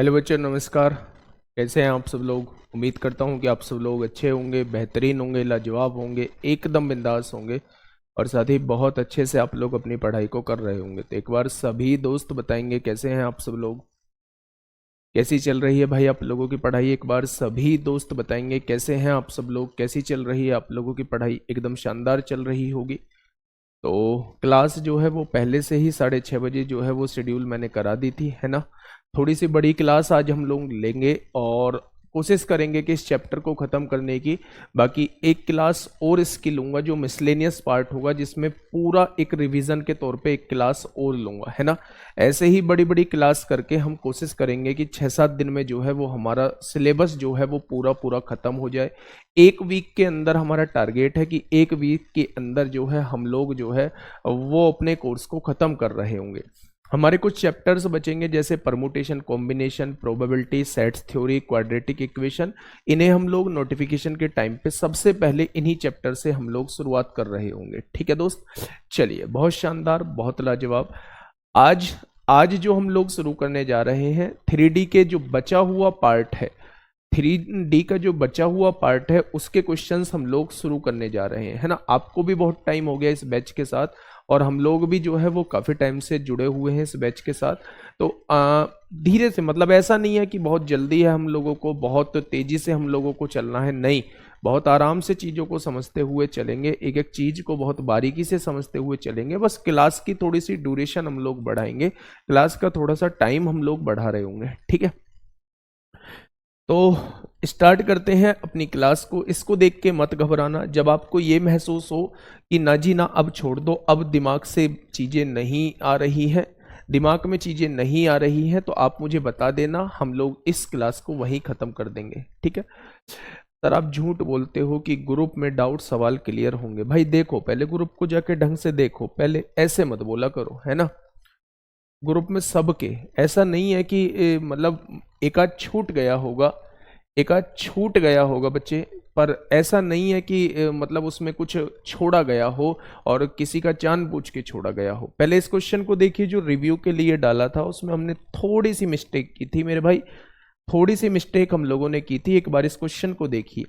Hello बच्चों, नमस्कार। कैसे हैं आप सब लोग? उम्मीद करता हूं कि आप सब लोग अच्छे होंगे, बेहतरीन होंगे, लाजवाब होंगे, एकदम बिंदास होंगे और साथ ही बहुत अच्छे से आप लोग अपनी पढ़ाई को कर रहे होंगे। तो एक बार सभी दोस्त बताएंगे कैसे हैं आप सब लोग, कैसी चल रही है भाई आप लोगों की पढ़ाई। एक बार सभी दोस्त बताएंगे कैसे हैं आप सब लोग, कैसी चल रही है आप लोगों की पढ़ाई। एकदम शानदार चल रही होगी। तो क्लास जो है वो पहले से ही 6:30 बजे जो है वो शेड्यूल मैंने करा दी थी, है ना। थोड़ी सी बड़ी क्लास आज हम लोग लेंगे और कोशिश करेंगे कि इस चैप्टर को ख़त्म करने की। बाकी एक क्लास और इसकी लूँगा जो मिसलेनियस पार्ट होगा, जिसमें पूरा एक रिवीजन के तौर पे एक क्लास और लूँगा, है ना। ऐसे ही बड़ी बड़ी क्लास करके हम कोशिश करेंगे कि 6-7 दिन में जो है वो हमारा सिलेबस जो है वो पूरा पूरा ख़त्म हो जाए। एक वीक के अंदर हमारा टारगेट है कि एक वीक के अंदर जो है हम लोग जो है वो अपने कोर्स को ख़त्म कर रहे होंगे। हमारे कुछ चैप्टर्स बचेंगे जैसे permutation, combination, probability, sets theory, quadratic equation. इन्हें हम लोग नोटिफिकेशन के टाइम पे सबसे पहले इन्हीं चैप्टर से हम लोग शुरुआत कर रहे होंगे। ठीक है दोस्त, चलिए, बहुत शानदार, बहुत लाजवाब। आज आज जो हम लोग शुरू करने जा रहे हैं 3D के जो बचा हुआ पार्ट है, 3D का जो बचा हुआ पार्ट है उसके क्वेश्चंस हम लोग शुरू करने जा रहे हैं, है ना। आपको भी बहुत टाइम हो गया इस बैच के साथ और हम लोग भी जो है वो काफ़ी टाइम से जुड़े हुए हैं इस बैच के साथ। तो धीरे से, मतलब ऐसा नहीं है कि बहुत जल्दी है हम लोगों को, बहुत तेज़ी से हम लोगों को चलना है, नहीं। बहुत आराम से चीज़ों को समझते हुए चलेंगे, एक एक चीज़ को बहुत बारीकी से समझते हुए चलेंगे। बस क्लास की थोड़ी सी ड्यूरेशन हम लोग बढ़ाएंगे, क्लास का थोड़ा सा टाइम हम लोग बढ़ा रहे होंगे, ठीक है। तो स्टार्ट करते हैं अपनी क्लास को। इसको देख के मत घबराना। जब आपको ये महसूस हो कि ना जी ना, अब छोड़ दो, अब दिमाग से चीज़ें नहीं आ रही हैं, दिमाग में चीज़ें नहीं आ रही हैं, तो आप मुझे बता देना, हम लोग इस क्लास को वहीं ख़त्म कर देंगे, ठीक है। सर आप झूठ बोलते हो कि ग्रुप में डाउट सवाल क्लियर होंगे। भाई देखो, पहले ग्रुप को जाके ढंग से देखो, पहले ऐसे मत बोला करो, है ना। ग्रुप में सबके, ऐसा नहीं है कि मतलब एक आध छूट गया होगा, एक आध छूट गया होगा बच्चे, पर ऐसा नहीं है कि मतलब उसमें कुछ छोड़ा गया हो और किसी का जानबूझ के छोड़ा गया हो। पहले इस क्वेश्चन को देखिए जो रिव्यू के लिए डाला था, उसमें हमने थोड़ी सी मिस्टेक की थी मेरे भाई, थोड़ी सी मिस्टेक हम लोगों ने की थी। एक बार इस क्वेश्चन को देखिए।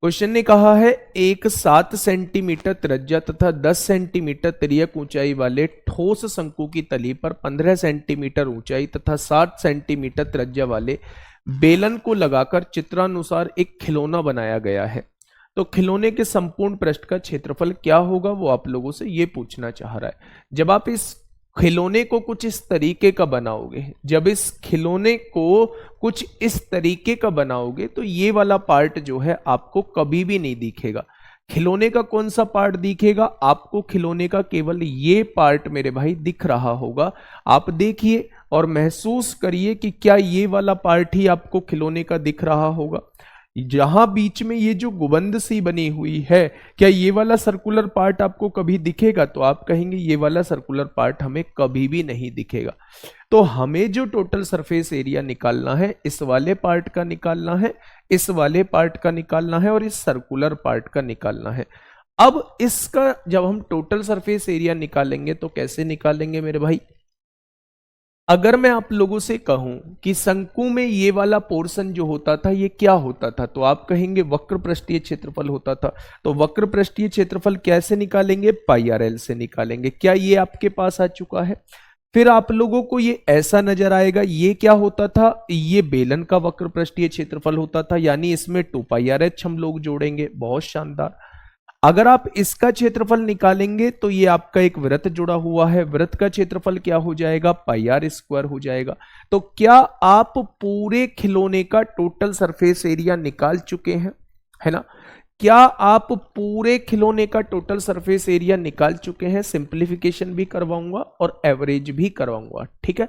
क्वेश्चन ने कहा है एक 7 सेंटीमीटर त्रिज्या तथा 10 सेंटीमीटर तिर्यक ऊंचाई वाले ठोस शंकु की तली पर 15 सेंटीमीटर ऊंचाई तथा 60 सेंटीमीटर त्रिज्या वाले बेलन को लगाकर चित्रानुसार एक खिलौना बनाया गया है। तो खिलौने के संपूर्ण पृष्ठ का क्षेत्रफल क्या होगा, वो आप लोगों से ये पूछना चाह रहा है। जब आप इस खिलौने को कुछ इस तरीके का बनाओगे, जब इस खिलौने को कुछ इस तरीके का बनाओगे, तो ये वाला पार्ट जो है आपको कभी भी नहीं दिखेगा। खिलौने का कौन सा पार्ट दिखेगा आपको? खिलौने का केवल ये पार्ट मेरे भाई दिख रहा होगा। आप देखिए और महसूस करिए कि क्या ये वाला पार्ट ही आपको खिलौने का दिख रहा होगा। जहां बीच में ये जो गुबंद सी बनी हुई है, क्या ये वाला सर्कुलर पार्ट आपको कभी दिखेगा? तो आप कहेंगे ये वाला सर्कुलर पार्ट हमें कभी भी नहीं दिखेगा। तो हमें जो टोटल सरफेस एरिया निकालना है, इस वाले पार्ट का निकालना है, इस वाले पार्ट का निकालना है और इस सर्कुलर पार्ट का निकालना है। अब इसका जब हम टोटल सरफेस एरिया निकालेंगे तो कैसे निकालेंगे मेरे भाई? अगर मैं आप लोगों से कहूं कि शंकु में ये वाला पोर्शन जो होता था ये क्या होता था, तो आप कहेंगे वक्र पृष्ठीय क्षेत्रफल होता था। तो वक्र पृष्ठीय क्षेत्रफल कैसे निकालेंगे? पाई आर एल से निकालेंगे। क्या ये आपके पास आ चुका है? फिर आप लोगों को ये ऐसा नजर आएगा, ये क्या होता था? ये बेलन का वक्र पृष्ठीय क्षेत्रफल होता था, यानी इसमें 2 पाई आर एच हम लोग जोड़ेंगे। बहुत शानदार। अगर आप इसका क्षेत्रफल निकालेंगे तो ये आपका एक वृत्त जुड़ा हुआ है, वृत्त का क्षेत्रफल क्या हो जाएगा? पाई आर स्क्वायर हो जाएगा। तो क्या आप पूरे खिलौने का टोटल सरफेस एरिया निकाल चुके हैं, है ना? क्या आप पूरे खिलौने का टोटल सरफेस एरिया निकाल चुके हैं? सिंप्लीफिकेशन भी करवाऊंगा और एवरेज भी करवाऊंगा, ठीक है।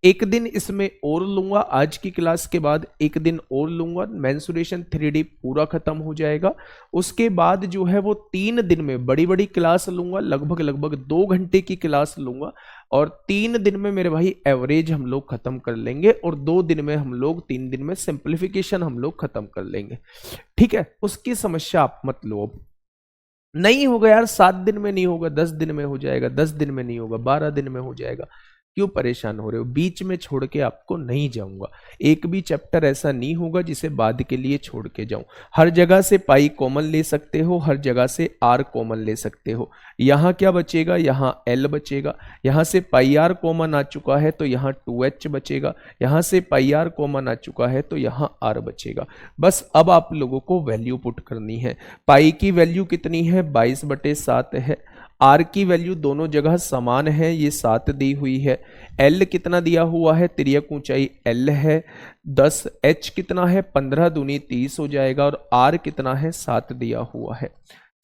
एक दिन इसमें और लूंगा, आज की क्लास के बाद एक दिन और लूंगा, मेंसुरेशन 3D पूरा खत्म हो जाएगा। उसके बाद जो है वो 3 दिन में बड़ी बड़ी क्लास लूंगा, लगभग लगभग 2 घंटे की क्लास लूंगा और 3 दिन में मेरे भाई एवरेज हम लोग खत्म कर लेंगे और 2 दिन में हम लोग 3 दिन में सिंप्लीफिकेशन हम लोग खत्म कर लेंगे, ठीक है। उसकी समस्या आप मत लो। अब नहीं होगा यार, 7 दिन में नहीं होगा, 10 दिन में हो जाएगा, 10 दिन में नहीं होगा, 12 दिन में हो जाएगा। क्यों परेशान हो रहे हो? बीच में छोड़ के आपको नहीं जाऊंगा, एक भी चैप्टर ऐसा नहीं होगा जिसे बाद के लिए छोड़ के जाऊं। हर जगह से पाई कॉमन ले सकते हो, हर जगह से आर कॉमन ले सकते हो। यहाँ क्या बचेगा? यहाँ एल बचेगा। यहाँ से पाई आर कॉमन आ चुका है तो यहाँ 2h बचेगा। यहाँ से पाई आर कॉमन आ चुका है तो यहाँ आर बचेगा। बस अब आप लोगों को वैल्यू पुट करनी है। पाई की वैल्यू कितनी है? 22/7 है। आर की वैल्यू दोनों जगह समान है, ये 7 दी हुई है। एल कितना दिया हुआ है? तिर्यक ऊंचाई एल है 10। एच कितना है? 15 दूनी 30 हो जाएगा। और आर कितना है? 7 दिया हुआ है।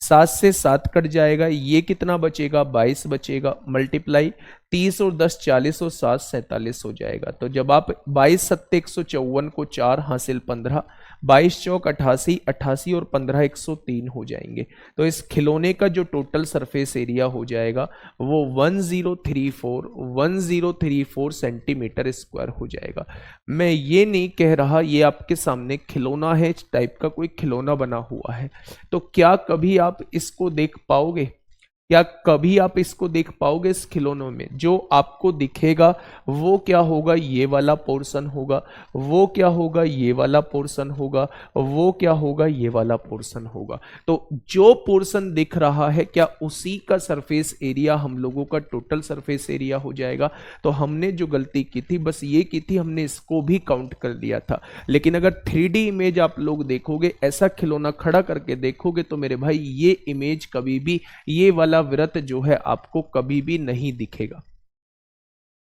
7 से 7 कट जाएगा, ये कितना बचेगा? 22 बचेगा। मल्टीप्लाई 30 और 10 40 और 7 47 हो जाएगा। तो जब आप 22 सत्ते 154 को 4 हासिल 15, 22 चौक 88, 88 और 15 103 हो जाएंगे। तो इस खिलौने का जो टोटल सरफेस एरिया हो जाएगा वो 1034 सेंटीमीटर स्क्वायर हो जाएगा। मैं ये नहीं कह रहा, ये आपके सामने खिलौना है, इस टाइप का कोई खिलौना बना हुआ है। तो क्या कभी आप इसको देख पाओगे? क्या कभी आप इसको देख पाओगे? इस खिलौनों में जो आपको दिखेगा वो क्या होगा? ये वाला पोर्शन होगा। वो क्या होगा? ये वाला पोर्शन होगा। वो क्या होगा? ये वाला पोर्शन होगा। तो जो पोर्शन दिख रहा है क्या उसी का सरफेस एरिया हम लोगों का टोटल सरफेस एरिया हो जाएगा? तो हमने जो गलती की थी बस ये की थी, हमने इसको भी काउंट कर लिया था। लेकिन अगर 3D इमेज आप लोग देखोगे, ऐसा खिलौना खड़ा करके देखोगे तो मेरे भाई ये इमेज कभी भी, ये वाला वृत्त जो है आपको कभी भी नहीं दिखेगा।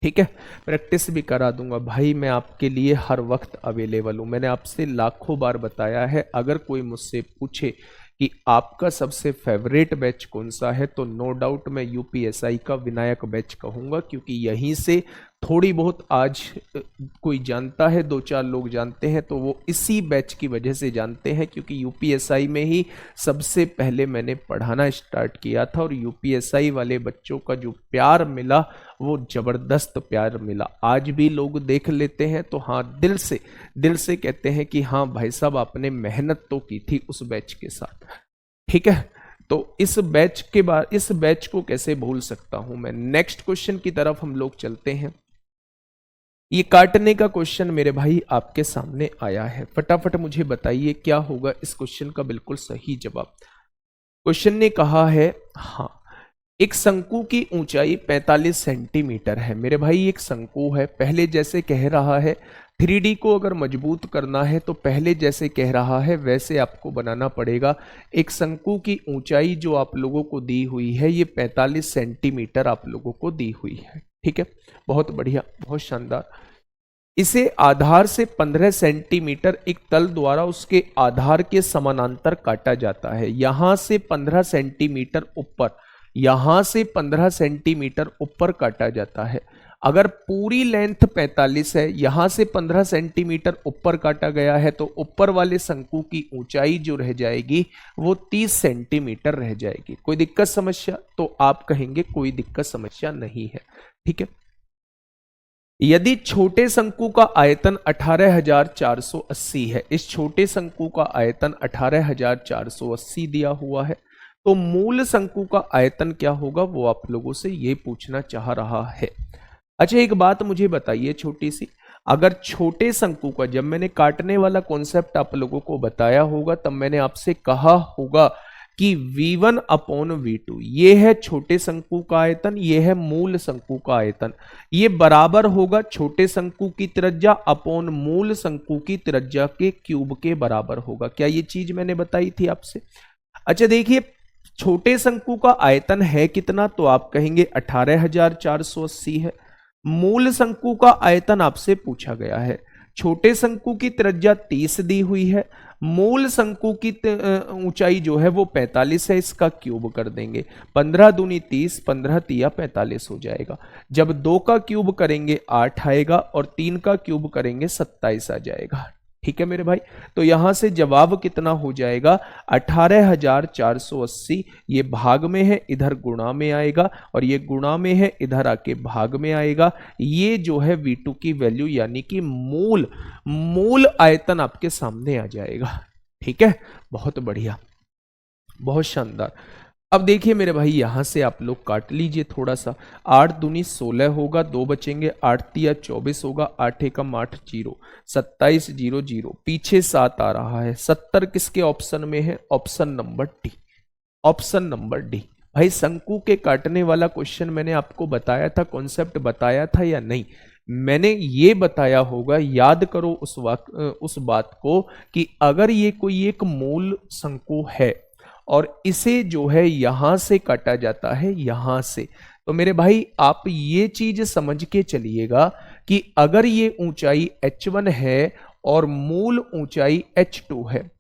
ठीक है, प्रैक्टिस भी करा दूंगा भाई, मैं आपके लिए हर वक्त अवेलेबल हूं। मैंने आपसे लाखों बार बताया है, अगर कोई मुझसे पूछे कि आपका सबसे फेवरेट बैच कौन सा है तो नो डाउट मैं यूपीएसआई का विनायक बैच कहूंगा, क्योंकि यहीं से थोड़ी बहुत आज कोई जानता है, 2-4 लोग जानते हैं तो वो इसी बैच की वजह से जानते हैं, क्योंकि यूपीएसआई में ही सबसे पहले मैंने पढ़ाना स्टार्ट किया था। और यूपीएसआई वाले बच्चों का जो प्यार मिला वो जबरदस्त प्यार मिला। आज भी लोग देख लेते हैं तो हाँ, दिल से कहते हैं कि हाँ भाई साहब आपने मेहनत तो की थी उस बैच के साथ। ठीक है, तो इस बैच के बाद, इस बैच को कैसे भूल सकता हूं मैं। नेक्स्ट क्वेश्चन की तरफ हम लोग चलते हैं। ये काटने का क्वेश्चन मेरे भाई आपके सामने आया है, फटाफट मुझे बताइए क्या होगा इस क्वेश्चन का बिल्कुल सही जवाब। क्वेश्चन ने कहा है, हाँ, एक शंकु की ऊंचाई 45 सेंटीमीटर है। मेरे भाई एक शंकु है, पहले जैसे कह रहा है 3D को अगर मजबूत करना है तो पहले जैसे कह रहा है वैसे आपको बनाना पड़ेगा। एक शंकु की ऊंचाई जो आप लोगों को दी हुई है ये 45 सेंटीमीटर आप लोगों को दी हुई है। ठीक है, बहुत बढ़िया, बहुत शानदार। इसे आधार से 15 सेंटीमीटर एक तल द्वारा उसके आधार के समानांतर काटा जाता है। यहां से 15 सेंटीमीटर ऊपर, यहां से 15 सेंटीमीटर ऊपर काटा जाता है। अगर पूरी लेंथ 45 है, यहां से 15 सेंटीमीटर ऊपर काटा गया है तो ऊपर वाले शंकु की ऊंचाई जो रह जाएगी वो 30 सेंटीमीटर रह जाएगी। कोई दिक्कत समस्या? तो आप कहेंगे कोई दिक्कत समस्या नहीं है। ठीक है, यदि छोटे शंकु का आयतन 18,480 है, इस छोटे शंकु का आयतन 18,480 दिया हुआ है, तो मूल शंकु का आयतन क्या होगा वो आप लोगों से ये पूछना चाह रहा है। अच्छा, एक बात मुझे बताइए छोटी सी, अगर छोटे शंकु का, जब मैंने काटने वाला कॉन्सेप्ट आप लोगों को बताया होगा तब मैंने आपसे कहा होगा कि V1/V2 ये है छोटे शंकु का आयतन, ये है मूल शंकु का आयतन, ये बराबर होगा छोटे शंकु की त्रिज्या अपॉन मूल शंकु की त्रिज्या के क्यूब के बराबर होगा। क्या ये चीज मैंने बताई थी आपसे? अच्छा देखिए, छोटे शंकु का आयतन है कितना तो आप कहेंगे 18,480 है। मूल शंकु का आयतन आपसे पूछा गया है, छोटे शंकु की त्रिज्या 30 दी हुई है, मूल शंकु की ऊंचाई जो है वो 45 है, इसका क्यूब कर देंगे, 15 दूनी 30, 15 तिया 45 हो जाएगा। जब 2 का क्यूब करेंगे 8 आएगा और 3 का क्यूब करेंगे 27 आ जाएगा। ठीक है मेरे भाई, तो यहां से जवाब कितना हो जाएगा? 18,480। ये भाग में है, इधर गुणा में आएगा, और ये गुणा में है, इधर आके भाग में आएगा। ये जो है V2 की वैल्यू यानी कि मूल आयतन आपके सामने आ जाएगा। ठीक है, बहुत बढ़िया, बहुत शानदार। अब देखिए मेरे भाई, यहां से आप लोग काट लीजिए थोड़ा सा। 8 दूनी 16 होगा, 2 बचेंगे, 8 तिया 24 होगा, 8 एकम 8 जीरो, 27 जीरो जीरो, पीछे 7 आ रहा है। 70 किसके ऑप्शन में है? Option number D, option number D. भाई शंकु के काटने वाला क्वेश्चन मैंने आपको बताया था, कॉन्सेप्ट बताया था या नहीं? मैंने ये बताया होगा, याद करो उस बात को, कि अगर ये कोई एक मूल शंकु है और इसे जो है यहां से काटा जाता है, यहां से, तो मेरे भाई आप ये चीज समझ के चलिएगा कि अगर ये ऊंचाई h1 है और मूल ऊंचाई h2 है,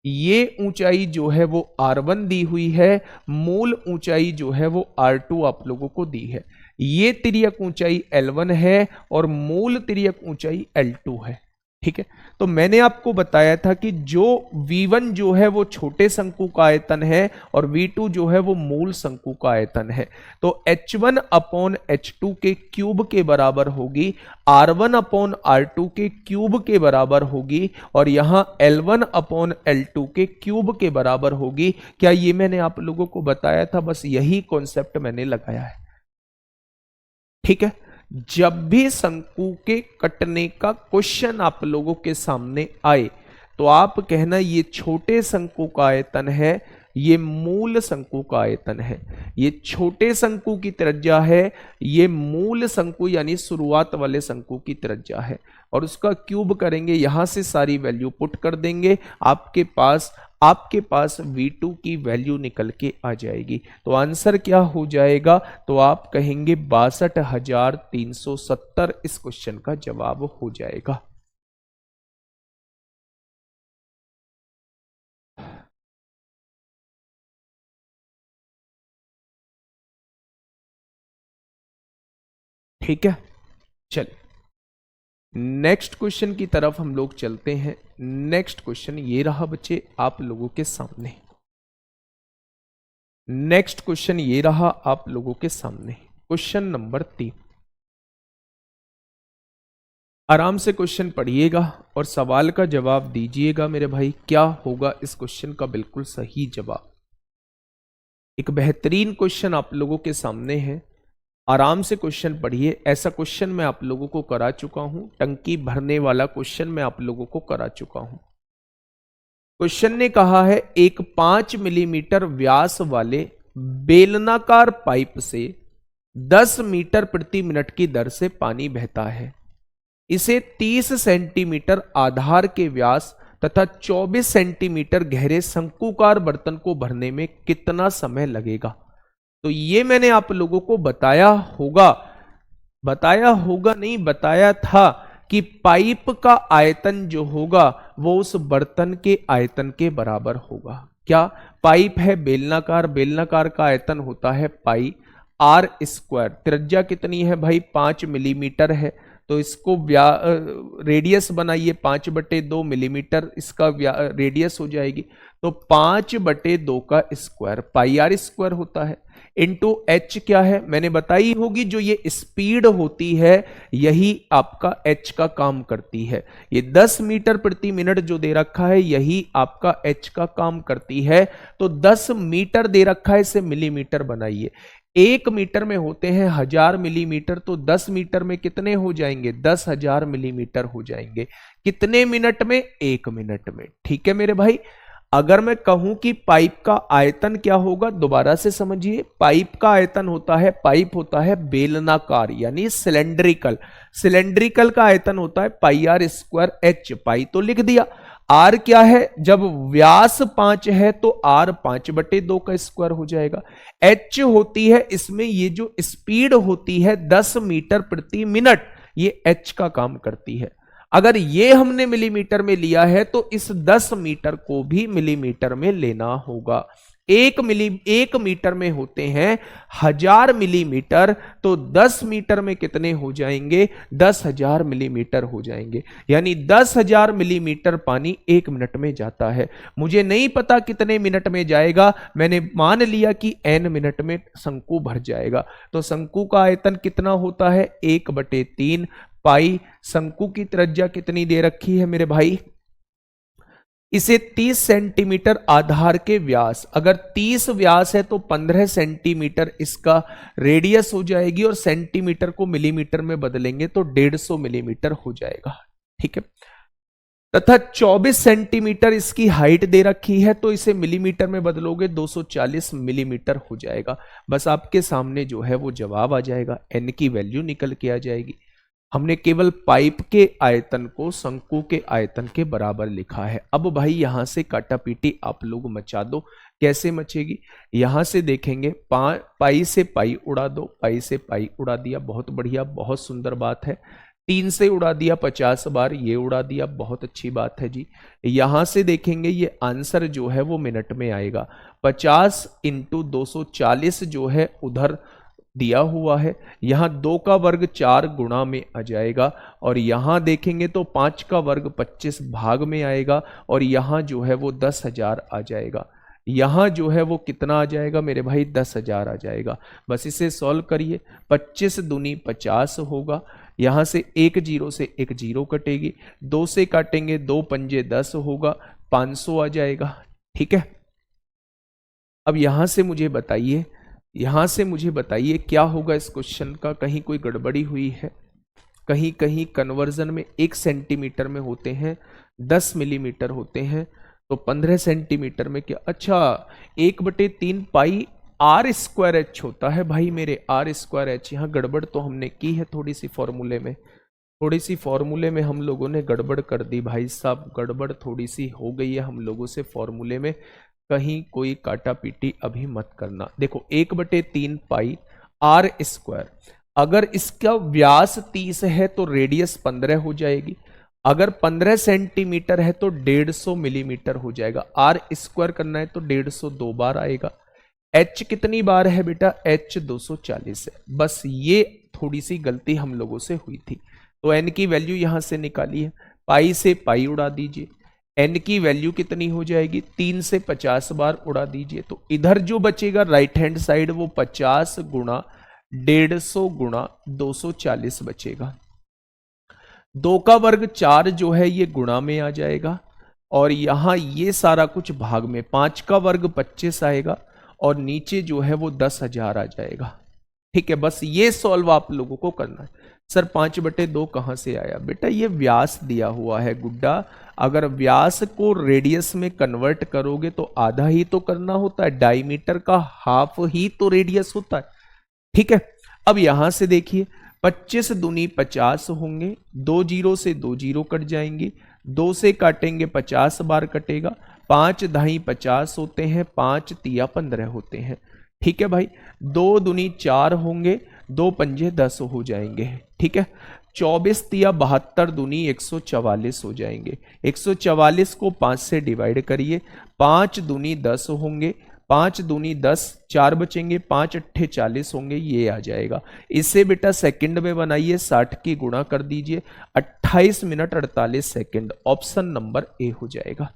ये ऊंचाई जो है वो R1 दी हुई है, मूल ऊंचाई जो है वो R2 आप लोगों को दी है। ये तिर्यक ऊंचाई L1 है और मूल तिर्यक ऊंचाई L2 है। ठीक है, तो मैंने आपको बताया था कि जो V1 जो है वो छोटे शंकु का आयतन है और V2 जो है वो मूल शंकु का आयतन है। तो H1 अपॉन H2 के क्यूब के बराबर होगी, R1 अपॉन R2 के क्यूब के बराबर होगी, और यहां L1 अपॉन L2 के क्यूब के बराबर होगी। क्या ये मैंने आप लोगों को बताया था? बस यही कॉन्सेप्ट मैंने लगाया है। ठीक है, जब भी शंकु के कटने का क्वेश्चन आप लोगों के सामने आए तो आप कहना ये छोटे शंकु का आयतन है, ये मूल शंकु का आयतन है। ये छोटे शंकु की त्रिज्या है, ये मूल शंकु यानी शुरुआत वाले शंकु की त्रिज्या है, और उसका क्यूब करेंगे, यहां से सारी वैल्यू पुट कर देंगे, आपके पास V2 की वैल्यू निकल के आ जाएगी। तो आंसर क्या हो जाएगा? तो आप कहेंगे 62,370 इस क्वेश्चन का जवाब हो जाएगा। ठीक है, चलिए नेक्स्ट क्वेश्चन की तरफ हम लोग चलते हैं। नेक्स्ट क्वेश्चन ये रहा बच्चे आप लोगों के सामने। नेक्स्ट क्वेश्चन ये रहा आप लोगों के सामने, क्वेश्चन नंबर 3। आराम से क्वेश्चन पढ़िएगा और सवाल का जवाब दीजिएगा मेरे भाई। क्या होगा इस क्वेश्चन का बिल्कुल सही जवाब? एक बेहतरीन क्वेश्चन आप लोगों के सामने है, आराम से क्वेश्चन पढ़िए। ऐसा क्वेश्चन मैं आप लोगों को करा चुका हूं, टंकी भरने वाला क्वेश्चन मैं आप लोगों को करा चुका हूं। क्वेश्चन ने कहा है एक 5 मिलीमीटर व्यास वाले बेलनाकार पाइप से 10 मीटर प्रति मिनट की दर से पानी बहता है। इसे 30 सेंटीमीटर आधार के व्यास तथा 24 सेंटीमीटर गहरे शंकुकार बर्तन को भरने में कितना समय लगेगा? तो ये मैंने आप लोगों को बताया होगा नहीं, बताया था कि पाइप का आयतन जो होगा वो उस बर्तन के आयतन के बराबर होगा। क्या? पाइप है बेलनाकार, बेलनाकार का आयतन होता है पाई R स्क्वायर। त्रिज्या कितनी है भाई? 5 मिलीमीटर है, तो इसको रेडियस बनाइए, 5/2 मिलीमीटर इसका रेडियस हो जाएगी, तो 5/2 का स्क्वायर पाई R स्क्वायर होता है। इंटू H क्या है? मैंने बताई होगी, जो ये स्पीड होती है यही आपका H का काम करती है। ये 10 मीटर प्रति मिनट जो दे रखा है यही आपका H का काम करती है। तो 10 मीटर दे रखा है, इसे मिलीमीटर बनाइए। 1 मीटर में होते हैं 1000 मिलीमीटर, तो 10 मीटर में कितने हो जाएंगे? 10,000 मिलीमीटर हो जाएंगे। कितने मिनट में? 1 मिनट में। ठीक है मेरे भाई, अगर मैं कहूं कि पाइप का आयतन क्या होगा, दोबारा से समझिए। पाइप का आयतन होता है, पाइप होता है बेलनाकार यानी सिलेंड्रिकल। सिलेंड्रिकल का आयतन होता है पाई R स्क्वायर H। पाई तो लिख दिया, R क्या है? जब व्यास 5 है तो R 5/2 का स्क्वायर हो जाएगा। H होती है इसमें ये जो स्पीड होती है 10 मीटर प्रति मिनट, ये H का काम करती है। अगर ये हमने मिलीमीटर में लिया है तो इस 10 मीटर को भी मिलीमीटर में लेना होगा। 1 मीटर में होते हैं 1000 मिलीमीटर, तो 10 मीटर में कितने हो जाएंगे? 10,000 मिलीमीटर हो जाएंगे। यानी 10,000 मिलीमीटर पानी 1 मिनट में जाता है। मुझे नहीं पता कितने मिनट में जाएगा, मैंने मान लिया कि n मिनट में शंकु भर जाएगा। तो शंकु का आयतन कितना होता है? 1/3 पाई। शंकु की त्रिज्या कितनी दे रखी है मेरे भाई? इसे 30 सेंटीमीटर आधार के व्यास, अगर 30 व्यास है तो 15 सेंटीमीटर इसका रेडियस हो जाएगी, और सेंटीमीटर को मिलीमीटर में बदलेंगे तो 150 मिलीमीटर हो जाएगा। ठीक है, तथा 24 सेंटीमीटर इसकी हाइट दे रखी है, तो इसे मिलीमीटर में बदलोगे 240 मिलीमीटर हो जाएगा। बस आपके सामने जो है वो जवाब आ जाएगा, एन की वैल्यू निकल के आ जाएगी। हमने केवल पाइप के आयतन को शंकु के आयतन के बराबर लिखा है। अब भाई यहां से काटापीटी आप लोग मचा दो। कैसे मचेगी, यहां से देखेंगे पाई से पाई उड़ा दो, पाई से पाई उड़ा दिया, बहुत बढ़िया, बहुत सुंदर बात है। 3 से उड़ा दिया 50 बार, ये उड़ा दिया, बहुत अच्छी बात है जी। यहां से देखेंगे ये आंसर जो है वो मिनट में आएगा। 50 इंटू 240 जो है उधर दिया हुआ है, यहां 2 का वर्ग 4 गुणा में आ जाएगा, और यहां देखेंगे तो 5 का वर्ग 25 भाग में आएगा, और यहां जो है वो 10,000 आ जाएगा। यहां जो है वो कितना आ जाएगा मेरे भाई, 10,000 आ जाएगा। बस इसे सॉल्व करिए, 25 दूनी 50 होगा, यहां से एक जीरो से एक जीरो कटेगी, 2 से काटेंगे 2 पंजे 10 होगा, 500 आ जाएगा। ठीक है, अब यहां से मुझे बताइए, यहां से मुझे बताइए क्या होगा इस क्वेश्चन का, कहीं कोई गड़बड़ी हुई है? कहीं कहीं कन्वर्जन में 1 सेंटीमीटर में होते हैं 10 मिलीमीटर होते हैं, तो 15 सेंटीमीटर में क्या, अच्छा 1/3 पाई आर स्क्वायर एच होता है भाई मेरे, आर स्क्वायर एच। यहाँ गड़बड़ तो हमने की है थोड़ी सी फॉर्मूले में, थोड़ी सी फॉर्मूले में हम लोगों ने गड़बड़ कर दी भाई साहब, गड़बड़ थोड़ी सी हो गई है हम लोगों से फॉर्मूले में, कहीं कोई काटा पीटी अभी मत करना। देखो 1/3 पाई आर स्क्वायर, अगर इसका व्यास 30 है तो रेडियस 15 हो जाएगी, अगर 15 सेंटीमीटर है तो 150 मिलीमीटर हो जाएगा। आर स्क्वायर करना है तो 150 2 बार आएगा। एच कितनी बार है बेटा, एच 240 है। बस ये थोड़ी सी गलती हम लोगों से हुई थी, तो एन की वैल्यू यहां से निकाली है, पाई से पाई उड़ा दीजिए, एन की वैल्यू कितनी हो जाएगी, 3 से 50 बार उड़ा दीजिए, तो इधर जो बचेगा राइट हैंड साइड वो 50 गुणा 150 गुणा 240 बचेगा। 2 का वर्ग 4 जो है ये गुणा में आ जाएगा, और यहां ये सारा कुछ भाग में, 5 का वर्ग 25 आएगा, और नीचे जो है वो 10,000 आ जाएगा। ठीक है, बस ये सॉल्व आप लोगों को करना है। सर 5/2 कहां से आया, बेटा ये व्यास दिया हुआ है गुड्डा, अगर व्यास को रेडियस में कन्वर्ट करोगे तो आधा ही तो करना होता है, डायमीटर का हाफ ही तो रेडियस होता है। ठीक है, अब यहां से देखिए 25 दूनी 50 होंगे, 2 जीरो से 2 जीरो कट जाएंगे, 2 से काटेंगे 50 बार कटेगा, 5 दाई 50 होते हैं, 5 तिया 15 होते हैं। ठीक है भाई, 2 दूनी 4 होंगे, 2 पंजे 10 हो जाएंगे। ठीक है, 24 तिया 72 दूनी 144 हो जाएंगे, 144 को 5 से डिवाइड करिए, 5 दूनी 10 होंगे, 5 दूनी 10, 4 बचेंगे, 5 अट्ठे 40 होंगे, ये आ जाएगा। इसे बेटा सेकंड में बनाइए, 60 की गुणा कर दीजिए, 28 minute 48 second, option number A हो जाएगा।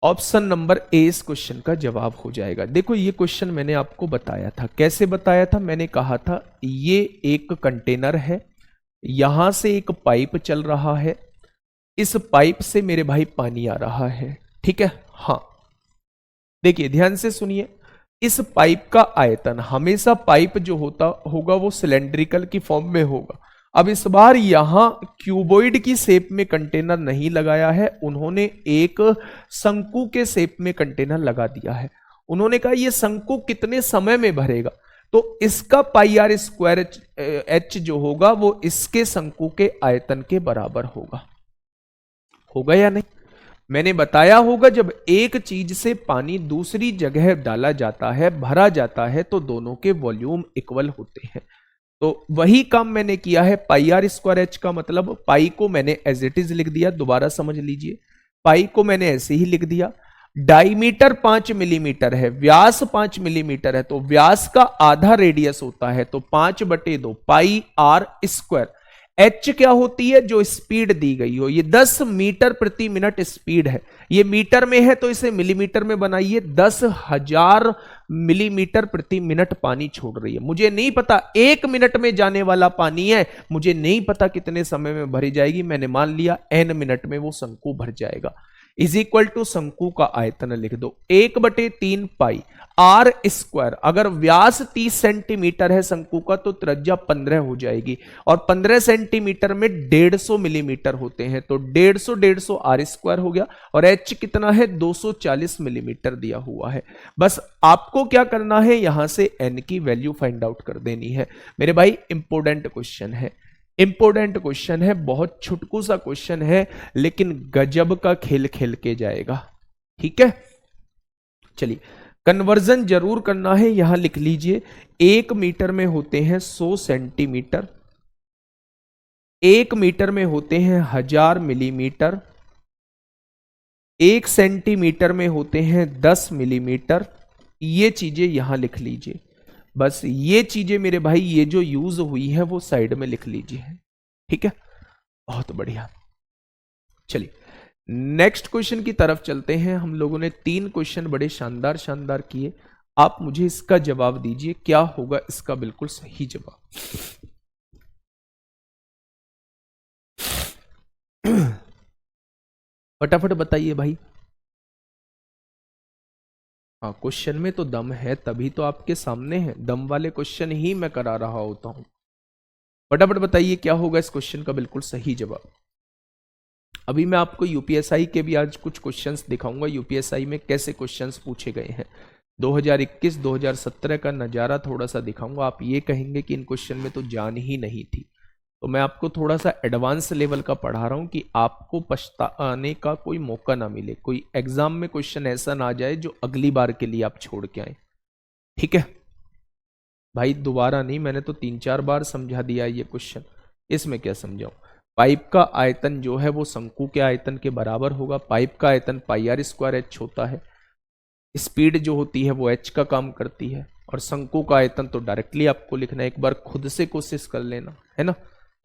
ऑप्शन नंबर ए इस क्वेश्चन का जवाब हो जाएगा। देखो ये क्वेश्चन मैंने आपको बताया था, कैसे बताया था, मैंने कहा था ये एक कंटेनर है, यहां से एक पाइप चल रहा है, इस पाइप से मेरे भाई पानी आ रहा है। ठीक है, हाँ देखिए ध्यान से सुनिए, इस पाइप का आयतन, हमेशा पाइप जो होता होगा वो सिलेंड्रिकल की फॉर्म में होगा। अब इस बार यहां क्यूबॉइड की शेप में कंटेनर नहीं लगाया है, उन्होंने एक शंकु के शेप में कंटेनर लगा दिया है। उन्होंने कहा ये शंकु कितने समय में भरेगा, तो इसका पाई आर स्क्वायर एच जो होगा वो इसके शंकु के आयतन के बराबर होगा। होगा या नहीं, मैंने बताया होगा जब एक चीज से पानी दूसरी जगह डाला जाता है, भरा जाता है, तो दोनों के वॉल्यूम इक्वल होते हैं। तो वही काम मैंने किया है, पाई आर स्क्वायर एच का मतलब पाई को मैंने एज इट इज लिख दिया, दोबारा समझ लीजिए, पाई को मैंने ऐसे ही लिख दिया। डायमीटर 5 मिलीमीटर है, व्यास 5 मिलीमीटर है, तो व्यास का आधा रेडियस होता है, तो 5/2 पाई आर स्क्वायर। एच क्या होती है? जो स्पीड दी गई हो। ये 10 मीटर प्रति मिनट स्पीड है। ये मीटर में है तो इसे मिलीमीटर में बनाइए। 10,000 मिलीमीटर प्रति मिनट पानी छोड़ रही है। मुझे नहीं पता 1 मिनट में जाने वाला पानी है, मुझे नहीं पता कितने समय में भरी जाएगी। मैंने मान लिया n मिनट में वो शंकु भर जाएगा। इज इक्वल टू शंकु का आयतन लिख दो 1/3 पाई आर स्क्वायर। अगर व्यास 30 सेंटीमीटर है शंकु का तो त्रिज्या 15 हो जाएगी, और 15 सेंटीमीटर में 150 मिलीमीटर होते हैं, तो 150 आर स्क्वायर हो गया। और एच कितना है? 240 मिलीमीटर दिया हुआ है। बस आपको क्या करना है, यहां से एन की वैल्यू फाइंड आउट कर देनी है। मेरे भाई इंपॉर्टेंट क्वेश्चन है, इंपॉर्टेंट क्वेश्चन है, बहुत छुटकू सा क्वेश्चन है, लेकिन गजब का खेल खेल के जाएगा। ठीक है, चलिए कन्वर्जन जरूर करना है। यहां लिख लीजिए 1 मीटर में होते हैं 100 सेंटीमीटर, 1 मीटर में होते हैं 1000 मिलीमीटर, 1 सेंटीमीटर में होते हैं 10 मिलीमीटर। ये चीजें यहां लिख लीजिए। बस ये चीजें मेरे भाई, ये जो यूज हुई है वो साइड में लिख लीजिए। ठीक है, बहुत बढ़िया। चलिए नेक्स्ट क्वेश्चन की तरफ चलते हैं। हम लोगों ने 3 क्वेश्चन बड़े शानदार शानदार किए। आप मुझे इसका जवाब दीजिए, क्या होगा इसका बिल्कुल सही जवाब। फटाफट बताइए भाई। हाँ, क्वेश्चन में तो दम है, तभी तो आपके सामने है। दम वाले क्वेश्चन ही मैं करा रहा होता हूं। फटाफट बताइए क्या होगा इस क्वेश्चन का बिल्कुल सही जवाब। अभी मैं आपको यूपीएसआई के भी आज कुछ क्वेश्चंस दिखाऊंगा, यूपीएसआई में कैसे क्वेश्चंस पूछे गए हैं। 2021-2017 का नज़ारा थोड़ा सा दिखाऊंगा। आप ये कहेंगे कि इन क्वेश्चन में तो जान ही नहीं थी, तो मैं आपको थोड़ा सा एडवांस लेवल का पढ़ा रहा हूं कि आपको पछताने का कोई मौका ना मिले, कोई एग्जाम में क्वेश्चन ऐसा ना आ जाए जो अगली बार के लिए आप छोड़ के आए। ठीक है भाई, दोबारा नहीं, मैंने तो 3-4 बार समझा दिया ये क्वेश्चन, इसमें क्या समझाऊं। पाइप का आयतन जो है वो शंकु के आयतन के बराबर होगा। पाइप का आयतन पाई आर स्क्वायर एच होता है। स्पीड जो होती है वो एच का काम करती है। और शंकु का आयतन तो डायरेक्टली आपको लिखना है, एक बार खुद से कोशिश कर लेना, है ना।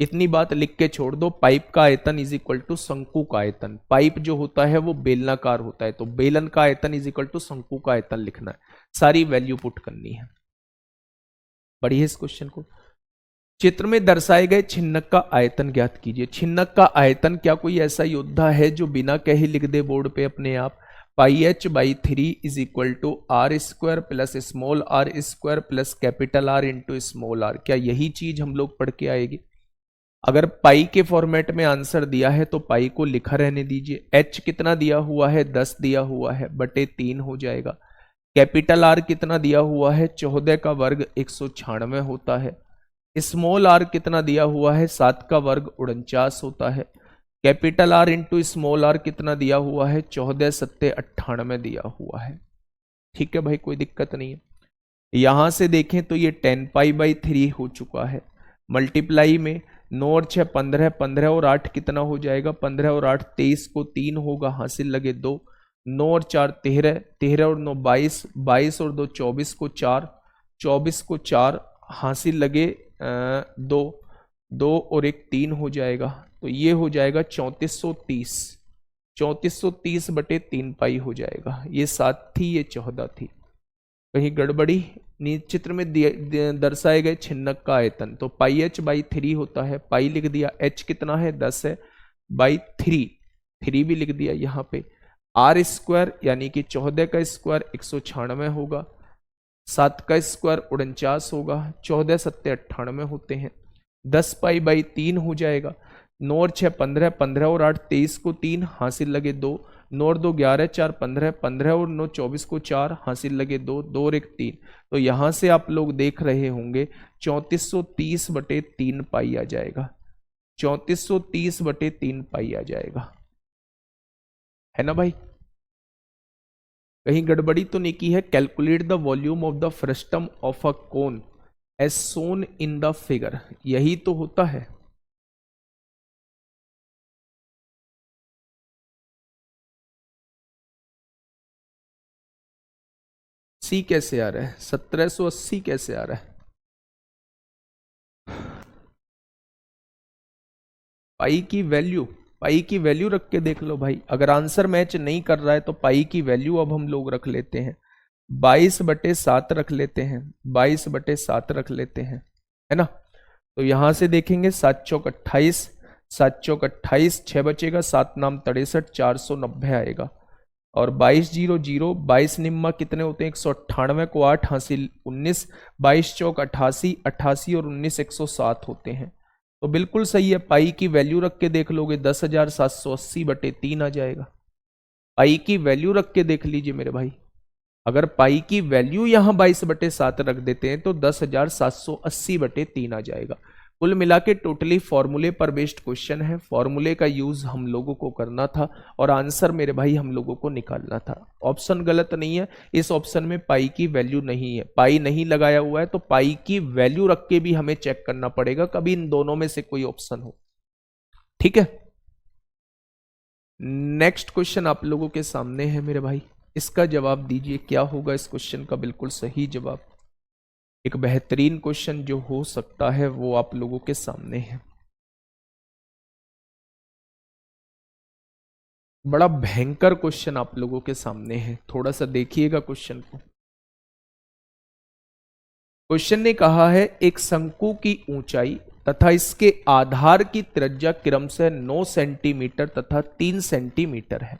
इतनी बात लिख के छोड़ दो, पाइप का आयतन इज इक्वल टू शंकु का आयतन। पाइप जो होता है वो बेलनाकार होता है, तो बेलन का आयतन इज इक्वल टू शंकु का आयतन लिखना है। सारी वैल्यू पुट करनी है। पढ़िए इस क्वेश्चन को। चित्र में दर्शाए गए छिन्नक का आयतन ज्ञात कीजिए। छिन्नक का आयतन, क्या कोई ऐसा योद्धा है जो बिना कहे लिख दे बोर्ड पे अपने आप? Pi H by 3 is equal to R square plus small R square plus capital R into small R. क्या यही चीज हम लोग पढ़ के आएगी? अगर पाई के फॉर्मेट में आंसर दिया है तो पाई को लिखा रहने दीजिए। एच कितना दिया हुआ है? 10 दिया हुआ है, बटे 3 हो जाएगा। कैपिटल आर कितना दिया हुआ है? 14 का वर्ग 196 होता है। स्मॉल आर कितना दिया हुआ है? 7 का वर्ग 49 होता है। Capital R into small R कितना दिया हुआ है? 14 सत्ते 98 दिया हुआ है। ठीक है भाई, कोई दिक्कत नहीं है। यहां से देखें तो ये 10 पाई/3 हो चुका है। मल्टीप्लाई में 9 और 6 15, 15 और 8 कितना हो जाएगा? 15 और 8 23 को 3 होगा, हासिल लगे 2। 9 और 4 13, 13 और 9 22, 22 और 2 24 को 4, 24 को 4, हासिल लगे 2, 2 और 1 3 हो जाएगा। तो ये हो जाएगा 3430, 3430/3 पाई हो जाएगा। ये 7 थी, ये 14 थी। कहीं गड़बड़ी? चित्र में दर्शाए गए छिन्नक का आयतन, तो पाई एच बाई 3 होता है। पाई लिख दिया, एच कितना है? 10 है, बाई 3, 3 भी लिख दिया यहाँ पे। आर स्क्वायर यानी कि 14 का स्क्वायर 196 होगा, 7 का स्क्वायर 49 होगा, 14 सत्ते 98 होते हैं। 10 पाई/3 हो जाएगा। 9 और 6 15, 15 और 8 23 को 3, हासिल लगे 2। 9 और 2 11, 4 15, 15 और 9 24 को 4, हासिल लगे 2, 2 और 1 3। तो यहां से आप लोग देख रहे होंगे 3430/3 पाई आ जाएगा। 3430/3 पाई आ जाएगा, है ना भाई। कहीं गड़बड़ी तो नहीं की है? Calculate the volume of the frustum of a cone as shown in the figure, यही तो होता है। सी कैसे आ रहा है? 1780 कैसे आ रहा है? पाई की वैल्यू रख के देख लो भाई। अगर आंसर मैच नहीं कर रहा है तो पाई की वैल्यू अब हम लोग रख लेते हैं, 22/7 रख लेते हैं, 22/7 रख लेते हैं, है ना। तो यहां से देखेंगे 7 चौक 28, 7 चौक 28, 6 बचेगा, 7 नाम 63, 490 आएगा। और 2200, 22 निम्मा कितने होते हैं 198 को 8 हासिल 19, 22 चौक 88, 88 और 19 107 होते हैं। तो बिल्कुल सही है, पाई की वैल्यू रख के देख लोगे 10,780/3 आ जाएगा। पाई की वैल्यू रख के देख लीजिए मेरे भाई, अगर पाई की वैल्यू यहां 22/7 रख देते हैं तो 10,780/3 आ जाएगा। कुल मिला के टोटली फॉर्मूले पर बेस्ड क्वेश्चन है, फॉर्मूले का यूज हम लोगों को करना था और आंसर मेरे भाई हम लोगों को निकालना था। ऑप्शन गलत नहीं है, इस ऑप्शन में पाई की वैल्यू नहीं है, पाई नहीं लगाया हुआ है, तो पाई की वैल्यू रख के भी हमें चेक करना पड़ेगा, कभी इन दोनों में से कोई ऑप्शन हो। ठीक है, नेक्स्ट क्वेश्चन आप लोगों के सामने है मेरे भाई, इसका जवाब दीजिए क्या होगा इस क्वेश्चन का बिल्कुल सही जवाब। एक बेहतरीन क्वेश्चन जो हो सकता है वो आप लोगों के सामने है। बड़ा भयंकर क्वेश्चन आप लोगों के सामने है, थोड़ा सा देखिएगा क्वेश्चन को। क्वेश्चन ने कहा है एक शंकु की ऊंचाई तथा इसके आधार की त्रिज्या क्रमशः 9 सेंटीमीटर तथा 3 सेंटीमीटर है।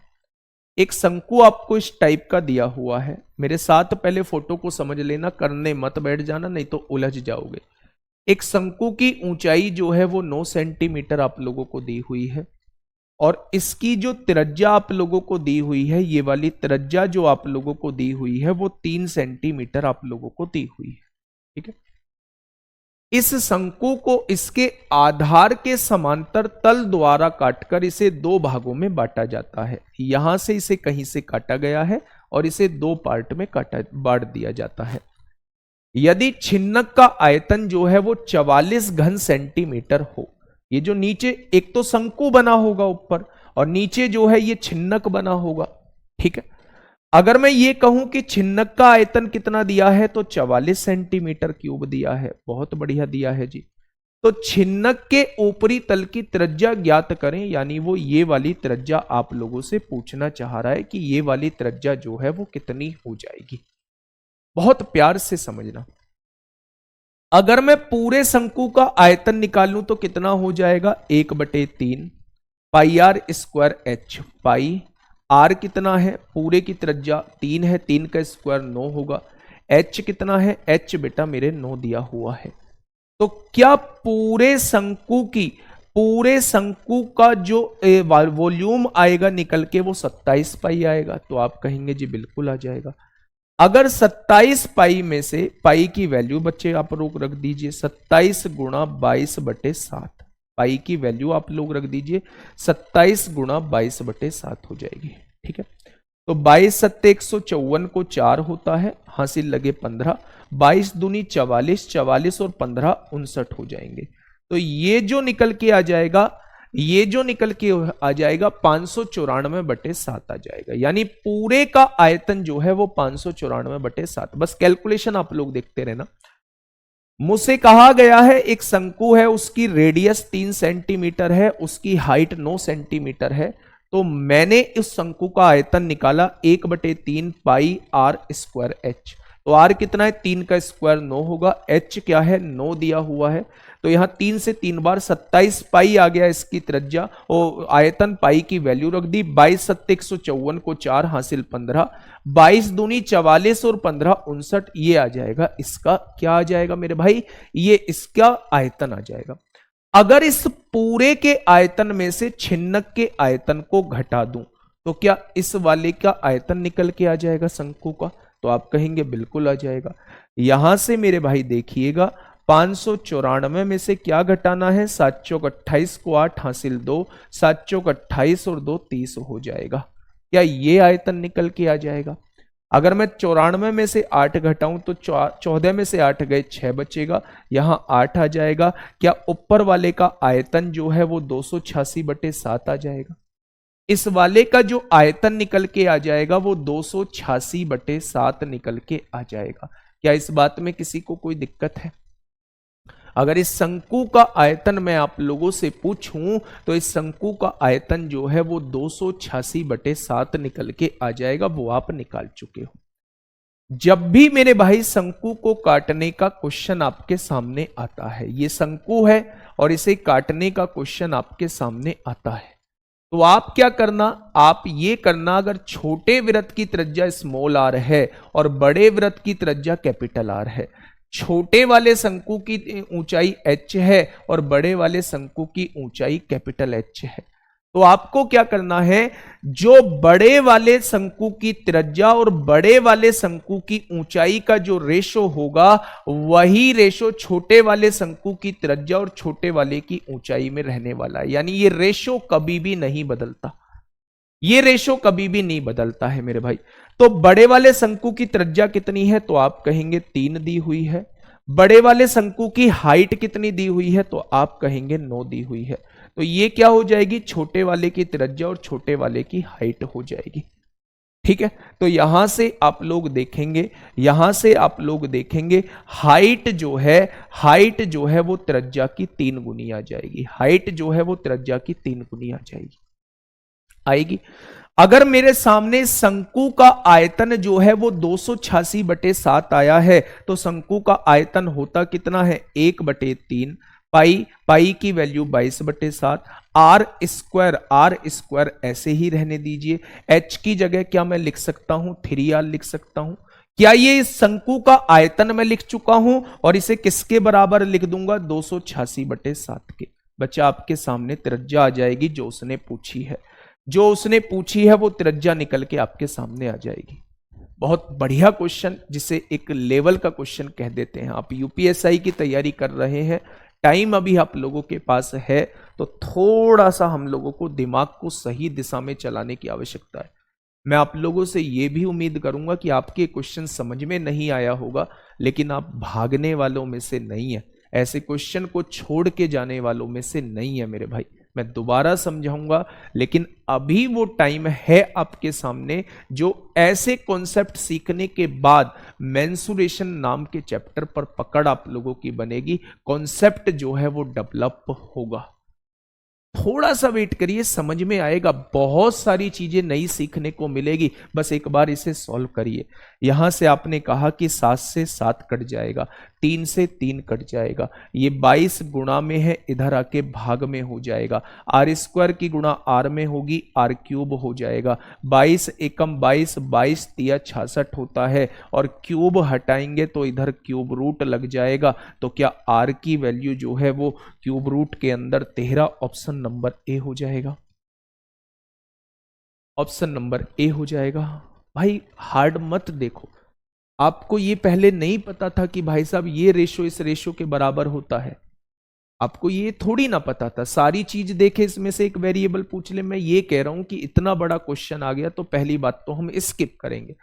एक शंकु आपको इस टाइप का दिया हुआ है, मेरे साथ पहले फोटो को समझ लेना, करने मत बैठ जाना नहीं तो उलझ जाओगे। एक शंकु की ऊंचाई जो है वो 9 सेंटीमीटर आप लोगों को दी हुई है और इसकी जो त्रिज्या आप लोगों को दी हुई है, ये वाली त्रिज्या जो आप लोगों को दी हुई है वो 3 सेंटीमीटर आप लोगों को दी हुई है। ठीक है, इस शंकु को इसके आधार के समांतर तल द्वारा काटकर इसे दो भागों में बांटा जाता है। यहां से इसे कहीं से काटा गया है और इसे दो पार्ट में बांट दिया जाता है। यदि छिन्नक का आयतन जो है वो 44 घन सेंटीमीटर हो, ये जो नीचे एक तो शंकु बना होगा ऊपर और नीचे जो है ये छिन्नक बना होगा। ठीक है, अगर मैं ये कहूं कि छिन्नक का आयतन कितना दिया है तो 44 सेंटीमीटर क्यूब दिया है, बहुत बढ़िया दिया है जी। तो छिन्नक के ऊपरी तल की त्रिज्या ज्ञात करें, यानी वो ये वाली त्रिज्या आप लोगों से पूछना चाह रहा है कि ये वाली त्रिज्या जो है वो कितनी हो जाएगी। बहुत प्यार से समझना, अगर मैं पूरे शंकु का आयतन निकालूं तो कितना हो जाएगा 1/3 pi R square H. Pi R कितना है, पूरे की त्रिज्या 3 है, 3 का स्क्वायर 9 होगा। एच कितना है, एच बेटा मेरे 9 दिया हुआ है। तो क्या पूरे शंकु का जो वॉल्यूम आएगा निकल के वो 27 पाई आएगा? तो आप कहेंगे जी बिल्कुल आ जाएगा। अगर 27 पाई में से पाई की वैल्यू बच्चे आप लोग रख दीजिए 27 गुणा 22/7, पाई की वैल्यू आप लोग रख दीजिए 27 गुणा 22/7 हो जाएगी। ठीक है, तो 22 सत्ते 154 को 4 होता है, हासिल लगे 15, 22 दूनी 44, 44 और 15 59 हो जाएंगे। तो ये जो निकल के आ जाएगा, ये जो निकल के आ जाएगा 594/7 आ जाएगा, यानी पूरे का आयतन जो है वो 594/7। बस कैलकुलेशन आप लोग देखते रहना। मुझसे कहा गया है एक शंकु है, उसकी रेडियस 3 सेंटीमीटर है, उसकी हाइट 9 सेंटीमीटर है, तो मैंने इस शंकु का आयतन निकाला 1/3 पाई आर स्क्वायर एच। तो आर कितना है, 3 का स्क्वायर 9 होगा, एच क्या है 9 दिया हुआ है, तो यहां 3 से 3 बार 27 पाई आ गया इसकी त्रिज्या और आयतन पाई की वैल्यू रख दी 22 सत्ते 154 को 4 हासिल 15, 22 दूनी 44 और 15 59, ये आ जाएगा इसका क्या आ जाएगा मेरे भाई, ये इसका आयतन आ जाएगा। अगर इस पूरे के आयतन में से छिन्नक के आयतन को घटा दूं तो क्या इस वाले का आयतन निकल के आ जाएगा शंकु का? तो आप कहेंगे बिल्कुल आ जाएगा। यहां से मेरे भाई देखिएगा 594 में से क्या घटाना है, 7 चौक 28 को 8 हासिल 2, 7 चौक 28 और 2 30 हो जाएगा। क्या ये आयतन निकल के आ जाएगा? अगर मैं 94 में से 8 घटाऊं तो 14 में से 8 गए 6 बचेगा, यहां 8 आ जाएगा। क्या ऊपर वाले का आयतन जो है वो 286/7 आ जाएगा? इस वाले का जो आयतन निकल के आ जाएगा वो 286/7 निकल के आ जाएगा। क्या इस बात में किसी को कोई दिक्कत है? अगर इस शंकु का आयतन मैं आप लोगों से पूछूं तो इस शंकु का आयतन जो है वो 286/7 निकल के आ जाएगा, वो आप निकाल चुके हो। जब भी मेरे भाई शंकु को काटने का क्वेश्चन आपके सामने आता है, ये शंकु है और इसे काटने का क्वेश्चन आपके सामने आता है, तो आप क्या करना, आप ये करना, अगर छोटे वृत्त की त्रिज्या स्मॉल आर है और बड़े वृत्त की त्रिज्या कैपिटल आर है, छोटे वाले शंकु की ऊंचाई h है और बड़े वाले शंकु की ऊंचाई कैपिटल H है, तो आपको क्या करना है, जो बड़े वाले शंकु की त्रिज्या और बड़े वाले शंकु की ऊंचाई का जो रेशो होगा वही रेशो छोटे वाले शंकु की त्रिज्या और छोटे वाले की ऊंचाई में रहने वाला है। यानी ये रेशो कभी भी नहीं बदलता, ये रेशो कभी भी नहीं बदलता है मेरे भाई। तो बड़े वाले शंकु की त्रिज्या कितनी है, तो आप कहेंगे 3 दी हुई है। बड़े वाले शंकु की हाइट कितनी दी हुई है, तो आप कहेंगे 9 दी हुई है। तो ये क्या हो जाएगी, छोटे वाले की त्रिज्या और छोटे वाले की हाइट हो जाएगी। ठीक है, तो यहां से आप लोग देखेंगे, यहां से आप लोग देखेंगे हाइट जो है वो त्रिज्या की 3 गुनी आ जाएगी। हाइट जो है वो त्रिज्या की 3 गुनी आ जाएगी, आएगी। अगर मेरे सामने शंकु का आयतन जो है वो 286/7 आया है, तो शंकु का आयतन होता कितना है, 1/3 पाई की वैल्यू 22/7, आर स्क्वायर ऐसे ही रहने दीजिए। एच की जगह क्या मैं लिख सकता हूं, 3r लिख सकता हूं। क्या ये इस शंकु का आयतन मैं लिख चुका हूं और इसे किसके बराबर लिख दूंगा, 286/7 के। बच्चा आपके सामने त्रिज्या आ जाएगी जो उसने पूछी है, जो उसने पूछी है वो त्रिज्या निकल के आपके सामने आ जाएगी। बहुत बढ़िया क्वेश्चन, जिसे एक लेवल का क्वेश्चन कह देते हैं। आप यूपीएसआई की तैयारी कर रहे हैं, टाइम अभी आप लोगों के पास है, तो थोड़ा सा हम लोगों को दिमाग को सही दिशा में चलाने की आवश्यकता है। मैं आप लोगों से यह भी उम्मीद करूंगा कि आपके क्वेश्चन समझ में नहीं आया होगा, लेकिन आप भागने वालों में से नहीं है, ऐसे क्वेश्चन को छोड़ के जाने वालों में से नहीं है मेरे भाई। मैं दोबारा समझाऊंगा, लेकिन अभी वो टाइम है आपके सामने जो ऐसे कॉन्सेप्ट सीखने के बाद मेंसुरेशन नाम के चैप्टर पर पकड़ आप लोगों की बनेगी, कॉन्सेप्ट जो है वो डेवलप होगा। थोड़ा सा वेट करिए, समझ में आएगा, बहुत सारी चीजें नई सीखने को मिलेगी। बस एक बार इसे सॉल्व करिए। यहां से आपने कहा कि 7 से 7 कट जाएगा, 3 से 3 कट जाएगा, ये 22 गुणा में है, इधर आके भाग में हो जाएगा। आर स्क्वायर की गुणा आर में होगी, आर क्यूब हो जाएगा। 22 एकम 22, 22 तिया 66 होता है, और क्यूब हटाएंगे तो इधर क्यूब रूट लग जाएगा। तो क्या आर की वैल्यू जो है वो क्यूब रूट के अंदर 13, ऑप्शन नंबर ए हो जाएगा। ऑप्शन नंबर ए हो जाएगा। भाई हार्ड मत देखो, आपको ये पहले नहीं पता था कि भाई साहब ये रेशो इस रेशो के बराबर होता है, आपको ये थोड़ी ना पता था। सारी चीज देखे, इसमें से एक वेरिएबल पूछ ले। मैं ये कह रहा हूं कि इतना बड़ा क्वेश्चन आ गया तो पहली बात तो हम स्किप करेंगे,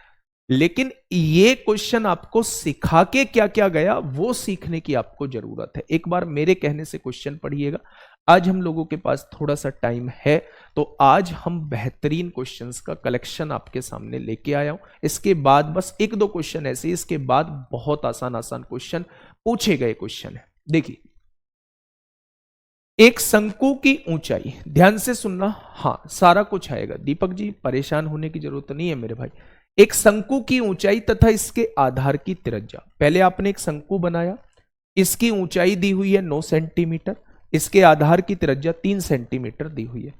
लेकिन ये क्वेश्चन आपको सिखा के क्या क्या गया वो सीखने की आपको जरूरत है। एक बार मेरे कहने से क्वेश्चन पढ़िएगा। आज हम लोगों के पास थोड़ा सा टाइम है, तो आज हम बेहतरीन क्वेश्चंस का कलेक्शन आपके सामने लेके आया हूं। इसके बाद बस 1-2 क्वेश्चन ऐसे, इसके बाद बहुत आसान आसान क्वेश्चन पूछे गए क्वेश्चन है। देखिए, एक शंकु की ऊंचाई, ध्यान से सुनना, हाँ सारा कुछ आएगा। दीपक जी परेशान होने की जरूरत नहीं है मेरे भाई। एक शंकु की ऊंचाई तथा इसके आधार की त्रिज्या। पहले आपने एक शंकु बनाया, इसकी ऊंचाई दी हुई है 9 सेंटीमीटर, इसके आधार की त्रिज्या 3 सेंटीमीटर दी हुई है।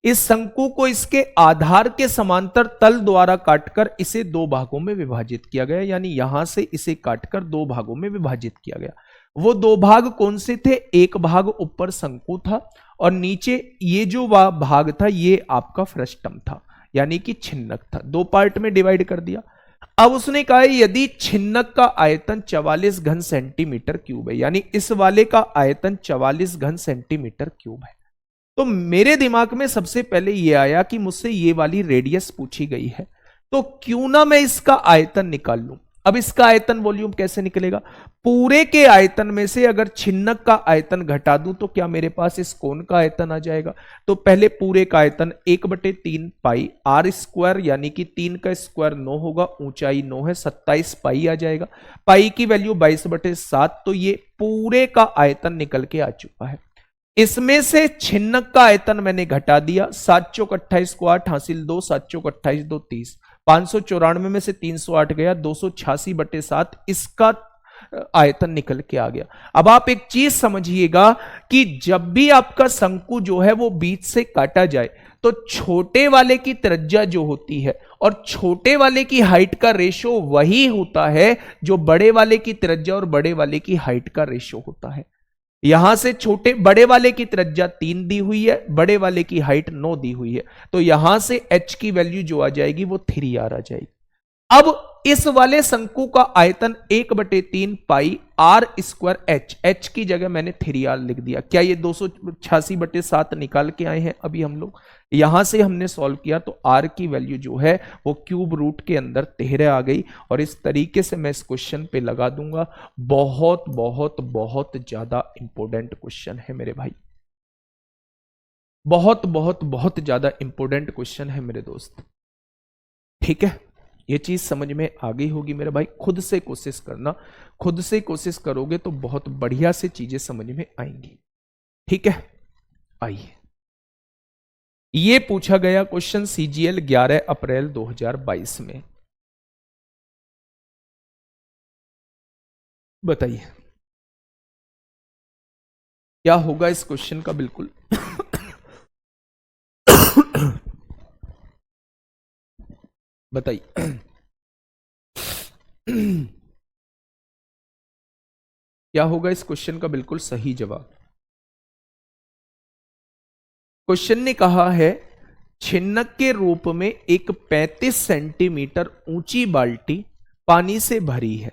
इस शंकु को इसके आधार के समांतर तल द्वारा काटकर इसे 2 भागों में विभाजित किया गया, यानी यहां से इसे काटकर 2 भागों में विभाजित किया गया। वो 2 भाग कौन से थे, एक भाग ऊपर शंकु था और नीचे ये जो भाग था ये आपका फ्रस्टम था, यानी कि छिन्नक था। 2 पार्ट में डिवाइड कर दिया। अब उसने कहा यदि छिन्नक का आयतन 44 घन सेंटीमीटर क्यूब है, यानी इस वाले का आयतन 44 घन सेंटीमीटर क्यूब है, तो मेरे दिमाग में सबसे पहले यह आया कि मुझसे ये वाली रेडियस पूछी गई है, तो क्यों ना मैं इसका आयतन निकाल लूं। अब इसका आयतन वॉल्यूम कैसे निकलेगा? पूरे के आयतन में से अगर छिन्नक का आयतन घटा दूं तो क्या मेरे पास इस कोण का आयतन आ जाएगा? तो पहले पूरे का आयतन 1/3 पाई आर स्क्वायर, यानी कि 3 का स्क्वायर 9 होगा, ऊंचाई 9 है, 27 पाई आ जाएगा। पाई की वैल्यू 22/7, तो ये पूरे का आयतन निकल के आ चुका है। इसमें से छिन्नक का आयतन मैंने घटा दिया, 7 चौक 28 को 8 हासिल 2, 7 चौक 28 2 30, 594 में से 308 गया, 286/7 इसका आयतन निकल के आ गया। अब आप एक चीज समझिएगा कि जब भी आपका शंकु जो है वो बीच से काटा जाए तो छोटे वाले की त्रिज्या जो होती है और छोटे वाले की हाइट का रेशो वही होता है जो बड़े वाले की त्रिज्या और बड़े वाले की हाइट का रेशो होता है। यहां से छोटे बड़े वाले की त्रिज्या 3 दी हुई है, बड़े वाले की हाइट 9 दी हुई है, तो यहां से h की वैल्यू जो आ जाएगी वो 3r आ जाएगी। अब इस वाले शंकु का आयतन 1/3 पाई आर स्क्वायर h की जगह मैंने 3r लिख दिया। क्या ये 286/7 निकाल के आए हैं अभी हम लोग? यहां से हमने सॉल्व किया तो r की वैल्यू जो है वो क्यूब रूट के अंदर 13 आ गई। और इस तरीके से मैं इस क्वेश्चन पे लगा दूंगा। बहुत बहुत बहुत ज्यादा इंपॉर्टेंट क्वेश्चन है मेरे भाई, बहुत बहुत बहुत ज्यादा इंपॉर्टेंट क्वेश्चन है मेरे दोस्त। ठीक है, ये चीज समझ में आ गई होगी मेरे भाई। खुद से कोशिश करना, खुद से कोशिश करोगे तो बहुत बढ़िया से चीजें समझ में आएंगी। ठीक है, आइए, ये पूछा गया क्वेश्चन सीजीएल 11 अप्रैल 2022 में। बताइए क्या होगा इस क्वेश्चन का? बिल्कुल बताइए क्या होगा इस क्वेश्चन का बिल्कुल सही जवाब? क्वेश्चन ने कहा है छिन्नक के रूप में एक 35 सेंटीमीटर ऊंची बाल्टी पानी से भरी है।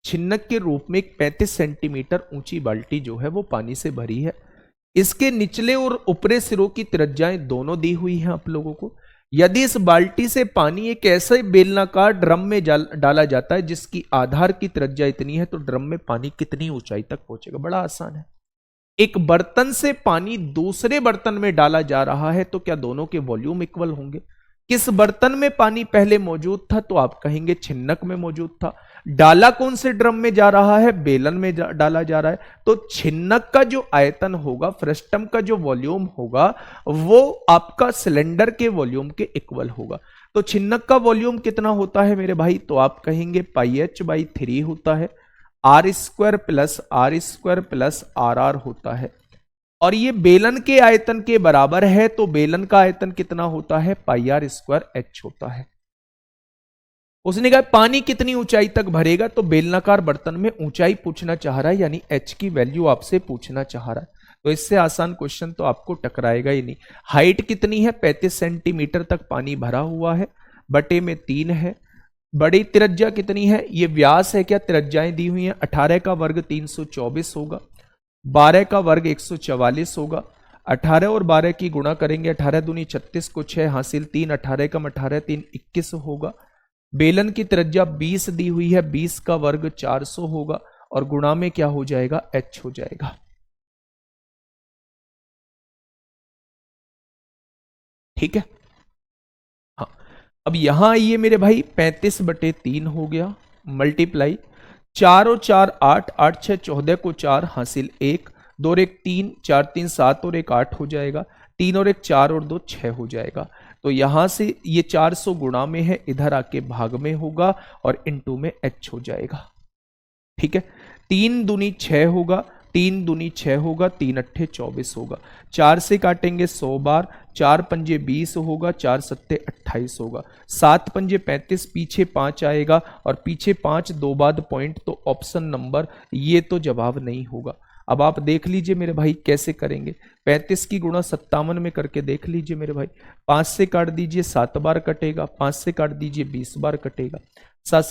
छिन्नक के रूप में एक 35 सेंटीमीटर ऊंची बाल्टी जो है वो पानी से भरी है। इसके निचले और ऊपरी सिरों की त्रिज्याएं दोनों दी हुई हैं आप लोगों को। यदि इस बाल्टी से पानी एक ऐसे बेलनाकार ड्रम में डाला जाता है जिसकी आधार की त्रिज्या इतनी है, तो ड्रम में पानी कितनी ऊंचाई तक पहुंचेगा? बड़ा आसान है। एक बर्तन से पानी दूसरे बर्तन में डाला जा रहा है तो क्या दोनों के वॉल्यूम इक्वल होंगे? किस बर्तन में पानी पहले मौजूद था? तो आप कहेंगे छिन्नक में मौजूद था। डाला कौन से ड्रम में जा रहा है? बेलन में डाला जा रहा है। तो छिन्नक का जो आयतन होगा, फ्रस्टम का जो वॉल्यूम होगा, वो आपका सिलेंडर के वॉल्यूम के इक्वल होगा। तो छिन्नक का वॉल्यूम कितना होता है मेरे भाई? तो आप कहेंगे πh/3 होता है, r² + r² + rr होता है। और ये बेलन के आयतन के बराबर है, तो बेलन का आयतन कितना होता है? πr² h होता है। उसने कहा पानी कितनी ऊंचाई तक भरेगा, तो बेलनाकार बर्तन में ऊंचाई पूछना चाह रहा है, यानी h की वैल्यू आपसे पूछना चाह रहा है। तो इससे आसान क्वेश्चन तो आपको टकराएगा ही नहीं। हाइट कितनी है? 35 सेंटीमीटर तक पानी भरा हुआ है, बटे में 3 है। बड़ी त्रिज्या कितनी है? ये व्यास है क्या? त्रिज्याएं दी हुई हैं। 18 का वर्ग 324 होगा, 12 का वर्ग 144 होगा। 18 और 12 की गुणा करेंगे, 18 दूनी 36 को 6 हासिल 3, 18 कम 18 3 21 होगा। बेलन की त्रिज्या 20 दी हुई है, 20 का वर्ग 400 होगा और गुणा में क्या हो जाएगा? h हो जाएगा। ठीक है, हाँ। अब यहां आइए मेरे भाई, 35/3 हो गया, मल्टीप्लाई 4 और 4 8, 8 6 14 को 4 हासिल 1, 2 और 1 3, 4 3 7 और 1 8 हो जाएगा, 3 और 1 4 और 2 6 हो जाएगा। तो यहां से ये 400 गुणा में है, इधर आके भाग में होगा और इनटू में h हो जाएगा। ठीक है, 3 दूनी 6 होगा, 3 दूनी 6 होगा, 3 अट्ठे 24 होगा। 4 से काटेंगे 100 बार, 4 पंजे 20 होगा, 4 सत्ते 28 होगा, 7 पंजे 35, पीछे 5 आएगा और पीछे 5 दो बाद पॉइंट, तो ऑप्शन नंबर ये तो जवाब नहीं होगा। अब आप देख लीजिए मेरे भाई कैसे करेंगे। 35 की गुणा 57 में करके देख लीजिए मेरे भाई। 5 से काट दीजिए 7 बार कटेगा, 5 से काट दीजिए 20 बार कटेगा। 7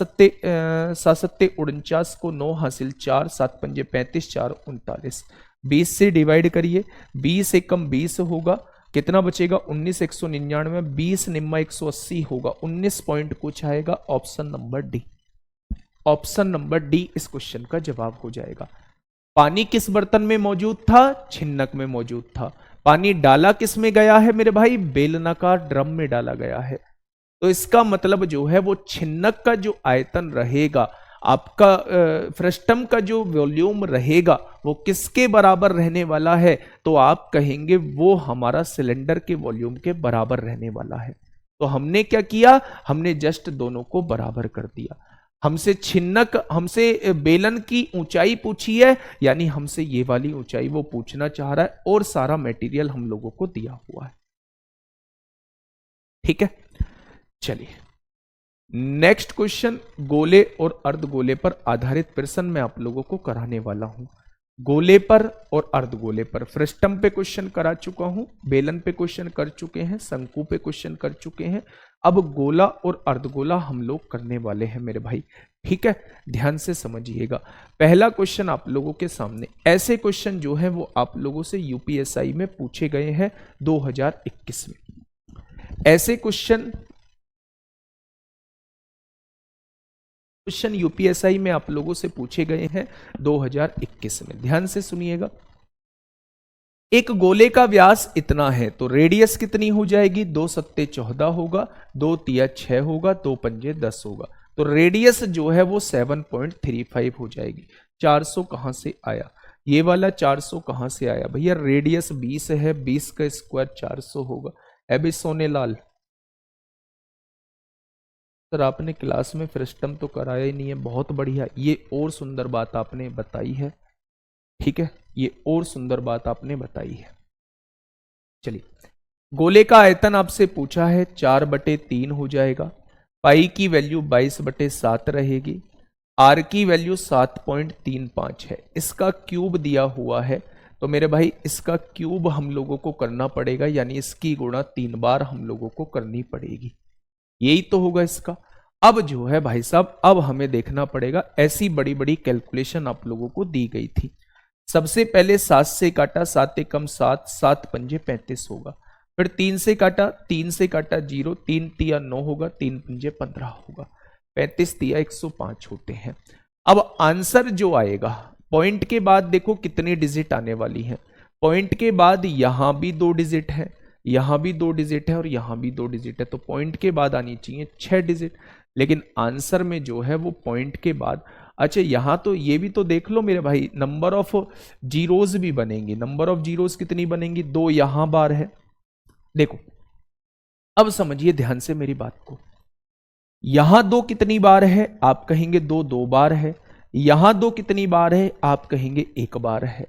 सत्ते 49 को 9 हासिल 4, 7 पंजे 35, 4 39। 20 से डिवाइड करिए, 20 एकम 20 होगा, कितना बचेगा? 19 199, 20 निम्मा 180 होगा, 19 पॉइंट कुछ आएगा, option number D. Option number D इस क्वेश्चन का जवाब हो जाएगा। पानी किस बर्तन में मौजूद था? छिन्नक में मौजूद था। पानी डाला किस में गया है मेरे भाई? बेलनाकार ड्रम में डाला गया है। तो इसका मतलब जो है वो छिन्नक का जो आयतन रहेगा, आपका फ्रस्टम का जो वॉल्यूम रहेगा वो किसके बराबर रहने वाला है? तो आप कहेंगे वो हमारा सिलेंडर के वॉल्यूम के बराबर रहने वाला है। तो हमने क्या किया? हमने जस्ट दोनों को बराबर कर दिया। हमसे बेलन की ऊंचाई पूछी है, यानी हमसे ये वाली ऊंचाई वो पूछना चाह रहा है, और सारा मटेरियल हम लोगों को दिया हुआ है। ठीक है, चलिए नेक्स्ट क्वेश्चन गोले और अर्धगोले पर आधारित प्रश्न मैं आप लोगों को कराने वाला हूं। गोले पर और अर्धगोले पर फ्रस्टम पे क्वेश्चन करा चुका हूं, बेलन पे क्वेश्चन कर चुके हैं, शंकु पे क्वेश्चन कर चुके हैं। अब गोला और अर्धगोला हम लोग करने वाले हैं मेरे भाई। ठीक है, ध्यान से समझिएगा। पहला क्वेश्चन आप लोगों के सामने, ऐसे क्वेश्चन जो है वो आप लोगों से यूपीएसआई में पूछे गए हैं 2021 में। ऐसे क्वेश्चन यूपीएसआई में आप लोगों से पूछे गए हैं 2021 में। ध्यान से सुनिएगा। एक गोले का व्यास इतना है तो रेडियस कितनी हो जाएगी? 2 सत्ते 14 होगा, 2 तिया 6 होगा, 2 पंजे 10 होगा। तो रेडियस जो है वो 7.35 हो जाएगी। 400 कहां से आया? ये वाला 400 कहां से आया भैया? रेडियस 20 है, 20 का स्क्वायर 400 होगा। अभी सोने लाल सर आपने क्लास में फ्रस्टम तो कराया ही नहीं है, बहुत बढ़िया, ये और सुंदर बात आपने बताई है। ठीक है, ये और सुंदर बात आपने बताई है। चलिए, गोले का आयतन आपसे पूछा है, 4/3 हो जाएगा। पाई की वैल्यू 22/7 रहेगी। आर की वैल्यू 7.35 है। इसका क्यूब दिया हुआ है, तो मेरे भाई इसका क्यूब हम लोगों को करना पड़ेगा, यानी इसकी गुणा 3 बार हम लोगों को करनी पड़ेगी। यही तो होगा इसका। अब जो है भाई साहब, अब हमें देखना पड़ेगा, ऐसी बड़ी बड़ी कैलकुलेशन आप लोगों को दी गई थी। सबसे पहले 7 से काटा, 7 एकम 7, 7 पंजे 35 होगा। फिर 3 से काटा, 3 से काटा 0, 3 तिया 9 होगा, 3 पंजे 15 होगा, 35 तिया 105 होते हैं। अब आंसर जो आएगा, पॉइंट के बाद देखो कितनी डिजिट आने वाली है। पॉइंट के बाद यहां भी 2 डिजिट है, यहां भी 2 डिजिट है और यहां भी 2 डिजिट है, तो पॉइंट के बाद आनी चाहिए 6 डिजिट। लेकिन आंसर में जो है वो पॉइंट के बाद, अच्छा यहां तो ये भी तो देख लो मेरे भाई, नंबर ऑफ जीरोज भी बनेंगी। नंबर ऑफ जीरोज कितनी बनेंगी? 2 यहां बार है। देखो अब समझिए ध्यान से मेरी बात को। यहां 2 कितनी बार है? आप कहेंगे 2 2 बार है। यहां 2 कितनी बार है? आप कहेंगे 1 बार है।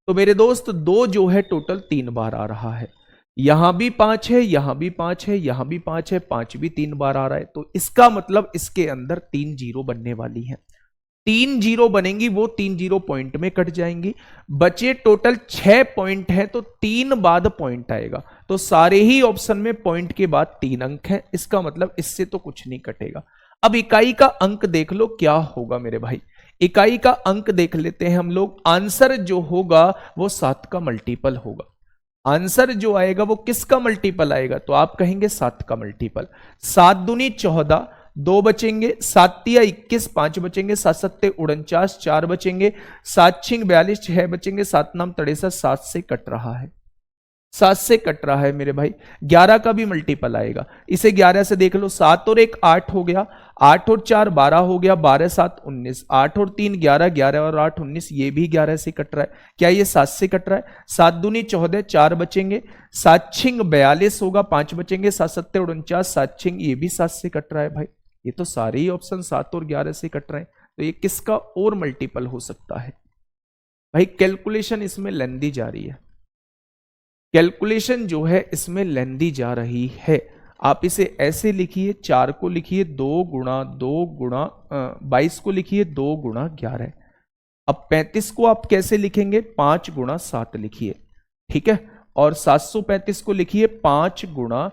तो मेरे दोस्त 2 जो है टोटल 3 बार आ रहा है। यहां भी 5 है, यहां भी 5 है, यहां भी 5 है, 5 भी 3 बार आ रहा है। तो इसका मतलब इसके अंदर 3 जीरो बनने वाली है। 3 जीरो बनेंगी, वो 3 जीरो पॉइंट में कट जाएंगी। बचे टोटल 6 पॉइंट है, तो 3 बाद पॉइंट आएगा। तो सारे ही ऑप्शन में पॉइंट के बाद 3 अंक है। इसका मतलब इससे तो कुछ नहीं कटेगा। अब इकाई का अंक देख लो क्या होगा मेरे भाई। इकाई का अंक देख लेते हैं हम लोग। आंसर जो होगा वो 7 का मल्टीपल होगा। आंसर जो आएगा वो किसका मल्टीपल आएगा? तो आप कहेंगे 7 का मल्टीपल। 7 दूनी 14, 2 बचेंगे, 7 तिया 21, 5 बचेंगे, 7 सत्ते 49, 4 बचेंगे, 7 छिंग 42, 6 बचेंगे, 7 नाम 63, 7 से कट रहा है, 7 से कट रहा है मेरे भाई। 11 का भी मल्टीपल आएगा। इसे 11 से देख लो, 7 और 1 8 हो गया, 8 और 4 12 हो गया, 12 7 19, 8 और 3 11, 11 और 8 19, ये भी 11 से कट रहा है। क्या ये 7 से कट रहा है? 7 दूनी 14, 4 बचेंगे, 7 छिंग 42 होगा, 5 बचेंगे, 7 सत्ते 49, 7 छिंग ये भी 7 से कट रहा है भाई। ये तो सारे ही ऑप्शन 7 और 11 से कट रहे हैं। तो ये किसका और मल्टीपल हो सकता है भाई? कैलकुलेशन इसमें लेंदी जा रही है, कैलकुलेशन जो है इसमें लेंदी जा रही है। आप इसे ऐसे लिखिए, 4 को लिखिए 2 गुणा 2 गुणा 22 को लिखिए 2 गुणा 11। अब 35 को आप कैसे लिखेंगे? 5 गुणा 7 लिखिए, ठीक है। और 735 को लिखिए 5 गुणा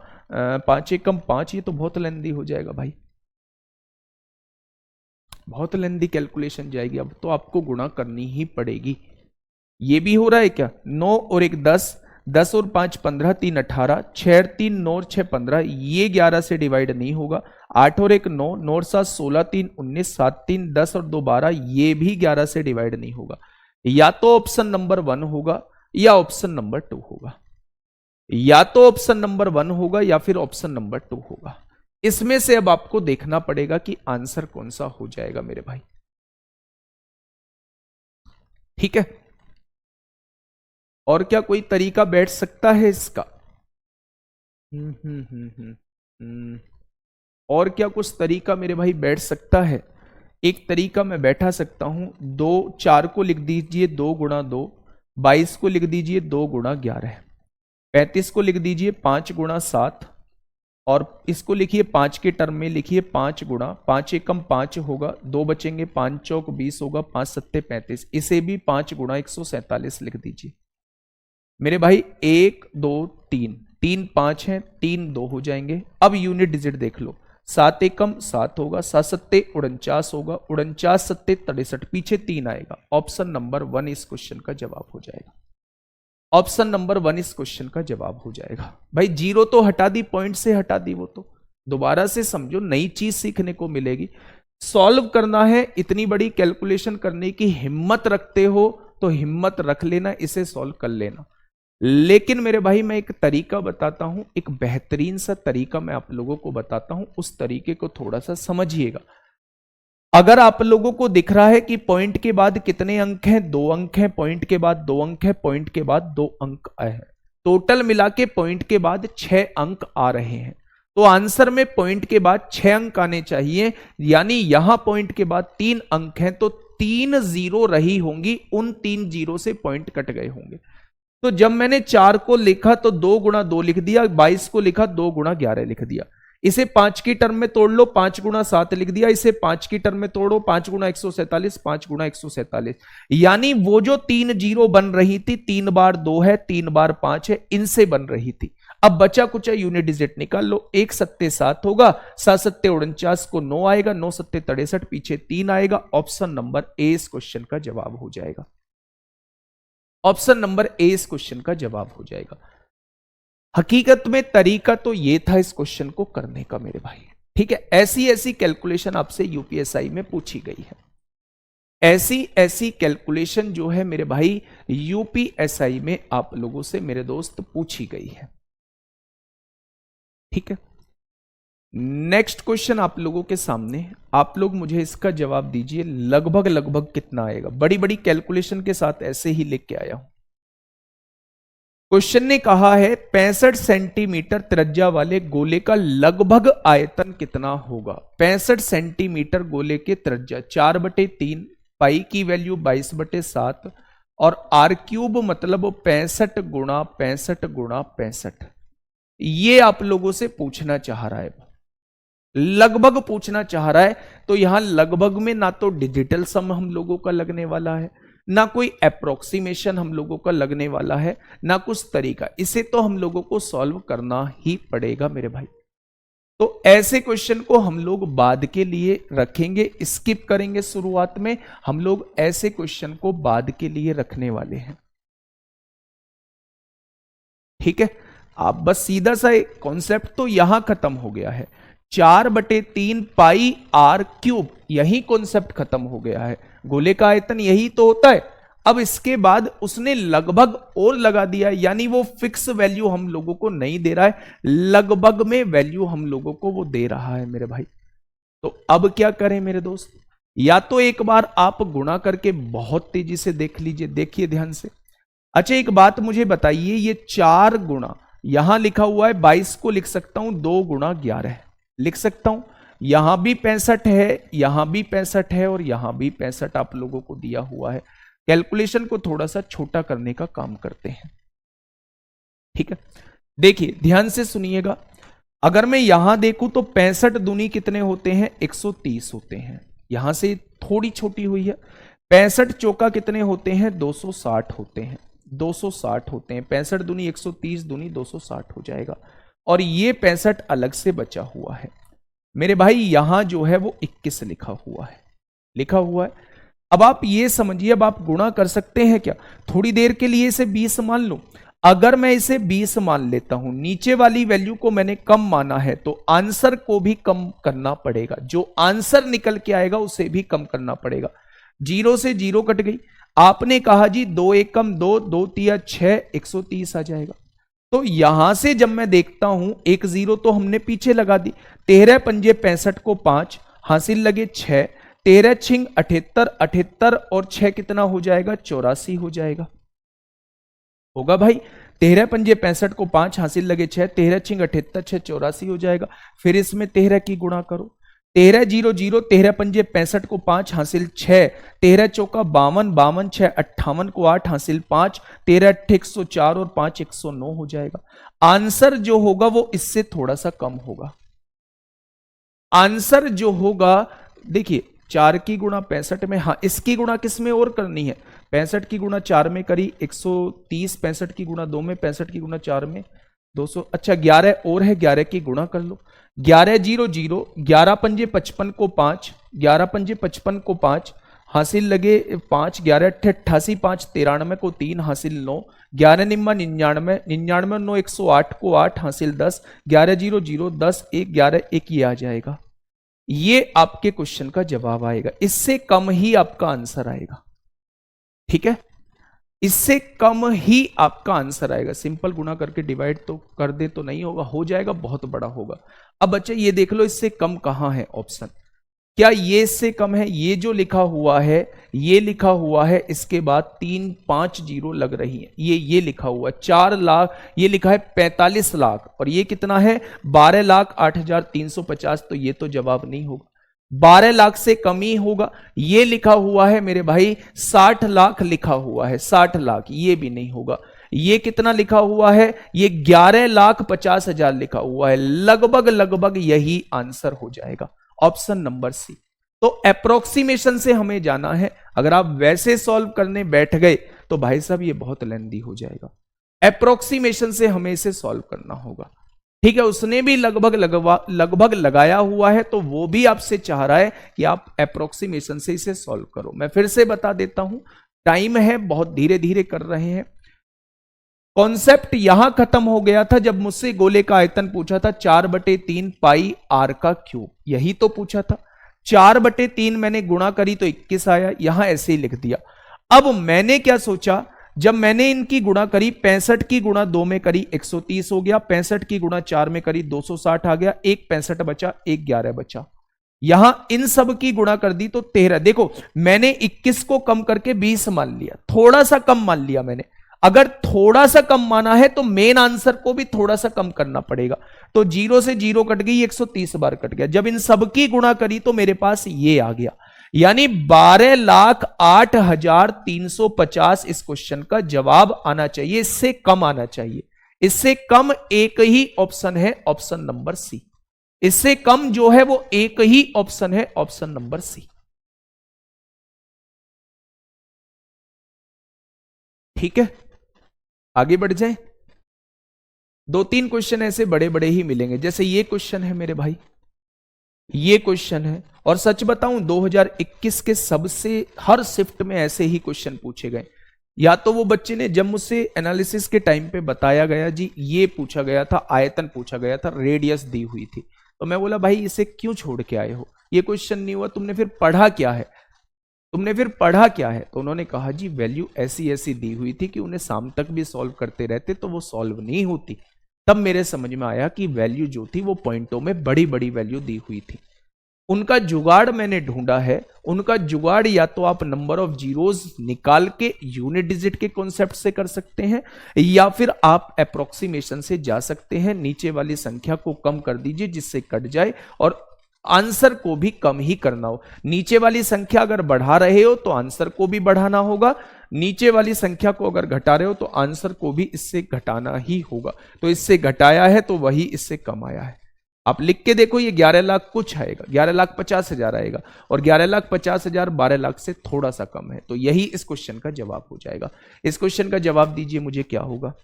5 एकम 5। ये तो बहुत लेंदी हो जाएगा भाई, बहुत लेंदी कैलकुलेशन जाएगी। अब तो आपको गुणा करनी ही पड़ेगी। ये भी हो रहा है क्या? 9 और 1 10, 10 और 5 15, 3 18, 6 और 3 9 और 6 15, ये 11 से डिवाइड नहीं होगा। 8 और 1 9, 9 और 7 16, 3 19, 7 3 10 और 2 12, ये भी 11 से डिवाइड नहीं होगा। या तो ऑप्शन नंबर 1 होगा या ऑप्शन नंबर 2 होगा, या तो ऑप्शन नंबर 1 होगा या फिर ऑप्शन नंबर 2 होगा। इसमें से अब आपको देखना पड़ेगा कि आंसर कौन सा हो जाएगा मेरे भाई। ठीक है, और क्या कोई तरीका बैठ सकता है इसका? और क्या कुछ तरीका मेरे भाई बैठ सकता है? एक तरीका मैं बैठा सकता हूं, 2 4 को लिख दीजिए 2 गुणा 2, 22 को लिख दीजिए 2 गुणा 11, 35 को लिख दीजिए 5 गुणा 7, और इसको लिखिए 5 के टर्म में लिखिए 5 गुणा 5 एकम 5 होगा, 2 बचेंगे, 5 चौक 20 होगा, 5 सत्ते 35, इसे भी 5 गुणा 147 लिख दीजिए मेरे भाई। 1 2 3, 3 5 है, 3 2 हो जाएंगे। अब यूनिट डिजिट देख लो, 7 एकम 7 होगा, 7 सत्ते 49 होगा, 49 सत्ते 63, पीछे 3 आएगा। ऑप्शन नंबर 1 इस क्वेश्चन का जवाब हो जाएगा। ऑप्शन नंबर 1 इस क्वेश्चन का जवाब हो जाएगा। भाई जीरो तो हटा दी, पॉइंट से हटा दी, वो तो दोबारा से समझो, नई चीज सीखने को मिलेगी। सॉल्व करना है, इतनी बड़ी कैलकुलेशन करने की हिम्मत रखते हो तो हिम्मत रख लेना, इसे सॉल्व कर लेना। लेकिन मेरे भाई मैं एक तरीका बताता हूं, एक बेहतरीन सा तरीका मैं आप लोगों को बताता हूं, उस तरीके को थोड़ा सा समझिएगा। अगर आप लोगों को दिख रहा है कि पॉइंट के बाद कितने अंक हैं, 2 अंक हैं, पॉइंट के बाद 2 अंक है, पॉइंट के बाद 2 अंक आए हैं, टोटल मिला के पॉइंट के बाद 6 अंक आ रहे हैं, तो आंसर में पॉइंट के बाद 6 अंक आने चाहिए। यानी यहां पॉइंट के बाद 3 अंक हैं, तो 3 जीरो रही होंगी, उन 3 जीरो से पॉइंट कट गए होंगे। तो जब मैंने 4 को लिखा तो 2 गुणा 2 लिख दिया, 22 को लिखा 2 गुणा 11 लिख दिया। इसे 5 की टर्म में तोड़ लो, 5 गुणा 7 लिख दिया। इसे 5 की टर्म में तोड़ो, 5 गुणा 147, 5 गुणा 147। यानी वो जो 3 जीरो बन रही थी, 3 बार 2 है, 3 बार 5 है, इनसे बन रही थी। अब बचा कुछ यूनिट डिजिट निकाल लो, 1 सत्ते 7 होगा, 7 सत्ते 49 को 9 आएगा, 9 सत्ते 63, पीछे 3 आएगा। ऑप्शन नंबर ए इस क्वेश्चन का जवाब हो जाएगा। ऑप्शन नंबर ए इस क्वेश्चन का जवाब हो जाएगा। हकीकत में तरीका तो ये था इस क्वेश्चन को करने का मेरे भाई। ठीक है, ऐसी ऐसी कैलकुलेशन आपसे यूपीएसआई में पूछी गई है, ऐसी ऐसी कैलकुलेशन जो है मेरे भाई यूपीएसआई में आप लोगों से मेरे दोस्त पूछी गई है। ठीक है, नेक्स्ट क्वेश्चन आप लोगों के सामने, आप लोग मुझे इसका जवाब दीजिए, लगभग लगभग कितना आएगा। बड़ी बड़ी कैलकुलेशन के साथ ऐसे ही लिख के आया हूं। क्वेश्चन ने कहा है 65 सेंटीमीटर त्रिज्या वाले गोले का लगभग आयतन कितना होगा। 65 सेंटीमीटर गोले के त्रिज्या 4/3, पाई की वैल्यू 22/7, और आर क्यूब मतलब 65 गुणा 65 गुणा 65। ये आप लोगों से पूछना चाह रहा है, लगभग पूछना चाह रहा है। तो यहां लगभग में ना तो डिजिटल सम हम लोगों का लगने वाला है, ना कोई अप्रोक्सीमेशन हम लोगों का लगने वाला है, ना कुछ तरीका। इसे तो हम लोगों को सॉल्व करना ही पड़ेगा मेरे भाई। तो ऐसे क्वेश्चन को हम लोग बाद के लिए रखेंगे, स्किप करेंगे। शुरुआत में हम लोग ऐसे क्वेश्चन को बाद के लिए रखने वाले हैं। ठीक है, आप बस सीधा सा कॉन्सेप्ट तो यहां खत्म हो गया है। 4/3 पाई आर क्यूब, यही कॉन्सेप्ट खत्म हो गया है। गोले का आयतन यही तो होता है। अब इसके बाद उसने लगभग और लगा दिया, यानी वो फिक्स वैल्यू हम लोगों को नहीं दे रहा है, लगभग में वैल्यू हम लोगों को वो दे रहा है मेरे भाई। तो अब क्या करें मेरे दोस्त, या तो एक बार आप गुणा करके बहुत तेजी से देख लीजिए, देखिए ध्यान से। अच्छा एक बात मुझे बताइए, ये 4 गुणा यहां लिखा हुआ है, 22 को लिख सकता हूं 2 गुणा 11 लिख सकता हूं। यहां भी 65 है, यहां भी 65 है, और यहां भी 65 आप लोगों को दिया हुआ है। कैलकुलेशन को थोड़ा सा छोटा करने का काम करते हैं। ठीक है, देखिए ध्यान से सुनिएगा। अगर मैं यहां देखूं तो 65 दूनी कितने होते हैं, 130 होते हैं। यहां से थोड़ी छोटी हुई है। 65 चौका कितने होते हैं, 260 होते हैं। 260 होते हैं, 65 दूनी 130 दूनी 260 हो जाएगा। और ये 65 अलग से बचा हुआ है मेरे भाई। यहां जो है वो 21 लिखा हुआ है, लिखा हुआ है। अब आप ये समझिए, अब आप गुणा कर सकते हैं क्या, थोड़ी देर के लिए इसे 20 मान लो। अगर मैं इसे 20 मान लेता हूं, नीचे वाली वैल्यू को मैंने कम माना है, तो आंसर को भी कम करना पड़ेगा, जो आंसर निकल के आएगा उसे भी कम करना पड़ेगा। 0 से 0 कट गई, आपने कहा जी 2 1 कम 2, 2 तिया 6, 130 आ जाएगा। तो यहां से जब मैं देखता हूं, 1 0 तो हमने पीछे लगा दी, 13 पंजे 65 को 5 हासिल लगे 6, 13 छिंग 78, 78 और 6 कितना हो जाएगा, 84 हो जाएगा। होगा भाई, 13 पंजे 65 को 5 हासिल लगे 6, 13 छिंग 78, 6 84 हो जाएगा। फिर इसमें 13 की गुणा करो, 13 0 0, 13 पंजे 65 को 5 हासिल 6, 13 चौका 52, 52 6 58 को 8 हासिल 5, 13 8 104 और 5 109 हो जाएगा। आंसर जो होगा वो इससे थोड़ा सा कम होगा। आंसर जो होगा, देखिए 4 की गुणा 65 में, हाँ इसकी गुणा किस में और करनी है, 65 की गुणा 4 में करी 130, 65 की गुणा 2 में, 65 की गुणा 4 में 200। अच्छा 11 और है, 11 की गुणा कर लो, 11 0 0, 11 पंजे 55 को 5, 11 पंजे 55 को 5 हासिल लगे 5, 11 88, 5 93 को 3 हासिल 9, 11 निम्मा 99, 99 9 108 को 8 हासिल 10, 11 0 0 10 1 11 1 ये आ जाएगा। ये आपके क्वेश्चन का जवाब आएगा, इससे कम ही आपका आंसर आएगा। ठीक है, इससे कम ही आपका आंसर आएगा। सिंपल गुणा करके डिवाइड तो कर दे तो नहीं होगा, हो जाएगा, बहुत बड़ा होगा। अब बच्चे ये देख लो इससे कम कहां है ऑप्शन, क्या ये इससे कम है, ये जो लिखा हुआ है, ये लिखा हुआ है, इसके बाद 3 5 0 लग रही है, ये लिखा हुआ है 4 लाख, ये लिखा है 45 लाख, और ये कितना है 12,08,350, तो ये तो जवाब नहीं होगा, 12 लाख से कम ही होगा। ये लिखा हुआ है मेरे भाई 60 लाख लिखा हुआ है, 60 लाख, ये भी नहीं होगा। ये कितना लिखा हुआ है, ये 11,50,000 लिखा हुआ है, लगभग लगभग यही आंसर हो जाएगा, ऑप्शन नंबर सी। तो अप्रोक्सीमेशन से हमें जाना है, अगर आप वैसे सॉल्व करने बैठ गए तो भाई साहब ये बहुत लेंदी हो जाएगा, अप्रोक्सीमेशन से हमें इसे सॉल्व करना होगा। ठीक है, उसने भी लगभग लगाया हुआ है, तो वो भी आपसे चाह रहा है कि आप अप्रोक्सीमेशन से इसे सॉल्व करो। मैं फिर से बता देता हूं, टाइम है, बहुत धीरे धीरे कर रहे हैं। कॉन्सेप्ट यहां खत्म हो गया था जब मुझसे गोले का आयतन पूछा था 4/3 पाई आर का क्यूब, यही तो पूछा था। 4/3 मैंने गुणा करी तो 21 आया, यहां ऐसे ही लिख दिया। अब मैंने क्या सोचा, जब मैंने इनकी गुणा करी, 65 की गुणा 2 में करी 130 हो गया, 65 की गुणा 4 में करी 260 आ गया, एक 65 बचा, एक 11 बचा। यहां इन सब की गुणा कर दी तो 13। देखो मैंने 21 को कम करके 20 मान लिया, थोड़ा सा कम मान लिया मैंने। अगर थोड़ा सा कम माना है तो मेन आंसर को भी थोड़ा सा कम करना पड़ेगा। तो 0 से 0 कट गई, 130 बार कट गया। जब इन सब की गुणा करी तो मेरे पास ये आ गया, यानी 12,08,350 इस क्वेश्चन का जवाब आना चाहिए, इससे कम आना चाहिए। इससे कम एक ही ऑप्शन है, ऑप्शन नंबर सी। इससे कम जो है वो एक ही ऑप्शन है, ऑप्शन नंबर सी। ठीक है, आगे बढ़ जाए। 2-3 क्वेश्चन ऐसे बड़े बड़े ही मिलेंगे, जैसे ये क्वेश्चन है मेरे भाई, ये क्वेश्चन है। और सच बताऊं 2021 के सबसे हर शिफ्ट में ऐसे ही क्वेश्चन पूछे गए। या तो वो बच्चे ने, जब मुझसे एनालिसिस के टाइम पे बताया गया जी ये पूछा गया था, आयतन पूछा गया था, रेडियस दी हुई थी, तो मैं बोला भाई इसे क्यों छोड़ के आए हो, ये क्वेश्चन नहीं हुआ, तुमने फिर पढ़ा क्या है, तुमने फिर पढ़ा क्या है। तो उन्होंने कहा जी वैल्यू ऐसी ऐसी दी हुई थी कि उन्हें शाम तक भी सॉल्व करते रहते तो वो सॉल्व नहीं होती। तब मेरे समझ में आया कि वैल्यू जो थी वो पॉइंटों में बड़ी बड़ी वैल्यू दी हुई थी। उनका जुगाड़ मैंने ढूंढा है। उनका जुगाड़ या तो आप नंबर ऑफ जीरोस निकाल के यूनिट डिजिट के कॉन्सेप्ट से कर सकते हैं, या फिर आप अप्रोक्सीमेशन से जा सकते हैं। नीचे वाली संख्या को कम कर दीजिए जिससे कट जाए, और आंसर को भी कम ही करना हो। नीचे वाली संख्या अगर बढ़ा रहे हो तो आंसर को भी बढ़ाना होगा, नीचे वाली संख्या को अगर घटा रहे हो तो आंसर को भी इससे घटाना ही होगा। तो इससे घटाया है तो वही इससे कम आया है। आप लिख के देखो, ये 11 लाख कुछ आएगा, 11,50,000 आएगा, और 11,50,000 12 लाख से थोड़ा सा कम है। तो यही इस क्वेश्चन का जवाब हो जाएगा। इस क्वेश्चन का जवाब दीजिए मुझे, क्या होगा?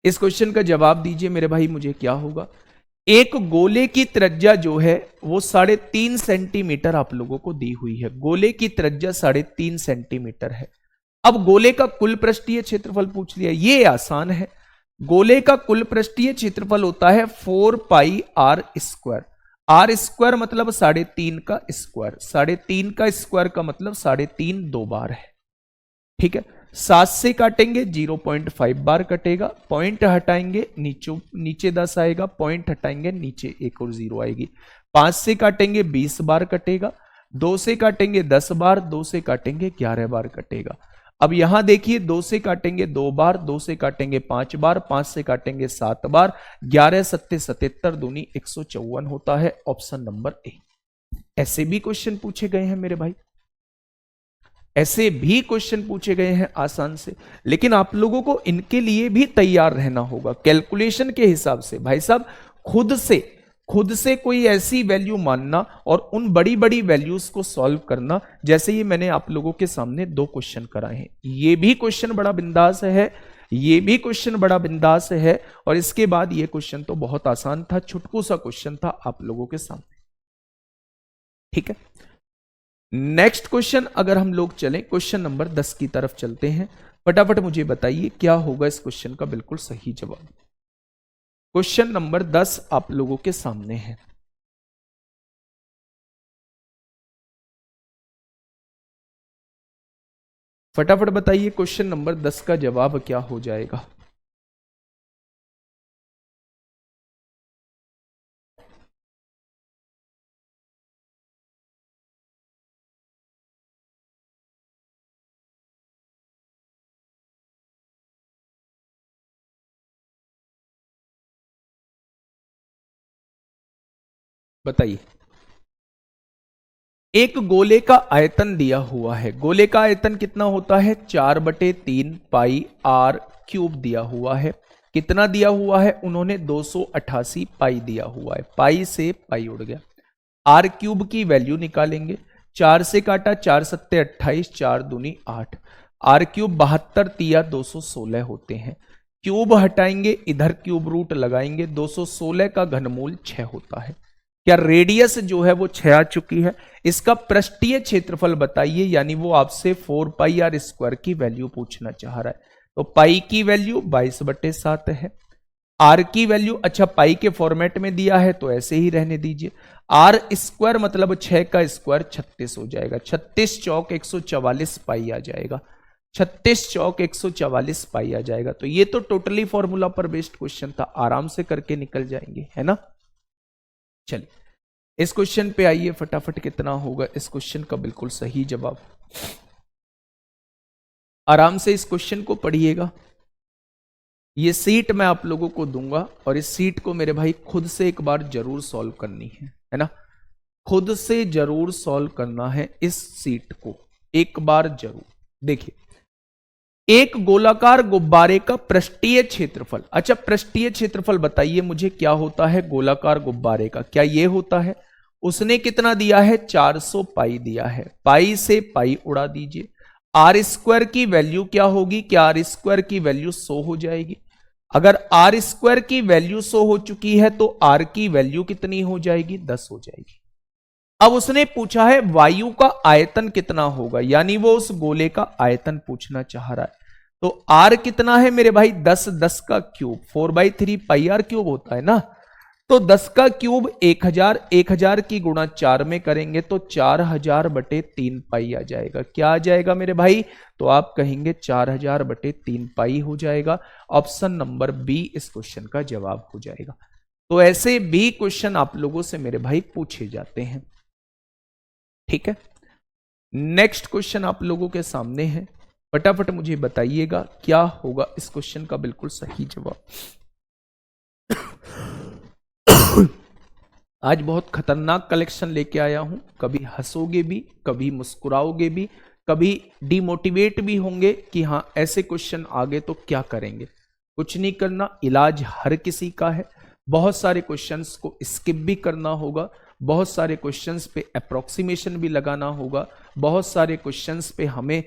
इस क्वेश्चन का जवाब दीजिए मेरे भाई मुझे, क्या होगा? एक गोले की त्रिज्या जो है वो 3.5 सेंटीमीटर आप लोगों को दी हुई है। गोले की त्रिज्या 3.5 सेंटीमीटर है। अब गोले का कुल पृष्ठीय क्षेत्रफल पूछ लिया, ये आसान है। गोले का कुल पृष्ठीय क्षेत्रफल होता है 4 पाई आर स्क्वायर। आर स्क्वायर मतलब 3.5 का स्क्वायर, 3.5 का स्क्वायर का मतलब 3.5 दो बार है, ठीक है। 7 से काटेंगे 0.5 बार कटेगा, पॉइंट हटाएंगे नीचे 10 आएगा, पॉइंट हटाएंगे नीचे एक और 0 आएगी। 5 से काटेंगे 20 बार कटेगा, 2 से काटेंगे 10 बार, 2 से काटेंगे 11 बार कटेगा। अब यहां देखिए 2 से काटेंगे 2 बार, 2 से काटेंगे 5 बार, 5 से काटेंगे 7 बार, 11 सत्ते 77 दूनी 154 होता है, ऑप्शन नंबर ए। ऐसे भी क्वेश्चन पूछे गए हैं मेरे भाई, ऐसे भी क्वेश्चन पूछे गए हैं आसान से, लेकिन आप लोगों को इनके लिए भी तैयार रहना होगा कैलकुलेशन के हिसाब से। भाई साहब खुद से कोई ऐसी वैल्यू मानना और उन बड़ी बड़ी वैल्यूज को सॉल्व करना, जैसे ये मैंने आप लोगों के सामने 2 क्वेश्चन कराए हैं। ये भी क्वेश्चन बड़ा बिंदास है, ये भी क्वेश्चन बड़ा बिंदास है, और इसके बाद ये क्वेश्चन तो बहुत आसान था, छुटकू सा क्वेश्चन था आप लोगों के सामने, ठीक है। नेक्स्ट क्वेश्चन अगर हम लोग चलें, क्वेश्चन नंबर 10 की तरफ चलते हैं। फटाफट मुझे बताइए क्या होगा इस क्वेश्चन का बिल्कुल सही जवाब। क्वेश्चन नंबर 10 आप लोगों के सामने है। फटाफट बताइए क्वेश्चन नंबर 10 का जवाब क्या हो जाएगा। बताइए। एक गोले का आयतन दिया हुआ है, गोले का आयतन कितना होता है 4/3 पाई आर क्यूब दिया हुआ है। कितना दिया हुआ है उन्होंने 288 पाई दिया हुआ है, पाई से पाई उड़ गया। आर क्यूब की वैल्यू निकालेंगे, 4 से काटा 4 सत्ते 28, 4 दूनी 8, आर क्यूब 72 तिया 216 होते हैं। क्यूब हटाएंगे, इधर क्यूब रूट लगाएंगे, 216 का घनमूल 6 होता है। क्या रेडियस जो है वो 6 आ चुकी है। इसका पृष्ठीय क्षेत्रफल बताइए, यानी वो आपसे 4 पाई आर स्क्वायर की वैल्यू पूछना चाह रहा है। तो पाई की वैल्यू 22/7 है, आर की वैल्यू, अच्छा पाई के फॉर्मेट में दिया है तो ऐसे ही रहने दीजिए। आर स्क्वायर मतलब 6 का स्क्वायर 36 हो जाएगा, 36 चौक 144 पाई आ जाएगा, 36 चौक 144 पाई आ जाएगा। तो ये तो टोटली फॉर्मूला पर बेस्ड क्वेश्चन था, आराम से करके निकल जाएंगे, है ना। चलिए इस क्वेश्चन पे आइए फटाफट, कितना होगा इस क्वेश्चन का बिल्कुल सही जवाब। आराम से इस क्वेश्चन को पढ़िएगा, ये सीट मैं आप लोगों को दूंगा और इस सीट को मेरे भाई खुद से एक बार जरूर सॉल्व करनी है ना, खुद से जरूर सॉल्व करना है इस सीट को एक बार जरूर। देखिए एक गोलाकार गुब्बारे का पृष्ठीय क्षेत्रफल, अच्छा पृष्ठीय क्षेत्रफल बताइए मुझे क्या होता है गोलाकार गुब्बारे का, क्या ये होता है। उसने कितना दिया है 400 पाई दिया है, पाई से पाई उड़ा दीजिए। आर स्क्वायर की वैल्यू क्या होगी, क्या आर स्क्वायर की वैल्यू 100 हो जाएगी। अगर आर स्क्वायर की वैल्यू 100 हो चुकी है तो आर की वैल्यू कितनी हो जाएगी 10 हो जाएगी। अब उसने पूछा है वायु का आयतन कितना होगा, यानी वो उस गोले का आयतन पूछना चाह रहा है। तो आर कितना है मेरे भाई 10, 10 का क्यूब 4/3 पाई आर क्यूब होता है ना, तो 10 का क्यूब 1000, 1000 की गुणा 4 में करेंगे तो 4000/3 पाई आ जाएगा। क्या आ जाएगा मेरे भाई, तो आप कहेंगे 4000/3 पाई हो जाएगा। ऑप्शन नंबर बी इस क्वेश्चन का जवाब हो जाएगा। तो ऐसे भी क्वेश्चन आप लोगों से मेरे भाई पूछे जाते हैं, ठीक है। नेक्स्ट क्वेश्चन आप लोगों के सामने है, फटाफट मुझे बताइएगा क्या होगा इस क्वेश्चन का बिल्कुल सही जवाब। आज बहुत खतरनाक कलेक्शन लेके आया हूं, कभी हंसोगे भी, कभी मुस्कुराओगे भी, कभी डिमोटिवेट भी होंगे कि हाँ ऐसे क्वेश्चन आ गए तो क्या करेंगे। कुछ नहीं करना, इलाज हर किसी का है। बहुत सारे क्वेश्चंस को स्किप भी करना होगा, बहुत सारे क्वेश्चंस पे अप्रोक्सीमेशन भी लगाना होगा, बहुत सारे क्वेश्चंस पे हमें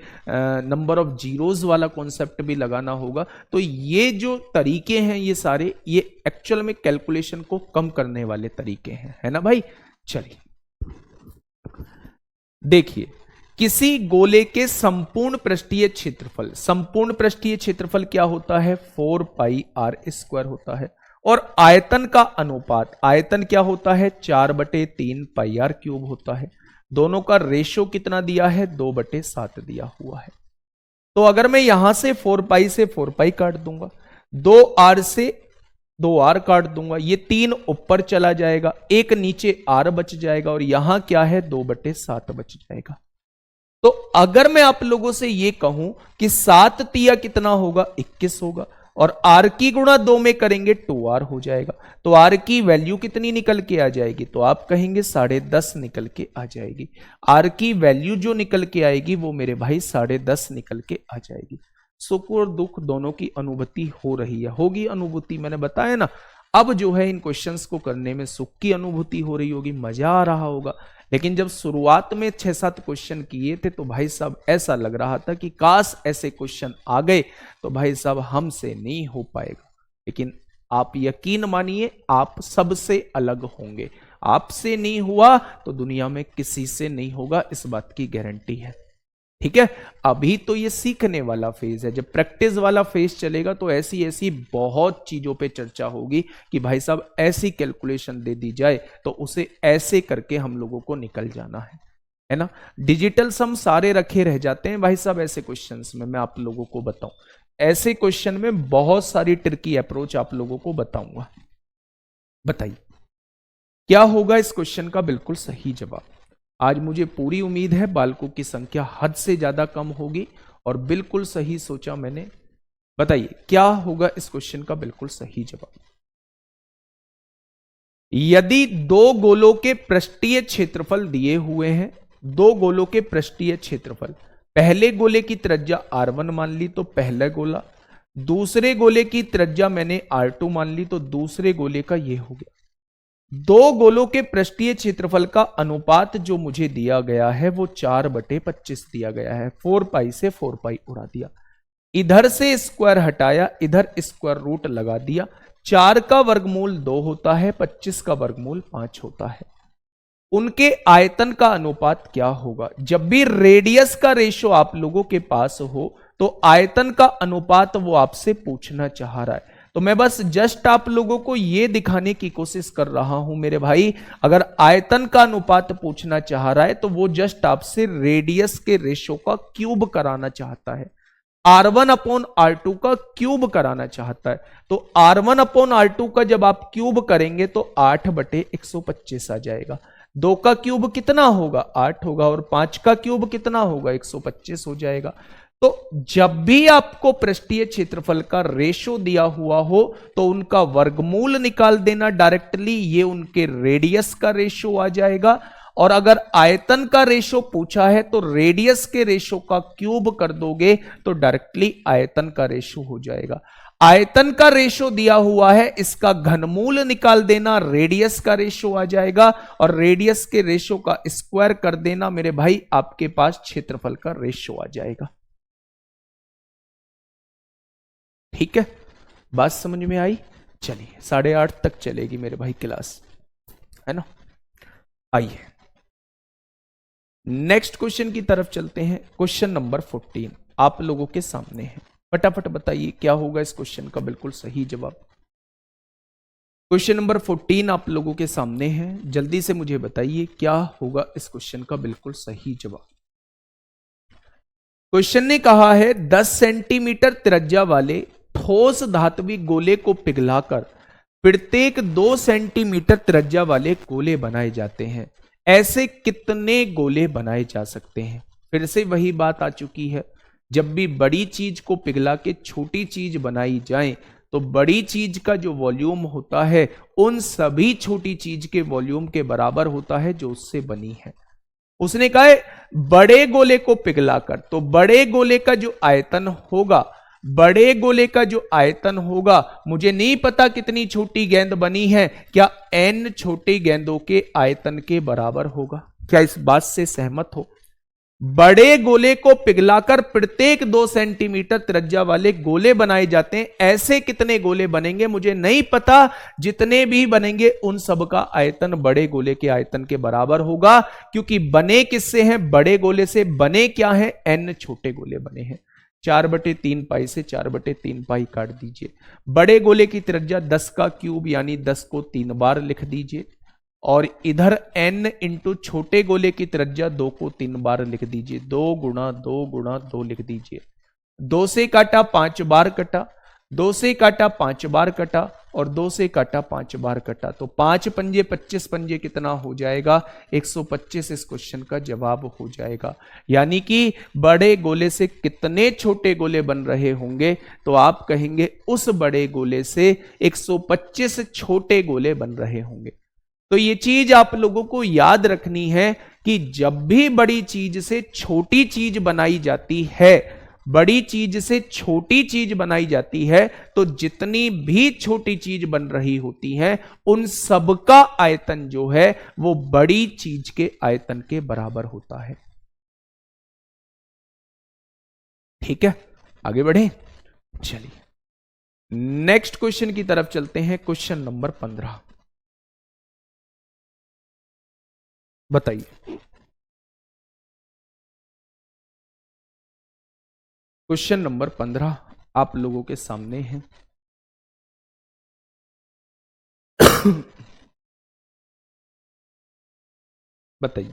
नंबर ऑफ जीरोज वाला कॉन्सेप्ट भी लगाना होगा। तो ये जो तरीके हैं ये सारे, ये एक्चुअल में कैलकुलेशन को कम करने वाले तरीके हैं, है ना भाई। चलिए देखिए किसी गोले के संपूर्ण पृष्ठीय क्षेत्रफल, संपूर्ण पृष्ठीय क्षेत्रफल क्या होता है 4 पाई आर स्क्वायर होता है, और आयतन का अनुपात, आयतन क्या होता है 4/3 पाई आर क्यूब होता है। दोनों का रेशो कितना दिया है 2/7 दिया हुआ है। तो अगर मैं यहां से 4 पाई से 4 पाई काट दूंगा, 2r से 2r काट दूंगा, ये 3 ऊपर चला जाएगा, एक नीचे r बच जाएगा, और यहां क्या है 2/7 बच जाएगा। तो अगर मैं आप लोगों से ये कहूं कि 7 तिया कितना होगा 21 होगा, और r की गुणा 2 में करेंगे 2r हो जाएगा, तो r की वैल्यू कितनी निकल के आ जाएगी, तो आप कहेंगे 10.5 निकल के आ जाएगी। r की वैल्यू जो निकल के आएगी वो मेरे भाई 10.5 निकल के आ जाएगी। सुख और दुख दोनों की अनुभूति हो रही है, होगी अनुभूति, मैंने बताया ना। अब जो है इन क्वेश्चंस को करने में सुख की अनुभूति हो रही होगी, मजा आ रहा होगा। लेकिन जब शुरुआत में 6-7 क्वेश्चन किए थे तो भाई साहब ऐसा लग रहा था कि काश ऐसे क्वेश्चन आ गए तो भाई साहब हमसे नहीं हो पाएगा। लेकिन आप यकीन मानिए आप सबसे अलग होंगे, आपसे नहीं हुआ तो दुनिया में किसी से नहीं होगा, इस बात की गारंटी है। ठीक है, अभी तो ये सीखने वाला फेज है, जब प्रैक्टिस वाला फेज चलेगा तो ऐसी ऐसी बहुत चीजों पे चर्चा होगी कि भाई साहब ऐसी कैलकुलेशन दे दी जाए तो उसे ऐसे करके हम लोगों को निकल जाना है ना। डिजिटल सम सारे रखे रह जाते हैं भाई साहब ऐसे क्वेश्चंस में। मैं आप लोगों को बताऊं, ऐसे क्वेश्चन में बहुत सारी ट्रिकी अप्रोच आप लोगों को बताऊंगा। बताइए क्या होगा इस क्वेश्चन का बिल्कुल सही जवाब। आज मुझे पूरी उम्मीद है बालकों की संख्या हद से ज्यादा कम होगी और बिल्कुल सही सोचा मैंने। बताइए क्या होगा इस क्वेश्चन का बिल्कुल सही जवाब। यदि दो गोलों के पृष्ठीय क्षेत्रफल दिए हुए हैं, दो गोलों के पृष्ठीय क्षेत्रफल, पहले गोले की त्रिज्या r1 मान ली तो पहला गोला, दूसरे गोले की त्रिज्या मैंने r2 मान ली तो दूसरे गोले का ये हो गया। दो गोलों के पृष्ठीय क्षेत्रफल का अनुपात जो मुझे दिया गया है वो 4/25 दिया गया है। 4 पाई से 4 पाई उड़ा दिया, इधर से स्क्वायर हटाया, इधर स्क्वायर रूट लगा दिया। 4 का वर्गमूल 2 होता है, 25 का वर्गमूल 5 होता है। उनके आयतन का अनुपात क्या होगा। जब भी रेडियस का रेशो आप लोगों के पास हो तो आयतन का अनुपात वो आपसे पूछना चाह रहा है। तो मैं बस जस्ट आप लोगों को यह दिखाने की कोशिश कर रहा हूं मेरे भाई, अगर आयतन का अनुपात पूछना चाह रहा है तो वो जस्ट आपसे रेडियस के रेशो का क्यूब कराना चाहता है, r1/r2 का क्यूब कराना चाहता है। तो r1/r2 का जब आप क्यूब करेंगे तो 8/125 आ जाएगा। 2 का क्यूब कितना होगा 8 होगा, और 5 का क्यूब कितना होगा 125 हो जाएगा। तो जब भी आपको पृष्ठीय क्षेत्रफल का रेशो दिया हुआ हो तो उनका वर्गमूल निकाल देना डायरेक्टली, ये उनके रेडियस का रेशो आ जाएगा। और अगर आयतन का रेशो पूछा है तो रेडियस के रेशो का क्यूब कर दोगे तो डायरेक्टली आयतन का रेशो हो जाएगा। आयतन का रेशो दिया हुआ है, इसका घनमूल निकाल देना, रेडियस का रेशो आ जाएगा, और रेडियस के रेशो का स्क्वायर कर देना मेरे भाई, आपके पास क्षेत्रफल का रेशो आ जाएगा। ठीक है, बात समझ में आई। चलिए 8:30 तक चलेगी मेरे भाई क्लास, है ना। आइए नेक्स्ट क्वेश्चन की तरफ चलते हैं। क्वेश्चन नंबर 14 आप लोगों के सामने है, फटाफट बताइए क्या होगा इस क्वेश्चन का बिल्कुल सही जवाब। क्वेश्चन नंबर 14 आप लोगों के सामने है, जल्दी से मुझे बताइए क्या होगा इस क्वेश्चन का बिल्कुल सही जवाब। क्वेश्चन ने कहा है 10 सेंटीमीटर त्रिज्या वाले ठोस धात्विक गोले को पिघलाकर प्रत्येक 2 सेंटीमीटर त्रिज्या वाले गोले बनाए जाते हैं। ऐसे कितने गोले बनाए जा सकते हैं। फिर से वही बात आ चुकी है, जब भी बड़ी चीज को पिघला के छोटी चीज बनाई जाए तो बड़ी चीज का जो वॉल्यूम होता है उन सभी छोटी चीज के वॉल्यूम के बराबर होता है जो उससे बनी है। उसने कहा है बड़े गोले को पिघलाकर, तो बड़े गोले का जो आयतन होगा, बड़े गोले का जो आयतन होगा, मुझे नहीं पता कितनी छोटी गेंद बनी है, क्या n छोटी गेंदों के आयतन के बराबर होगा। क्या इस बात से सहमत हो। बड़े गोले को पिघलाकर प्रत्येक 2 सेंटीमीटर त्रिज्या वाले गोले बनाए जाते हैं। ऐसे कितने गोले बनेंगे मुझे नहीं पता, जितने भी बनेंगे उन सब का आयतन बड़े गोले के आयतन के बराबर होगा, क्योंकि बने किससे हैं? बड़े गोले से। बने क्या है? n छोटे गोले बने हैं। 4/3 पाई से 4/3 पाई काट दीजिए। बड़े गोले की त्रिज्या 10 का क्यूब यानी 10 को 3 बार लिख दीजिए, और इधर n इंटू छोटे गोले की त्रिज्या 2 को 3 बार लिख दीजिए। 2 गुणा 2 गुणा 2 लिख दीजिए। 2 से काटा 5 बार कटा, 2 से काटा 5 बार कटा, और 2 से काटा 5 बार कटा। तो 5 पंजे 25 पंजे कितना हो जाएगा? 125 इस क्वेश्चन का जवाब हो जाएगा। यानी कि बड़े गोले से कितने छोटे गोले बन रहे होंगे? तो आप कहेंगे उस बड़े गोले से 125 छोटे गोले बन रहे होंगे। तो ये चीज आप लोगों को याद रखनी है कि जब भी बड़ी चीज से छोटी चीज बनाई जाती है, बड़ी चीज से छोटी चीज बनाई जाती है, तो जितनी भी छोटी चीज बन रही होती है उन सबका आयतन जो है वो बड़ी चीज के आयतन के बराबर होता है। ठीक है, आगे बढ़े। चलिए नेक्स्ट क्वेश्चन की तरफ चलते हैं। क्वेश्चन नंबर 15 बताइए। क्वेश्चन नंबर 15 आप लोगों के सामने है। बताइए।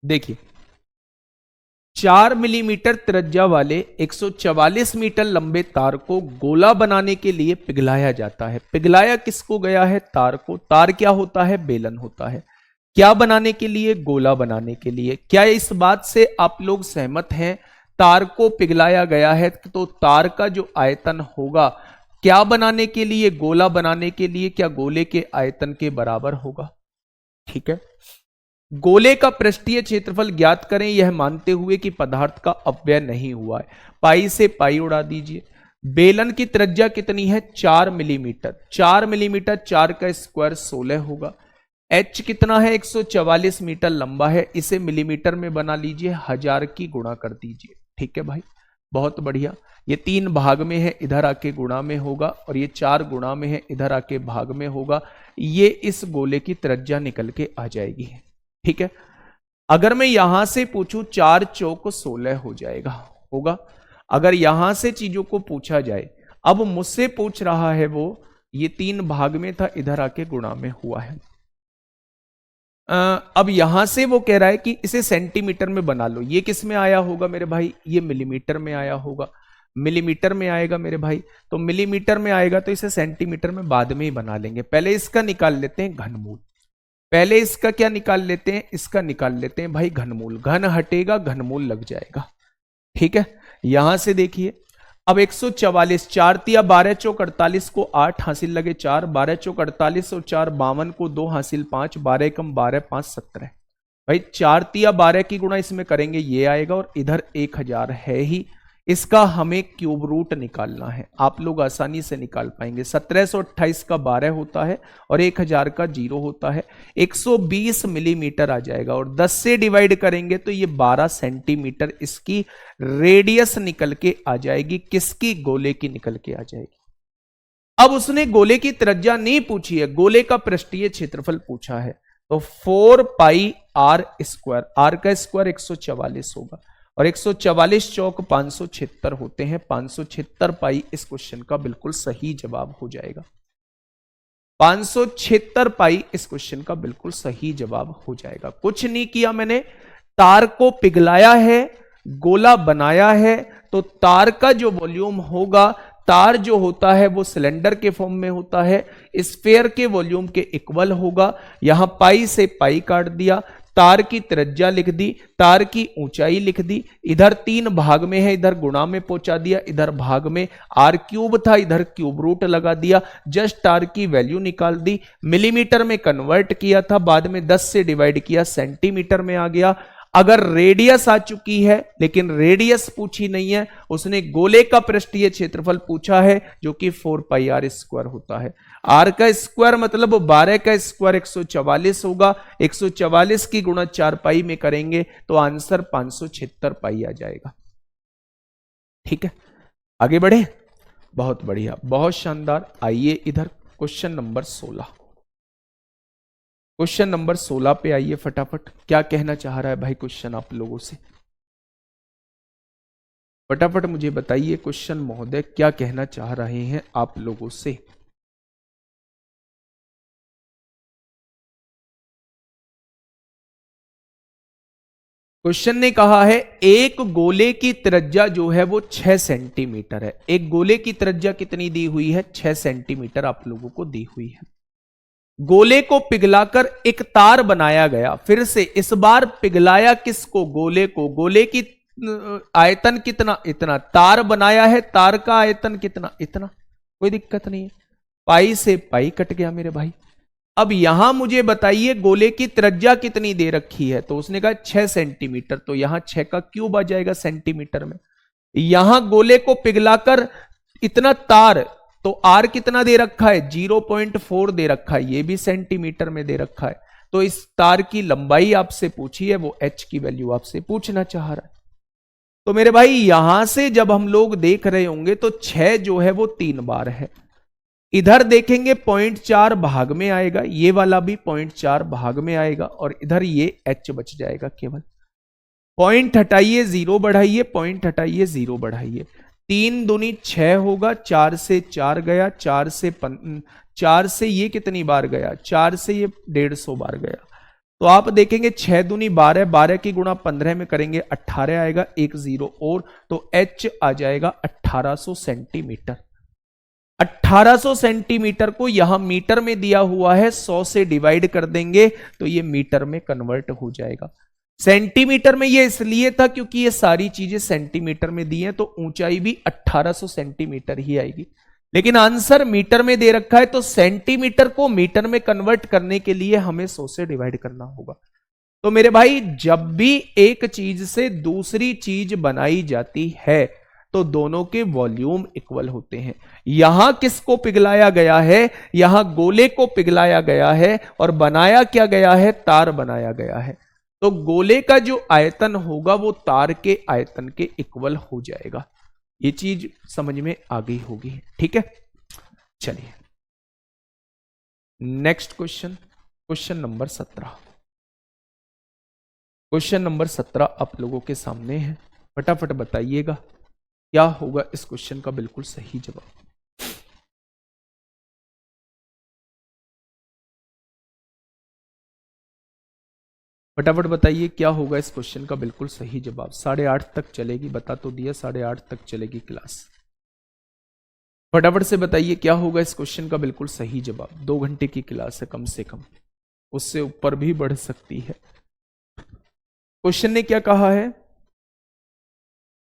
देखिए, 4 मिलीमीटर त्रिज्या वाले 144 मीटर लंबे तार को गोला बनाने के लिए पिघलाया जाता है। पिघलाया किसको गया है? तार को। तार क्या होता है? बेलन होता है। क्या बनाने के लिए? गोला बनाने के लिए। क्या इस बात से आप लोग सहमत हैं? तार को पिघलाया गया है तो तार का जो आयतन होगा क्या बनाने के लिए? गोला बनाने के लिए, क्या गोले के आयतन के बराबर होगा? ठीक है। गोले का पृष्ठीय क्षेत्रफल ज्ञात करें, यह मानते हुए कि पदार्थ का अपव्यय नहीं हुआ है। पाई से पाई उड़ा दीजिए। बेलन की त्रिज्या कितनी है? 4 मिलीमीटर। 4 मिलीमीटर 4 का स्क्वायर 16 होगा। एच कितना है? 144 मीटर लंबा है। इसे मिलीमीटर में बना लीजिए, 1000 की गुणा कर दीजिए। ठीक है भाई, बहुत बढ़िया। ये 3 भाग में है, इधर आके गुणा में होगा, और ये 4 गुणा में है, इधर आके भाग में होगा। ये इस गोले की त्रिज्या निकल के आ जाएगी। ठीक है। अगर मैं यहां से पूछूं 4 चौक 16 हो जाएगा, होगा। अगर यहां से चीजों को पूछा जाए, अब मुझसे पूछ रहा है वो, ये 3 भाग में था, इधर आके गुणा में हुआ है। अब यहां से वो कह रहा है कि इसे सेंटीमीटर में बना लो। ये किस में आया होगा मेरे भाई? ये मिलीमीटर में आया होगा। मिलीमीटर में आएगा मेरे भाई, तो मिलीमीटर में आएगा तो इसे सेंटीमीटर में बाद में ही बना लेंगे। पहले इसका निकाल लेते हैं घनमूल। पहले इसका क्या निकाल लेते हैं? इसका निकाल लेते हैं भाई घनमूल। घन हटेगा, घनमूल लग जाएगा। ठीक है। यहां से देखिए, अब 144, 4 तिया 12 चौक 48 को 8 हासिल लगे 4, 12 चौक 48 और 4 52 को 2 हासिल 5, 12 कम 12 5 17। भाई 4 तिया 12 की गुणा इसमें करेंगे, ये आएगा, और इधर 1000 है ही। इसका हमें क्यूब रूट निकालना है। आप लोग आसानी से निकाल पाएंगे। 1728 का 12 होता है और 1000 का 0 होता है। 120 मिलीमीटर आ जाएगा, और 10 से डिवाइड करेंगे तो ये 12 सेंटीमीटर इसकी रेडियस निकल के आ जाएगी। किसकी? गोले की निकल के आ जाएगी। अब उसने गोले की त्रिज्या नहीं पूछी है, गोले का पृष्ठीय क्षेत्रफल पूछा है। तो 4 पाई आर स्क्वायर, आर का स्क्वायर 144 होगा, और 144 चौक 576 होते हैं। 576 पाई इस क्वेश्चन का बिल्कुल सही जवाब हो जाएगा। 576 पाई इस क्वेश्चन का बिल्कुल सही जवाब हो जाएगा। कुछ नहीं किया मैंने, तार को पिघलाया है, गोला बनाया है, तो तार का जो वॉल्यूम होगा, तार जो होता है वो सिलेंडर के फॉर्म में होता है, स्फीयर के वॉल्यूम के इक्वल होगा। यहां पाई से पाई काट दिया, तार की त्रिज्या लिख दी, तार की ऊंचाई लिख दी, इधर 3 भाग में है, इधर गुणा में पहुंचा दिया, इधर भाग में आर क्यूब था, इधर क्यूब रूट लगा दिया, जस्ट तार की वैल्यू निकाल दी, मिलीमीटर में कन्वर्ट किया था, बाद में 10 से डिवाइड किया, सेंटीमीटर में आ गया। अगर रेडियस आ चुकी है, लेकिन रेडियस पूछी नहीं है, उसने गोले का पृष्ठीय क्षेत्रफल पूछा है जो कि 4 पाई आर स्क्वायर होता है। आर का स्क्वायर मतलब 12 का स्क्वायर 144 होगा, 144 की गुणा 4 पाई में करेंगे तो आंसर 576 पाई आ जाएगा। ठीक है, आगे बढ़े। बहुत बढ़िया, बहुत शानदार। आइए इधर क्वेश्चन नंबर 16, क्वेश्चन नंबर 16 पे आइए फटाफट। क्या कहना चाह रहा है भाई क्वेश्चन आप लोगों से? फटाफट मुझे बताइए क्वेश्चन महोदय क्या कहना चाह रहे हैं आप लोगों से। क्वेश्चन ने कहा है एक गोले की त्रिज्या जो है वो 6 सेंटीमीटर है। एक गोले की त्रिज्या कितनी दी हुई है? 6 सेंटीमीटर आप लोगों को दी हुई है। गोले को पिघलाकर एक तार बनाया गया। फिर से इस बार पिघलाया किसको? गोले को। गोले की आयतन कितना? इतना। तार बनाया है, तार का आयतन कितना? इतना। कोई दिक्कत नहीं है, पाई से पाई कट गया मेरे भाई। अब यहां मुझे बताइए गोले की त्रिज्या कितनी दे रखी है? तो उसने कहा 6 सेंटीमीटर, तो यहां 6 का क्यूब आ जाएगा सेंटीमीटर में। यहां गोले को पिघलाकर इतना तार, तो आर कितना दे रखा है? 0.4 दे रखा है, ये भी सेंटीमीटर में दे रखा है। तो इस तार की लंबाई आपसे पूछी है, वो एच की वैल्यू आपसे पूछना चाह रहा है। तो मेरे भाई यहां से जब हम लोग देख रहे होंगे तो 6 जो है वो 3 बार है। इधर देखेंगे 0.4 भाग में आएगा, ये वाला भी 0.4 भाग में आएगा, और इधर ये h बच जाएगा केवल। पॉइंट हटाइए 0 बढ़ाइए, पॉइंट हटाइए 0 बढ़ाइए, 3 दूनी 6 होगा, 4 से 4 गया, 4 से ये कितनी बार गया? 4 से ये 150 बार गया। तो आप देखेंगे 6 दूनी 12, 12 की गुणा 15 में करेंगे 18 आएगा, 1 0 और, तो h आ जाएगा 1800 सेंटीमीटर। 1800 सेंटीमीटर को यहां मीटर में दिया हुआ है, 100 से डिवाइड कर देंगे तो ये मीटर में कन्वर्ट हो जाएगा। सेंटीमीटर में ये इसलिए था क्योंकि ये सारी चीजें सेंटीमीटर में दी हैं, तो ऊंचाई भी 1800 सेंटीमीटर ही आएगी। लेकिन आंसर मीटर में दे रखा है, तो सेंटीमीटर को मीटर में कन्वर्ट करने के लिए हमें 100 से डिवाइड करना होगा। तो मेरे भाई जब भी एक चीज से दूसरी चीज बनाई जाती है तो दोनों के वॉल्यूम इक्वल होते हैं। यहां किसको पिघलाया गया है? यहां गोले को पिघलाया गया है, और बनाया क्या गया है? तार बनाया गया है। तो गोले का जो आयतन होगा वो तार के आयतन के इक्वल हो जाएगा। ये चीज समझ में आ गई होगी, ठीक है। चलिए next question, question number 17। Question number 17 आप लोगों के सामने है, फटाफट बताइएगा क्या होगा इस क्वेश्चन का बिल्कुल सही जवाब। फटाफट बताइए क्या होगा इस क्वेश्चन का बिल्कुल सही जवाब। 8:30 तक चलेगी, बता तो दिया 8:30 तक चलेगी क्लास। फटाफट से बताइए क्या होगा इस क्वेश्चन का बिल्कुल सही जवाब। 2 घंटे की क्लास है कम से कम, उससे ऊपर भी बढ़ सकती है। क्वेश्चन ने क्या कहा है?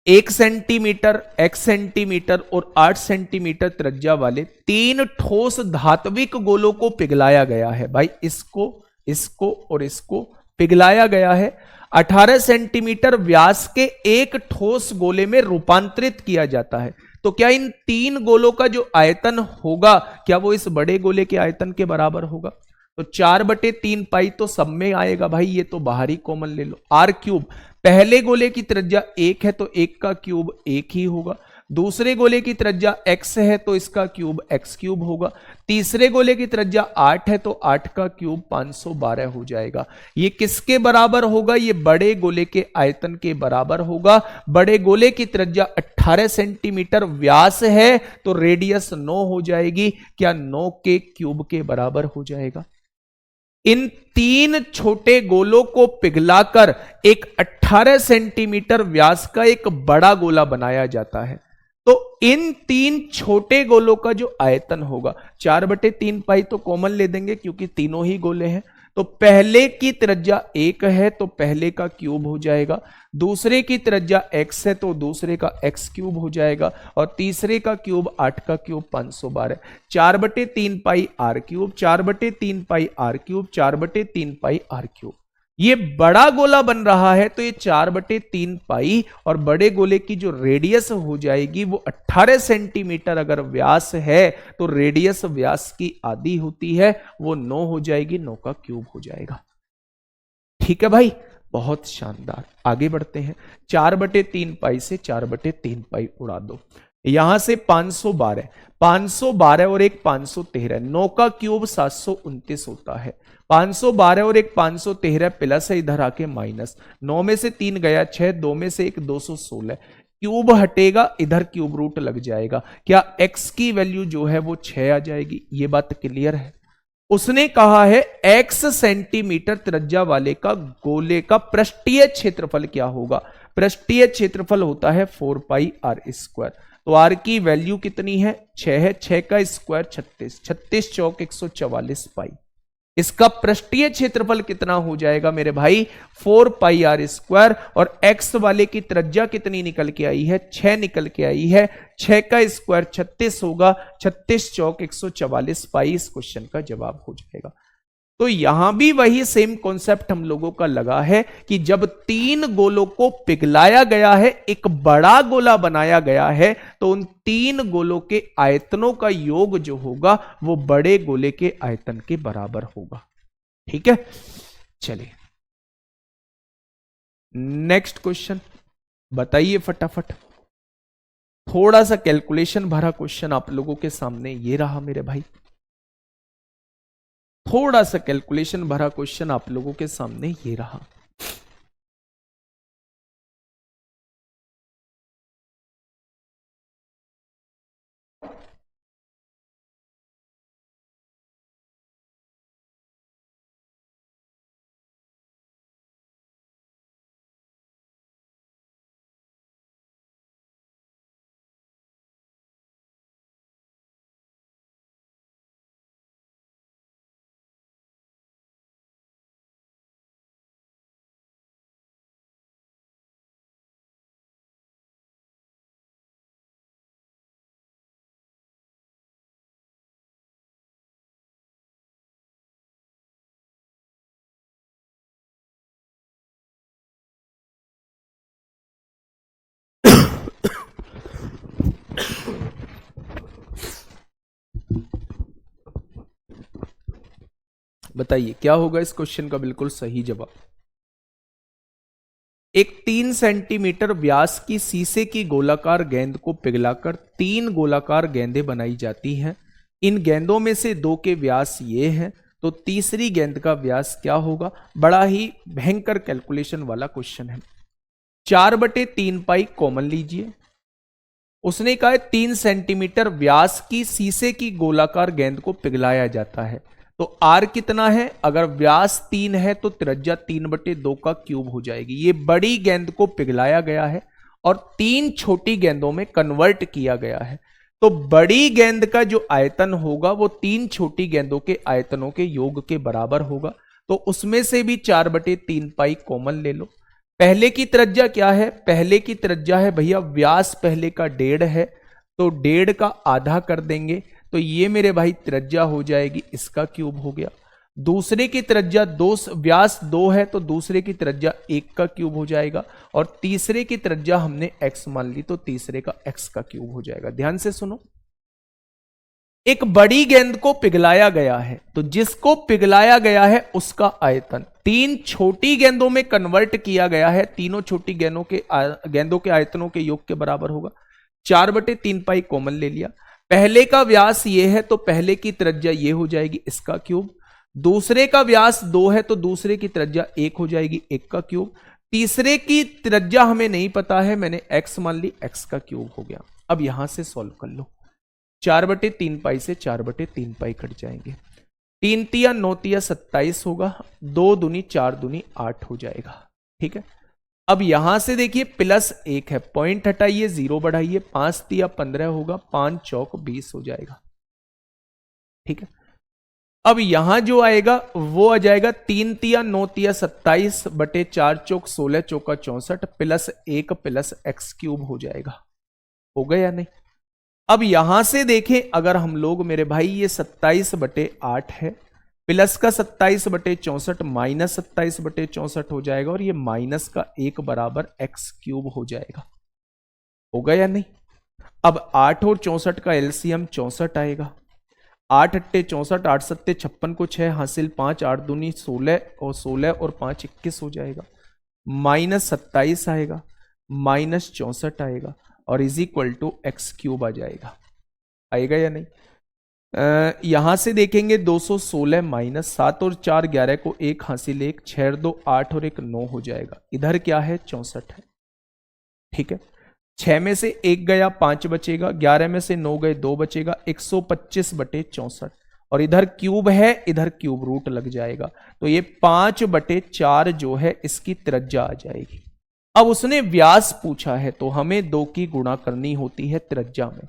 1 सेंटीमीटर, 1 सेंटीमीटर और 8 सेंटीमीटर त्रिज्या वाले 3 ठोस धात्विक गोलों को पिघलाया गया है। भाई इसको, इसको और इसको पिघलाया गया है। 18 सेंटीमीटर व्यास के एक ठोस गोले में रूपांतरित किया जाता है। तो क्या इन 3 गोलों का जो आयतन होगा, क्या वो इस बड़े गोले के आयतन के बराबर होगा? तो 4/3 पाई तो सब में आएगा भाई, ये तो बाहरी कॉमन ले लो। आर क्यूब, पहले गोले की त्रिज्या 1 है तो 1 का क्यूब 1 ही होगा। दूसरे गोले की त्रिज्या x है तो इसका क्यूब x क्यूब होगा। तीसरे गोले की त्रिज्या 8 है तो 8 का क्यूब 512 हो जाएगा। ये किसके बराबर होगा? ये बड़े गोले के आयतन के बराबर होगा। बड़े गोले की त्रिज्या 18 सेंटीमीटर व्यास है तो रेडियस 9 हो जाएगी। क्या 9 के क्यूब के बराबर हो जाएगा? इन 3 छोटे गोलों को पिघलाकर एक 18 सेंटीमीटर व्यास का एक बड़ा गोला बनाया जाता है। तो इन 3 छोटे गोलों का जो आयतन होगा, 4/3 पाई तो कॉमन ले देंगे क्योंकि तीनों ही गोले हैं, तो पहले की त्रिज्या 1 है तो पहले का क्यूब हो जाएगा, दूसरे की त्रिज्या x है तो दूसरे का x क्यूब हो जाएगा, और तीसरे का क्यूब 8 का क्यूब 512, 4/3 पाई r क्यूब, 4/3 पाई r क्यूब, 4/3 पाई r क्यूब। ये बड़ा गोला बन रहा है तो ये 4/3 पाई, और बड़े गोले की जो रेडियस हो जाएगी वो 18 सेंटीमीटर अगर व्यास है तो रेडियस व्यास की आधी होती है, वो 9 हो जाएगी, 9 का क्यूब हो जाएगा। ठीक है भाई, बहुत शानदार। आगे बढ़ते हैं, 4/3 पाई से 4/3 पाई उड़ा दो, यहां से 512, 512 और एक 513, 9 का क्यूब 729 होता है। 512 और एक 513 प्लस है, इधर आके माइनस, 9 में से 3 गया 6, 2 में से एक 216, क्यूब हटेगा, इधर क्यूब रूट लग जाएगा, क्या x की वैल्यू जो है वो 6 आ जाएगी। ये बात क्लियर है। उसने कहा है x सेंटीमीटर त्रिज्या वाले का गोले का पृष्ठीय क्षेत्रफल क्या होगा। पृष्ठीय क्षेत्रफल होता है 4 पाई आर स्क्वायर। तो r की वैल्यू कितनी है, 6 है, 6 का स्क्वायर 36, 36 चौक 144 पाई। इसका पृष्ठीय क्षेत्रफल कितना हो जाएगा मेरे भाई, 4 पाई आर स्क्वायर, और x वाले की त्रिज्या कितनी निकल के आई है, 6 निकल के आई है, 6 का स्क्वायर 36 होगा, 36 चौक 144 पाई इस क्वेश्चन का जवाब हो जाएगा। तो यहां भी वही सेम कॉन्सेप्ट हम लोगों का लगा है कि जब 3 गोलों को पिघलाया गया है, एक बड़ा गोला बनाया गया है, तो उन 3 गोलों के आयतनों का योग जो होगा वो बड़े गोले के आयतन के बराबर होगा। ठीक है, चलिए नेक्स्ट क्वेश्चन बताइए फटाफट। थोड़ा सा कैलकुलेशन भरा क्वेश्चन आप लोगों के सामने ये रहा मेरे भाई, थोड़ा सा कैलकुलेशन भरा क्वेश्चन आप लोगों के सामने ये रहा। बताइए क्या होगा इस क्वेश्चन का बिल्कुल सही जवाब। एक 3 सेंटीमीटर व्यास की शीशे की गोलाकार गेंद को पिघलाकर 3 गोलाकार गेंदें बनाई जाती हैं। इन गेंदों में से 2 के व्यास ये हैं, तो तीसरी गेंद का व्यास क्या होगा। बड़ा ही भयंकर कैलकुलेशन वाला क्वेश्चन है। 4/3 पाई कॉमन लीजिए। उसने कहा 3 सेंटीमीटर व्यास की शीशे की गोलाकार गेंद को पिघलाया जाता है, तो R कितना है, अगर व्यास 3 है तो त्रिज्या 3/2 का क्यूब हो जाएगी। ये बड़ी गेंद को पिघलाया गया है और 3 छोटी गेंदों में कन्वर्ट किया गया है, तो बड़ी गेंद का जो आयतन होगा वो 3 छोटी गेंदों के आयतनों के योग के बराबर होगा। तो उसमें से भी 4/3 पाई कॉमन ले लो। पहले की त्रिज्या क्या है, पहले की त्रिज्या है भैया व्यास पहले का 1.5 है, तो 1.5 का आधा कर देंगे, तो ये मेरे भाई त्रिज्या हो जाएगी, इसका क्यूब हो गया। दूसरे की त्रिज्या 2, व्यास 2 है तो दूसरे की त्रिज्या 1 का क्यूब हो जाएगा, और तीसरे की त्रिज्या हमने x मान ली तो तीसरे का x का क्यूब हो जाएगा। ध्यान से सुनो, एक बड़ी गेंद को पिघलाया गया है, तो जिसको पिघलाया गया है उसका आयतन 3 छोटी गेंदों में कन्वर्ट किया गया है, तीनों छोटी गेंदों के आयतनों के योग के बराबर होगा। 4/3 पाई कॉमन ले लिया। पहले का व्यास ये है तो पहले की त्रिज्या ये हो जाएगी, इसका क्यूब। दूसरे का व्यास 2 है तो दूसरे की त्रिज्या 1 हो जाएगी, 1 का क्यूब। तीसरे की त्रिज्या हमें नहीं पता है, मैंने x मान ली, x का क्यूब हो गया। अब यहां से सॉल्व कर लो। 4/3 पाई से 4/3 पाई कट जाएंगे, 3 तिया 9 तिया 27 होगा, 2 दूनी 4 दूनी 8 हो जाएगा। ठीक है, अब यहां से देखिए +1 है, पॉइंट हटाइए, 0 बढ़ाइए, 5 तिया 15 होगा, 5 चौक 20 हो जाएगा। ठीक है, अब यहां जो आएगा वो आ जाएगा 3 तिया 9 तिया 27 बटे 4 चौक 16 चौका 64 प्लस 1 प्लस एक्स क्यूब हो जाएगा। हो गया या नहीं? अब यहां से देखें अगर हम लोग मेरे भाई ये 27 बटे 8 है प्लस का 27 बटे 64 माइनस 27 बटे 64 हो जाएगा और ये माइनस का 1 बराबर एक्स क्यूब हो जाएगा। हो गया या नहीं? अब 8 और 64 का एलसीएम 64 आएगा। 8 अट्टे 64 8 सत्ते 56 को 6 हासिल 5 8 दूनी 16 और 16 और 5 21 हो जाएगा। माइनस 27 आएगा माइनस 64 आएगा और is equal to X cube आ जाएगा। आएगा या नहीं? यहां से देखेंगे 216 माइनस 7 और 4 11 को 1 हासिल 1 6 2 8 और 1 9 हो जाएगा। इधर क्या है 64 है। ठीक है, 6 में से 1 गया 5 बचेगा, 11 में से 9 गए 2 बचेगा, 125 बटे 64 और इधर क्यूब है इधर क्यूब रूट लग जाएगा तो ये 5 बटे 4 जो है इसकी त्रिज्या आ जाएगी। अब उसने व्यास पूछा है तो हमें 2 की गुणा करनी होती है त्रिज्या में।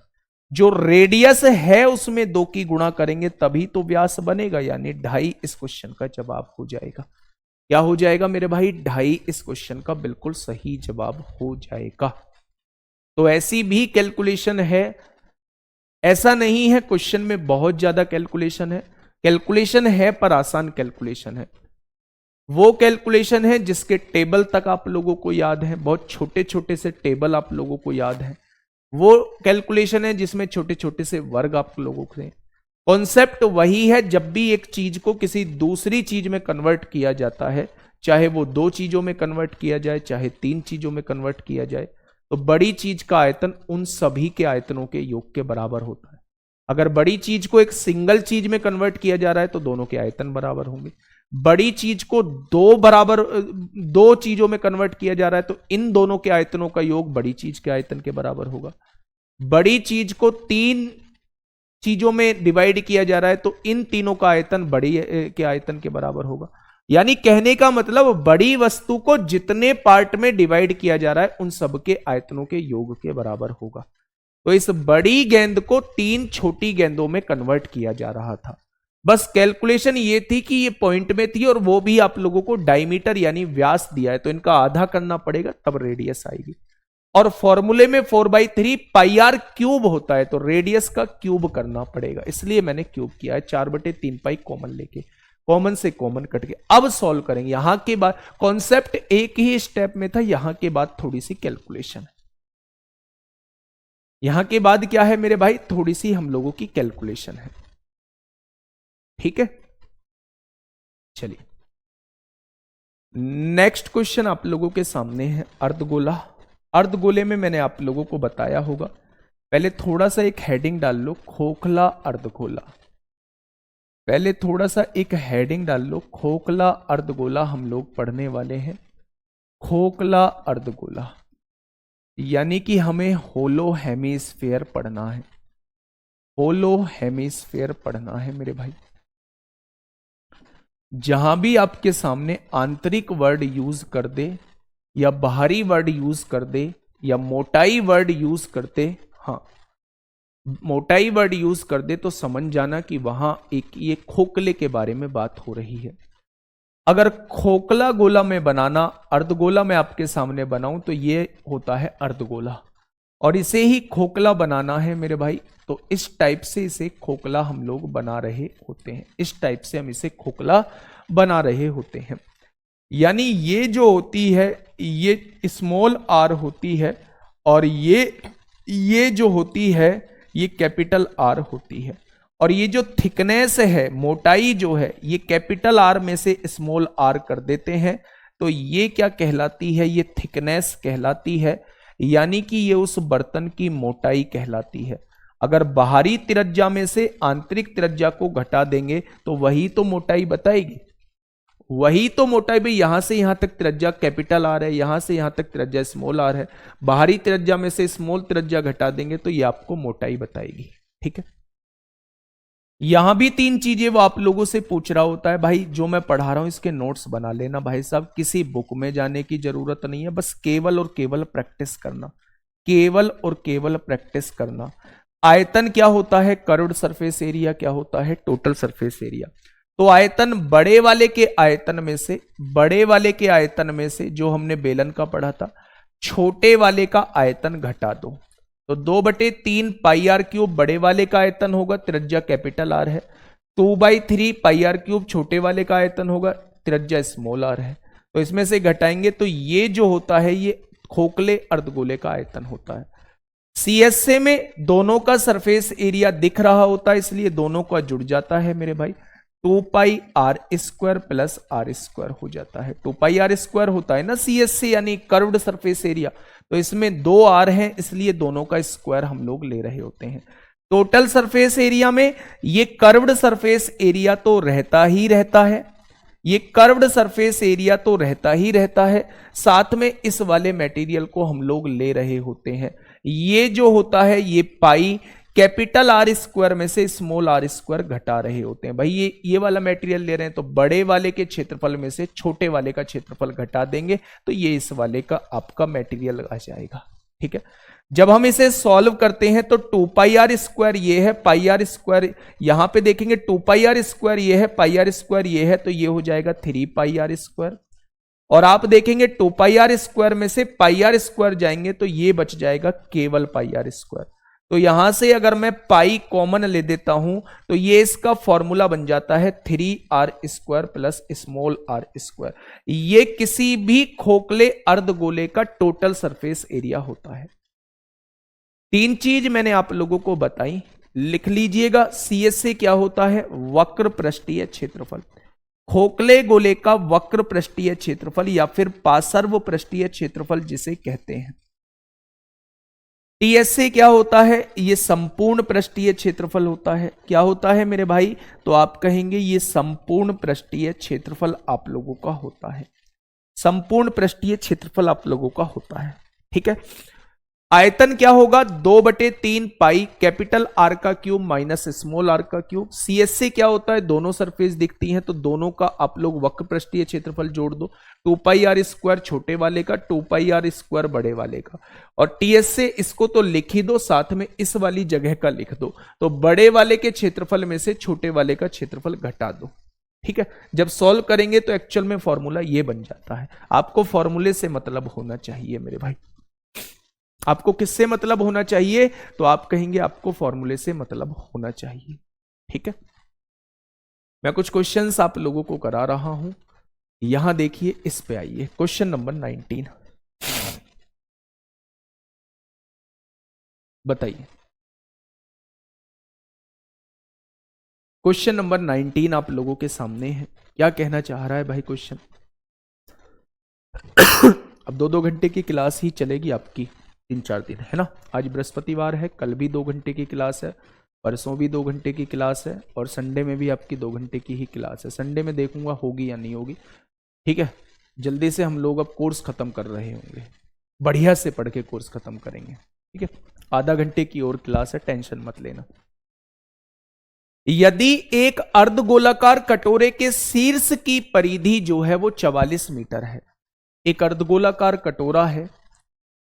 जो रेडियस है उसमें 2 की गुणा करेंगे तभी तो व्यास बनेगा, यानी 2.5 इस क्वेश्चन का जवाब हो जाएगा। क्या हो जाएगा मेरे भाई? 2.5 इस क्वेश्चन का बिल्कुल सही जवाब हो जाएगा। तो ऐसी भी कैलकुलेशन है, ऐसा नहीं है क्वेश्चन में बहुत ज्यादा कैलकुलेशन है। कैलकुलेशन है पर आसान कैलकुलेशन है। वो कैलकुलेशन है जिसके टेबल तक आप लोगों को याद है, बहुत छोटे छोटे से टेबल आप लोगों को याद है। वो कैलकुलेशन है जिसमें छोटे छोटे से वर्ग आप लोगों को। कॉन्सेप्ट वही है, जब भी एक चीज को किसी दूसरी चीज में कन्वर्ट किया जाता है, चाहे वो 2 चीजों में कन्वर्ट किया जाए चाहे 3 चीजों में कन्वर्ट किया जाए, तो बड़ी चीज का आयतन उन सभी के आयतनों के योग के बराबर होता है। अगर बड़ी चीज को एक सिंगल चीज में कन्वर्ट किया जा रहा है तो दोनों के आयतन बराबर होंगे। बड़ी चीज को 2 चीजों में कन्वर्ट किया जा रहा है तो इन दोनों के आयतनों का योग बड़ी चीज के आयतन के बराबर होगा। बड़ी चीज को 3 चीजों में डिवाइड किया जा रहा है तो इन तीनों का आयतन बड़ी के आयतन के बराबर होगा। यानी कहने का मतलब बड़ी वस्तु को जितने पार्ट में डिवाइड किया जा रहा है उन सबके आयतनों के योग के बराबर होगा। तो इस बड़ी गेंद को 3 छोटी गेंदों में कन्वर्ट किया जा रहा था। बस कैलकुलेशन ये थी कि ये पॉइंट में थी और वो भी आप लोगों को डायमीटर यानी व्यास दिया है तो इनका आधा करना पड़ेगा तब रेडियस आएगी। और फॉर्मूले में 4/3 पाई आर क्यूब होता है तो रेडियस का क्यूब करना पड़ेगा, इसलिए मैंने क्यूब किया है। 4/3 पाई कॉमन लेके, कॉमन से कॉमन कट के अब सॉल्व करेंगे। यहां के बाद कॉन्सेप्ट एक ही स्टेप में था, यहां के बाद थोड़ी सी कैलकुलेशन है। यहां के बाद क्या है मेरे भाई? थोड़ी सी हम लोगों की कैलकुलेशन है। ठीक है, चलिए नेक्स्ट क्वेश्चन आप लोगों के सामने है अर्धगोला। अर्धगोले में मैंने आप लोगों को बताया होगा, पहले थोड़ा सा एक हेडिंग डाल लो, खोखला अर्धगोला। पहले थोड़ा सा एक हेडिंग डाल लो, खोखला अर्धगोला हम लोग पढ़ने वाले हैं। खोखला अर्धगोला यानी कि हमें होलो हेमिस्फेयर पढ़ना है। होलो हेमिस्फेयर पढ़ना है मेरे भाई। जहां भी आपके सामने आंतरिक वर्ड यूज कर दे या बाहरी वर्ड यूज कर दे या मोटाई वर्ड यूज करते, हाँ मोटाई वर्ड यूज कर दे तो समझ जाना कि वहां एक ये खोखले के बारे में बात हो रही है। अगर खोखला गोला में बनाना, अर्धगोला में आपके सामने बनाऊं तो ये होता है अर्धगोला, और इसे ही खोखला बनाना है मेरे भाई तो इस टाइप से इसे खोखला हम लोग बना रहे होते हैं। इस टाइप से हम इसे खोखला बना रहे होते हैं। यानी ये जो होती है ये स्मॉल आर होती है और ये जो होती है ये कैपिटल आर होती है, और ये जो थिकनेस है, मोटाई जो है, ये कैपिटल आर में से स्मॉल आर कर देते हैं तो ये क्या कहलाती है? ये थिकनेस कहलाती है, यानी कि ये उस बर्तन की मोटाई कहलाती है। अगर बाहरी त्रिज्या में से आंतरिक त्रिज्या को घटा देंगे तो वही तो मोटाई बताएगी, वही तो मोटाई। भाई यहां से यहां तक त्रिज्या कैपिटल आर है, यहां से यहां तक त्रिज्या स्मॉल आर है, बाहरी त्रिज्या में से स्मॉल त्रिज्या घटा देंगे तो ये आपको मोटाई बताएगी। ठीक है, यहां भी 3 चीजें वो आप लोगों से पूछ रहा होता है। भाई जो मैं पढ़ा रहा हूं इसके नोट्स बना लेना भाई साहब, किसी बुक में जाने की जरूरत नहीं है, बस केवल और केवल प्रैक्टिस करना, केवल और केवल प्रैक्टिस करना। आयतन क्या होता है, कर्व्ड सरफेस एरिया क्या होता है, टोटल सरफेस एरिया। तो आयतन बड़े वाले के आयतन में से, बड़े वाले के आयतन में से जो हमने बेलन का पढ़ा था, छोटे वाले का आयतन घटा दो। तो 2/3 पाई आर क्यूब बड़े वाले का आयतन होगा, त्रिज्या कैपिटल आर है। 2/3 पाई आर क्यूब छोटे वाले का आयतन होगा, त्रिज्या स्मॉल आर है। तो इसमें से घटाएंगे तो ये जो होता है ये खोखले अर्धगोले का आयतन होता है। सीएसए में दोनों का सरफेस एरिया दिख रहा होता है, इसलिए दोनों का जुड़ जाता है मेरे भाई। 2πr² प्लस r² हो जाता है। 2πr² होता है ना सीएसए यानी कर्व्ड सरफेस एरिया, तो इसमें 2 r है, इसलिए दोनों का स्क्वायर हम लोग ले रहे होते हैं। टोटल सरफेस एरिया में ये कर्व्ड सरफेस एरिया तो रहता ही रहता है, ये कर्व्ड सरफेस एरिया तो रहता ही रहता है, साथ में इस वाले मटेरियल को हम लोग ले रहे होते हैं। ये जो होता है ये पाई कैपिटल r² में से स्मॉल r² घटा रहे होते हैं। भाई ये वाला मटेरियल ले रहे हैं तो बड़े वाले के क्षेत्रफल में से छोटे वाले का क्षेत्रफल घटा देंगे, तो ये इस वाले का आपका मटेरियल आ जाएगा। ठीक है, जब हम इसे सॉल्व करते हैं तो 2πr² ये है, πr² यहां पे देखेंगे 2πr² ये है, πr² ये है, तो ये हो जाएगा 3πr²। और आप देखेंगे 2πr² में से πr² जाएंगे तो ये बच जाएगा केवल πr²। तो यहां से अगर मैं पाई कॉमन ले देता हूं तो ये इसका फॉर्मूला बन जाता है 3r² प्लस स्मॉल r²। ये किसी भी खोखले अर्धगोले का टोटल सरफेस एरिया होता है। 3 चीज मैंने आप लोगों को बताई, लिख लीजिएगा। सीएसए क्या होता है, वक्र पृष्ठीय क्षेत्रफल, खोखले गोले का वक्र पृष्ठीय क्षेत्रफल या फिर पार्श्व पृष्ठीय क्षेत्रफल जिसे कहते हैं। टीएसए क्या होता है, ये संपूर्ण पृष्ठीय क्षेत्रफल होता है। क्या होता है मेरे भाई, तो आप कहेंगे ये संपूर्ण पृष्ठीय क्षेत्रफल आप लोगों का होता है, संपूर्ण पृष्ठीय क्षेत्रफल आप लोगों का होता है। ठीक है, आयतन क्या होगा, 2/3 पाई कैपिटल आर का क्यूब माइनस स्मॉल आर का क्यूब। सीएसए क्या होता है, दोनों सरफेस दिखती हैं तो दोनों का आप लोग वक्र पृष्ठीय क्षेत्रफल जोड़ दो, 2πr² छोटे वाले का, 2πr² बड़े वाले का। और टीएसए इसको तो लिख ही दो, साथ में इस वाली जगह का लिख दो, तो बड़े वाले के क्षेत्रफल में से छोटे वाले का क्षेत्रफल घटा दो। ठीक है, जब सॉल्व करेंगे तो एक्चुअल में फॉर्मूला ये बन जाता है। आपको फॉर्मूले से मतलब होना चाहिए मेरे भाई। आपको किससे मतलब होना चाहिए, तो आप कहेंगे आपको फॉर्मूले से मतलब होना चाहिए। ठीक है, मैं कुछ क्वेश्चंस आप लोगों को करा रहा हूं, यहां देखिए, इस पे आइए। क्वेश्चन नंबर 19 बताइए। क्वेश्चन नंबर 19 आप लोगों के सामने है, क्या कहना चाह रहा है भाई क्वेश्चन। अब 2-2 घंटे की क्लास ही चलेगी आपकी, 3-4 दिन है ना। आज बृहस्पतिवार है, कल भी 2 घंटे की क्लास है, परसों भी 2 घंटे की क्लास है, और संडे में भी आपकी 2 घंटे की ही क्लास है। संडे में देखूंगा होगी या नहीं होगी। ठीक है, जल्दी से हम लोग अब कोर्स खत्म कर रहे होंगे, बढ़िया से पढ़ के कोर्स खत्म करेंगे। ठीक है, आधा घंटे की और क्लास है, टेंशन मत लेना। यदि एक अर्धगोलाकार कटोरे के शीर्ष की परिधि जो है वो 44 मीटर है, एक अर्धगोलाकार कटोरा है,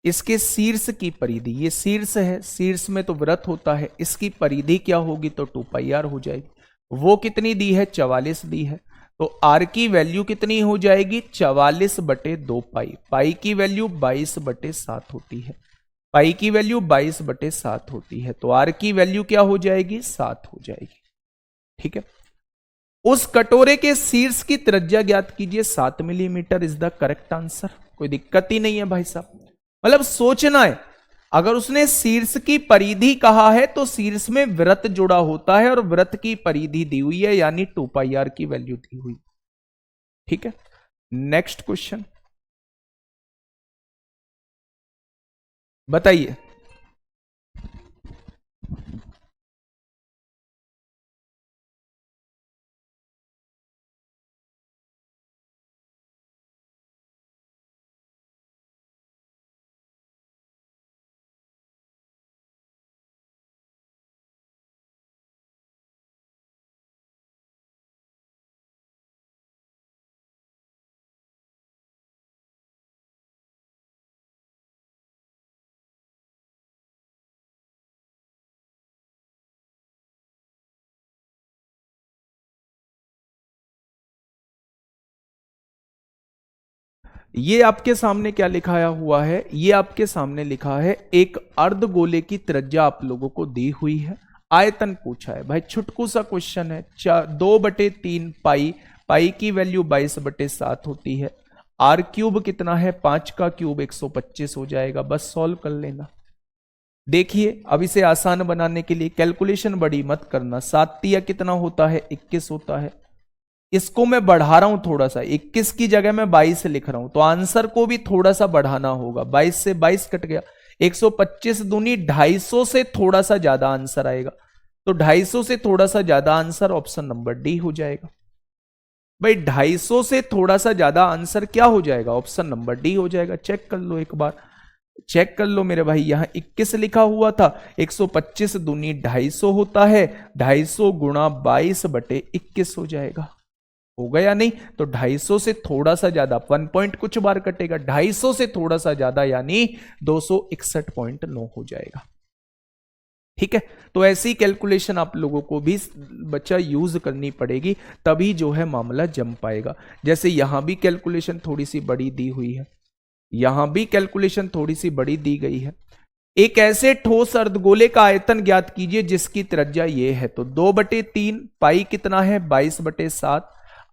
इसके शीर्ष की परिधि, ये शीर्ष है, शीर्ष में तो वृत्त होता है, इसकी परिधि क्या होगी, तो 2πr हो जाएगी। वो कितनी दी है, 44 दी है, तो r की वैल्यू कितनी हो जाएगी, 44/2 पाई। पाई की वैल्यू 22/7 होती है, पाई की वैल्यू 22/7 होती है, तो r की वैल्यू क्या हो जाएगी, 7 हो जाएगी। ठीक है, उस कटोरे के शीर्ष की त्रिज्या ज्ञात कीजिए, 7 millimetre is the correct answer. कोई दिक्कत ही नहीं है भाई साहब, मतलब सोचना है। अगर उसने शीर्ष की परिधि कहा है तो शीर्ष में वृत्त जुड़ा होता है और वृत्त की परिधि दी हुई है, यानी 2πr की वैल्यू दी हुई। ठीक है, नेक्स्ट क्वेश्चन बताइए। ये आपके सामने क्या लिखाया हुआ है, ये आपके सामने लिखा है एक अर्धगोले की त्रिज्या आप लोगों को दी हुई है, आयतन पूछा है भाई, छुटकू सा क्वेश्चन है। 2/3 पाई, पाई की वैल्यू 22/7 होती है। आर क्यूब कितना है, 5 का क्यूब 125 हो जाएगा, बस सॉल्व कर लेना। देखिए अब इसे आसान बनाने के लिए कैलकुलेशन बड़ी मत करना, 7 तिया कितना होता है, 21 होता है। इसको मैं बढ़ा रहा हूं थोड़ा सा, 21 की जगह मैं 22 लिख रहा हूं, तो आंसर को भी थोड़ा सा बढ़ाना होगा। 22 से 22 कट गया, 125 दूनी 250 से थोड़ा सा ज्यादा आंसर आएगा, तो 250 से थोड़ा सा ज्यादा आंसर ऑप्शन नंबर डी हो जाएगा। भाई 250 से थोड़ा सा ज्यादा आंसर क्या हो जाएगा, ऑप्शन नंबर डी हो जाएगा। चेक कर लो एक बार, चेक कर लो मेरे भाई, यहां 21 लिखा हुआ था, 125 दूनी 250 होता है, 250 गुणा 22/21 हो जाएगा। हो गया नहीं, तो 250 से थोड़ा सा ज्यादा, 1 पॉइंट कुछ बार कटेगा, 250 से थोड़ा सा ज्यादा यानी 261.9 हो जाएगा। ठीक है, तो ऐसी कैलकुलेशन आप लोगों को भी बच्चा यूज करनी पड़ेगी, तभी जो है मामला जम पाएगा। जैसे यहां भी कैलकुलेशन थोड़ी सी बड़ी दी हुई है, यहां भी कैलकुलेशन थोड़ी सी बड़ी दी गई है। एक ऐसे ठोस अर्धगोले का आयतन ज्ञात कीजिए जिसकी त्रिज्या ये है, तो 2/3 पाई कितना है, 22/7,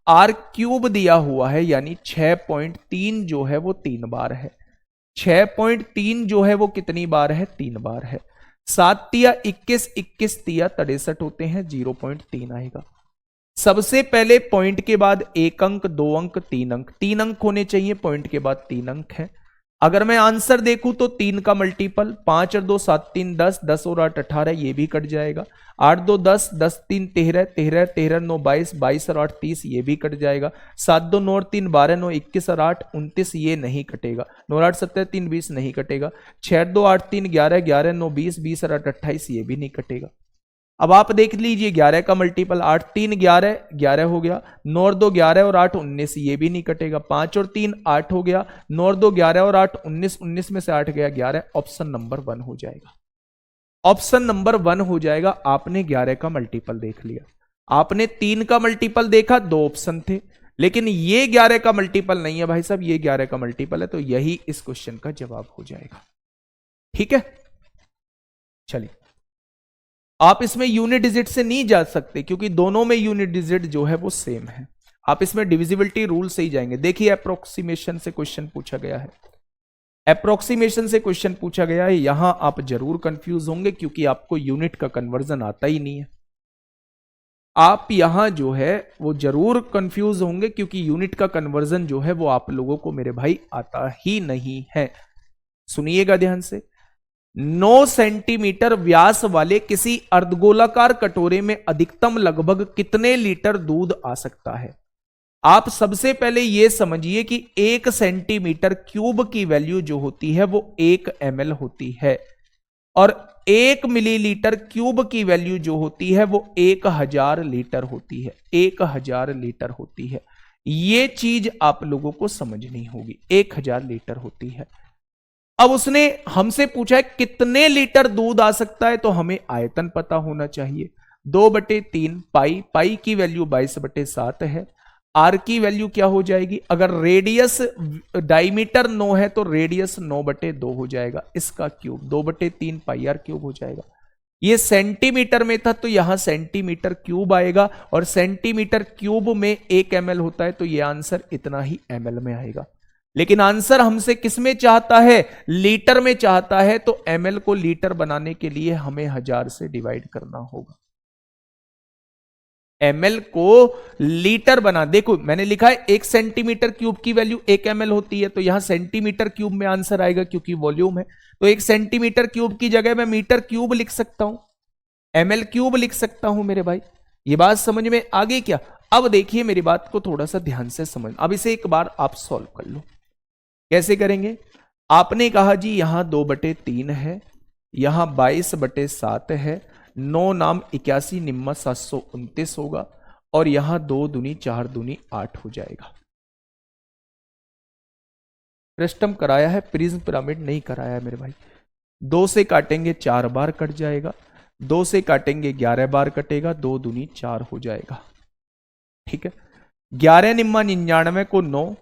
आर क्यूब दिया हुआ है यानी 6.3 जो है वो 3 बार है, 6.3 जो है वो कितनी बार है, 3 बार है। 7 तिया 21, 21 तिया 63 होते हैं, 0.3 आएगा। सबसे पहले पॉइंट के बाद 1 अंक, 2 अंक, 3 अंक, 3 अंक होने चाहिए, पॉइंट के बाद 3 अंक है। अगर मैं आंसर देखूं तो 3 का मल्टीपल, 5 और 2 7 3 10, 10 और 8 18, ये भी कट जाएगा। 8 2 10, 10 3 13, 13 13 9 22, 22 और 8 30, ये भी कट जाएगा। 7 2 9 और 3 12, 9 21 और 8 29, ये नहीं कटेगा। 9 8 17 3 20 नहीं कटेगा। 6 2 8 3 11, 11 9 20, 20 और 8 28, ये भी नहीं कटेगा। अब आप देख लीजिए 11 का मल्टीपल, 8 3 11, 11 हो गया, 9 और 2 11 और 8 19, ये भी नहीं कटेगा। 5 और 3 8 हो गया, 9 और 2 11 और 8 19, 19 में से 8 गया 11, ऑप्शन नंबर 1 हो जाएगा। ऑप्शन नंबर 1 हो जाएगा। आपने 11 का मल्टीपल देख लिया, आपने 3 का मल्टीपल देखा, 2 ऑप्शन थे, लेकिन ये 11 का मल्टीपल नहीं है भाई साहब, ये 11 का मल्टीपल है, तो यही इस क्वेश्चन का जवाब हो जाएगा। ठीक है, चलिए आप इसमें यूनिट डिजिट से नहीं जा सकते क्योंकि दोनों में यूनिट डिजिट जो है वो सेम है। आप इसमें डिविजिबिलिटी रूल से ही जाएंगे। देखिए अप्रोक्सीमेशन से क्वेश्चन पूछा गया है, अप्रोक्सीमेशन से क्वेश्चन पूछा गया है, यहां आप जरूर कंफ्यूज होंगे क्योंकि आपको यूनिट का कन्वर्जन आता ही नहीं है। आप यहां जो है वो जरूर कंफ्यूज होंगे क्योंकि यूनिट का कन्वर्जन जो है वो आप लोगों को मेरे भाई आता ही नहीं है। सुनिएगा ध्यान से, 9 सेंटीमीटर व्यास वाले किसी अर्धगोलाकार कटोरे में अधिकतम लगभग कितने लीटर दूध आ सकता है। आप सबसे पहले यह समझिए कि 1 सेंटीमीटर क्यूब की वैल्यू जो होती है वो 1 ml होती है और 1 मिलीलीटर क्यूब की वैल्यू जो होती है वो 1000 लीटर होती है, 1000 लीटर होती है। यह चीज आप लोगों को समझनी होगी, 1000 लीटर होती है। अब उसने हमसे पूछा है कितने लीटर दूध आ सकता है, तो हमें आयतन पता होना चाहिए। 2/3 पाई, पाई की वैल्यू 22/7 है। आर की वैल्यू क्या हो जाएगी, अगर रेडियस डायमीटर 9 है तो रेडियस 9/2 हो जाएगा, इसका क्यूब 2/3 पाई आर क्यूब हो जाएगा। ये सेंटीमीटर में था तो यहां सेंटीमीटर क्यूब आएगा और सेंटीमीटर क्यूब में 1 ml होता है, तो यह आंसर इतना ही ml में आएगा। लेकिन आंसर हमसे किस में चाहता है, लीटर में चाहता है, तो ml को लीटर बनाने के लिए हमें 1000 से डिवाइड करना होगा। ml को लीटर बना, देखो मैंने लिखा है 1 सेंटीमीटर क्यूब की वैल्यू 1 ml होती है, तो यहां सेंटीमीटर क्यूब में आंसर आएगा क्योंकि वॉल्यूम है। तो 1 सेंटीमीटर क्यूब की जगह मैं मीटर क्यूब लिख सकता हूं, ml क्यूब लिख सकता हूं मेरे भाई। ये बात समझ में आ गई क्या। अब देखिए मेरी बात को थोड़ा सा ध्यान से समझ, अब इसे एक बार आप सॉल्व कर लो। कैसे करेंगे, आपने कहा जी यहां 2/3 है, यहां 22/7 है, 9 नाम 81 निम्मा 729 होगा और यहां 2 दूनी 4 दूनी 8 हो जाएगा। प्रिस्टम कराया है, प्रिज्म पिरामिड नहीं कराया है मेरे भाई। 2 से काटेंगे 4 बार कट जाएगा, 2 से काटेंगे 11 बार कटेगा, 2 दूनी 4 हो जाएगा। ठीक है, 11 निम्मा 99 को 9,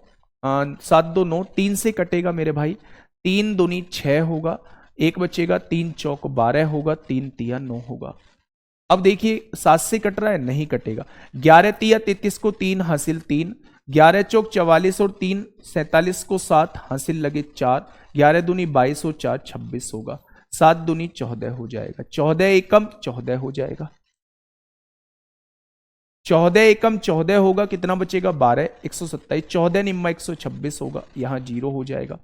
7 2 9, 3 से कटेगा मेरे भाई, 3 दूनी 6 होगा, एक बचेगा, 3 चौक 12 होगा, 3 तिया 9 होगा। अब देखिए 7 से कट रहा है, नहीं कटेगा। 11 तिया 33 को 3 हासिल 3, 11 चौक 44 और 3 47 को 7 हासिल लगे 4, 11 दूनी 22 और 4 26 होगा, 7 दूनी 14 हो जाएगा, 14 एकम 14 हो जाएगा, 14 एकम 14 होगा, कितना बचेगा 12 127, 14 निम्मा 126 होगा, यहां 0 हो जाएगा।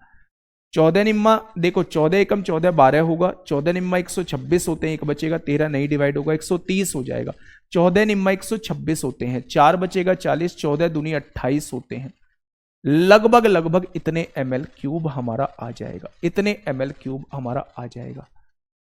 14 निम्मा देखो 14 एकम 14 12 होगा, 14 निम्मा 126 होते हैं, एक बचेगा 13 नहीं डिवाइड होगा 130 हो जाएगा। 14 निम्मा 126 होते हैं, 4 बचेगा 40, 14 दूनी 28 होते हैं, लगभग लगभग इतने ml क्यूब हमारा आ जाएगा, इतने ml क्यूब हमारा आ जाएगा।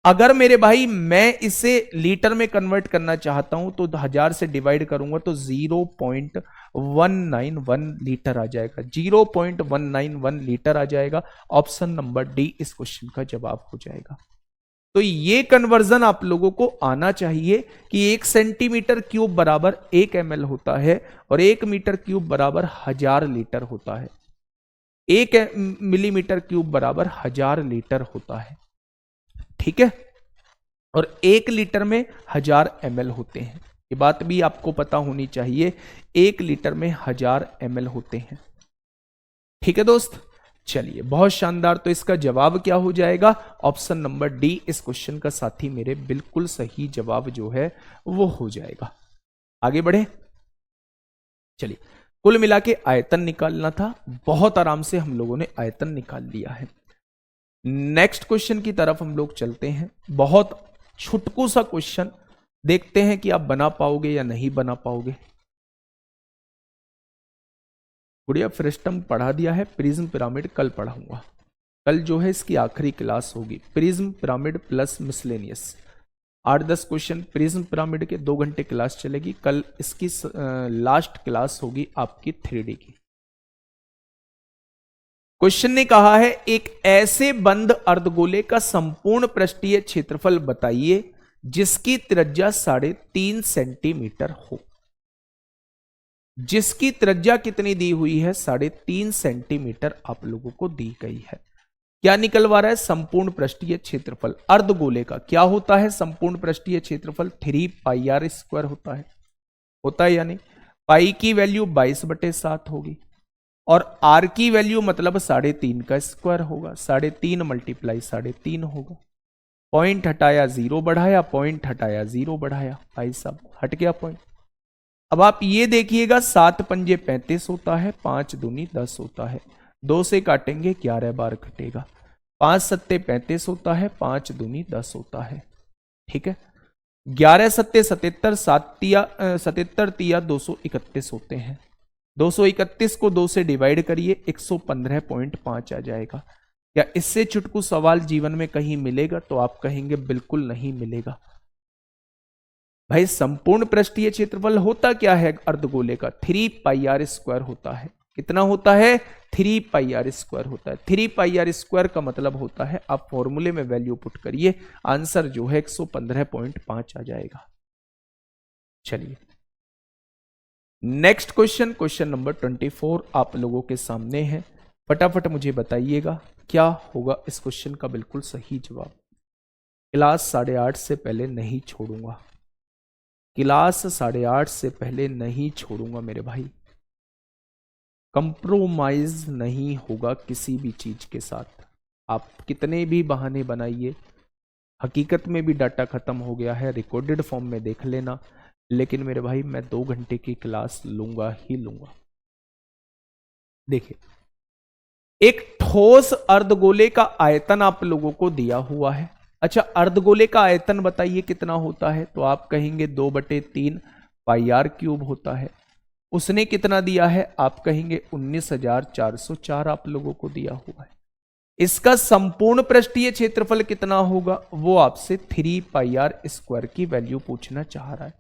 अगर मेरे भाई मैं इसे लीटर में कन्वर्ट करना चाहता हूं तो 1000 से डिवाइड करूंगा तो 0.191 लीटर आ जाएगा, 0.191 लीटर आ जाएगा। ऑप्शन नंबर डी इस क्वेश्चन का जवाब हो जाएगा। तो ये कन्वर्जन आप लोगों को आना चाहिए कि 1 सेंटीमीटर क्यूब बराबर 1 ml होता है और 1 मीटर क्यूब बराबर 1000 लीटर होता है, 1 मिलीमीटर क्यूब बराबर 1000 लीटर होता है, ठीक है। और 1 लीटर में 1000 ml होते हैं, ये बात भी आपको पता होनी चाहिए, 1 लीटर में 1000 ml होते हैं, ठीक है दोस्त। चलिए बहुत शानदार, तो इसका जवाब क्या हो जाएगा, ऑप्शन नंबर डी इस क्वेश्चन का साथी मेरे बिल्कुल सही जवाब जो है वो हो जाएगा। आगे बढ़े, चलिए कुल मिला के आयतन निकालना था, बहुत आराम से हम लोगों ने आयतन निकाल लिया है। नेक्स्ट क्वेश्चन की तरफ हम लोग चलते हैं, बहुत छुटकू सा क्वेश्चन, देखते हैं कि आप बना पाओगे या नहीं बना पाओगे। गुड़िया फ्रिस्टम पढ़ा दिया है, प्रिज्म पिरामिड कल पढ़ाऊंगा, कल जो है इसकी आखिरी क्लास होगी, prism pyramid plus miscellaneous, 8-10 question prism pyramid के 2 घंटे क्लास चलेगी, कल इसकी लास्ट क्लास होगी आपकी 3D की। क्वेश्चन ने कहा है एक ऐसे बंद अर्धगोले का संपूर्ण पृष्ठीय क्षेत्रफल बताइए जिसकी त्रिज्या 3.5 सेंटीमीटर हो। जिसकी त्रिज्या कितनी दी हुई है, 3.5 सेंटीमीटर आप लोगों को दी गई है। क्या निकलवा रहा है, संपूर्ण पृष्ठीय क्षेत्रफल अर्धगोले का क्या होता है, संपूर्ण पृष्ठीय क्षेत्रफल 3πr² होता है या नहीं। पाई की वैल्यू 22/7 होगी और आर की वैल्यू मतलब 3.5 का स्क्वायर होगा, 3.5 × 3.5 होगा। पॉइंट हटाया 0 बढ़ाया, पॉइंट हटाया 0 बढ़ाया, भाई साहब हट गया पॉइंट। अब आप ये देखिएगा 7 पंजे 35 होता है, 5 दूनी 10 होता है, 2 से काटेंगे 11 बार कटेगा, 5 सत्ते 35 होता है, 5 दूनी 10 होता है, ठीक है। 11 सत्ते 77, 77 तिया 231 होते हैं, 231 को 2 से डिवाइड करिए 115.5 आ जाएगा। क्या इससे चुटकू सवाल जीवन में कहीं मिलेगा, तो आप कहेंगे बिल्कुल नहीं मिलेगा। भाई संपूर्ण पृष्ठीय क्षेत्रफल होता क्या है अर्धगोले का, 3πr² होता है। कितना होता है, 3πr² होता है। 3πr² का मतलब होता है, आप फॉर्मूले में वैल्यू पुट करिए, आंसर जो है 115.5 आ जाएगा। चलिए नेक्स्ट क्वेश्चन, क्वेश्चन नंबर 24 आप लोगों के सामने है, फटाफट मुझे बताइएगा क्या होगा इस क्वेश्चन का बिल्कुल सही जवाब। क्लास 8:30 से पहले नहीं छोड़ूंगा, क्लास 8:30 से पहले नहीं छोड़ूंगा मेरे भाई, कंप्रोमाइज नहीं होगा किसी भी चीज के साथ। आप कितने भी बहाने बनाइए, हकीकत में भी डाटा खत्म हो गया है, रिकॉर्डेड फॉर्म में देख लेना, लेकिन मेरे भाई मैं 2 घंटे की क्लास लूंगा ही लूंगा। देखिए एक ठोस अर्धगोले का आयतन आप लोगों को दिया हुआ है। अच्छा अर्धगोले का आयतन बताइए कितना होता है, तो आप कहेंगे 2/3 πr³ होता है। उसने कितना दिया है, आप कहेंगे 19,404 आप लोगों को दिया हुआ है। इसका संपूर्ण पृष्ठीय क्षेत्रफल कितना होगा, वो आपसे 3πr² की वैल्यू पूछना चाह रहा है।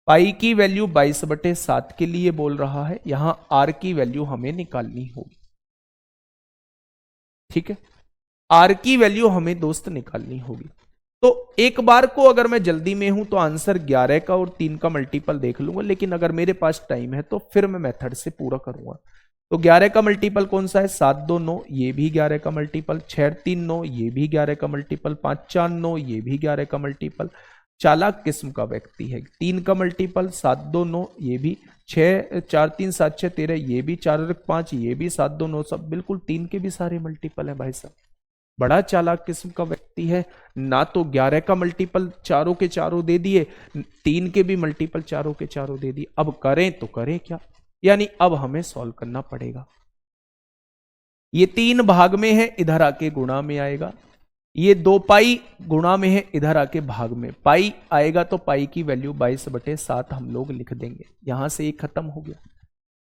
पाई की वैल्यू 22/7 के लिए बोल रहा है, यहां आर की वैल्यू हमें निकालनी होगी, ठीक है। आर की वैल्यू हमें दोस्त निकालनी होगी। तो एक बार को अगर मैं जल्दी में हूं तो आंसर 11 का और 3 का मल्टीपल देख लूंगा, लेकिन अगर मेरे पास टाइम है तो फिर मैं मेथड से पूरा करूंगा। तो 11 का मल्टीपल कौन सा है? 7 2 9, ये भी 11 का मल्टीपल। 6 3 9, ये भी 11 का मल्टीपल। 5 4 9, ये भी 11 का मल्टीपल। चालाक किस्म का व्यक्ति है। 3 का मल्टीपल 7 2 9, ये भी। 6 4 3 7 6 13, ये भी। 4 और 5, ये भी। 7 2 9, सब बिल्कुल 3 के भी सारे मल्टीपल है भाई साहब। बड़ा चालाक किस्म का व्यक्ति है ना। तो 11 का मल्टीपल चारों के चारों दे दिए, 3 के भी मल्टीपल चारों के चारों दे दिए। अब करें तो करें क्या? यानी अब हमें सॉल्व करना पड़ेगा। ये 3 भाग में है, इधर आके गुणा में आएगा। ये 2 पाई गुणा में है, इधर आके भाग में। पाई आएगा तो पाई की वैल्यू 22/7 हम लोग लिख देंगे। यहां से ये खत्म हो गया।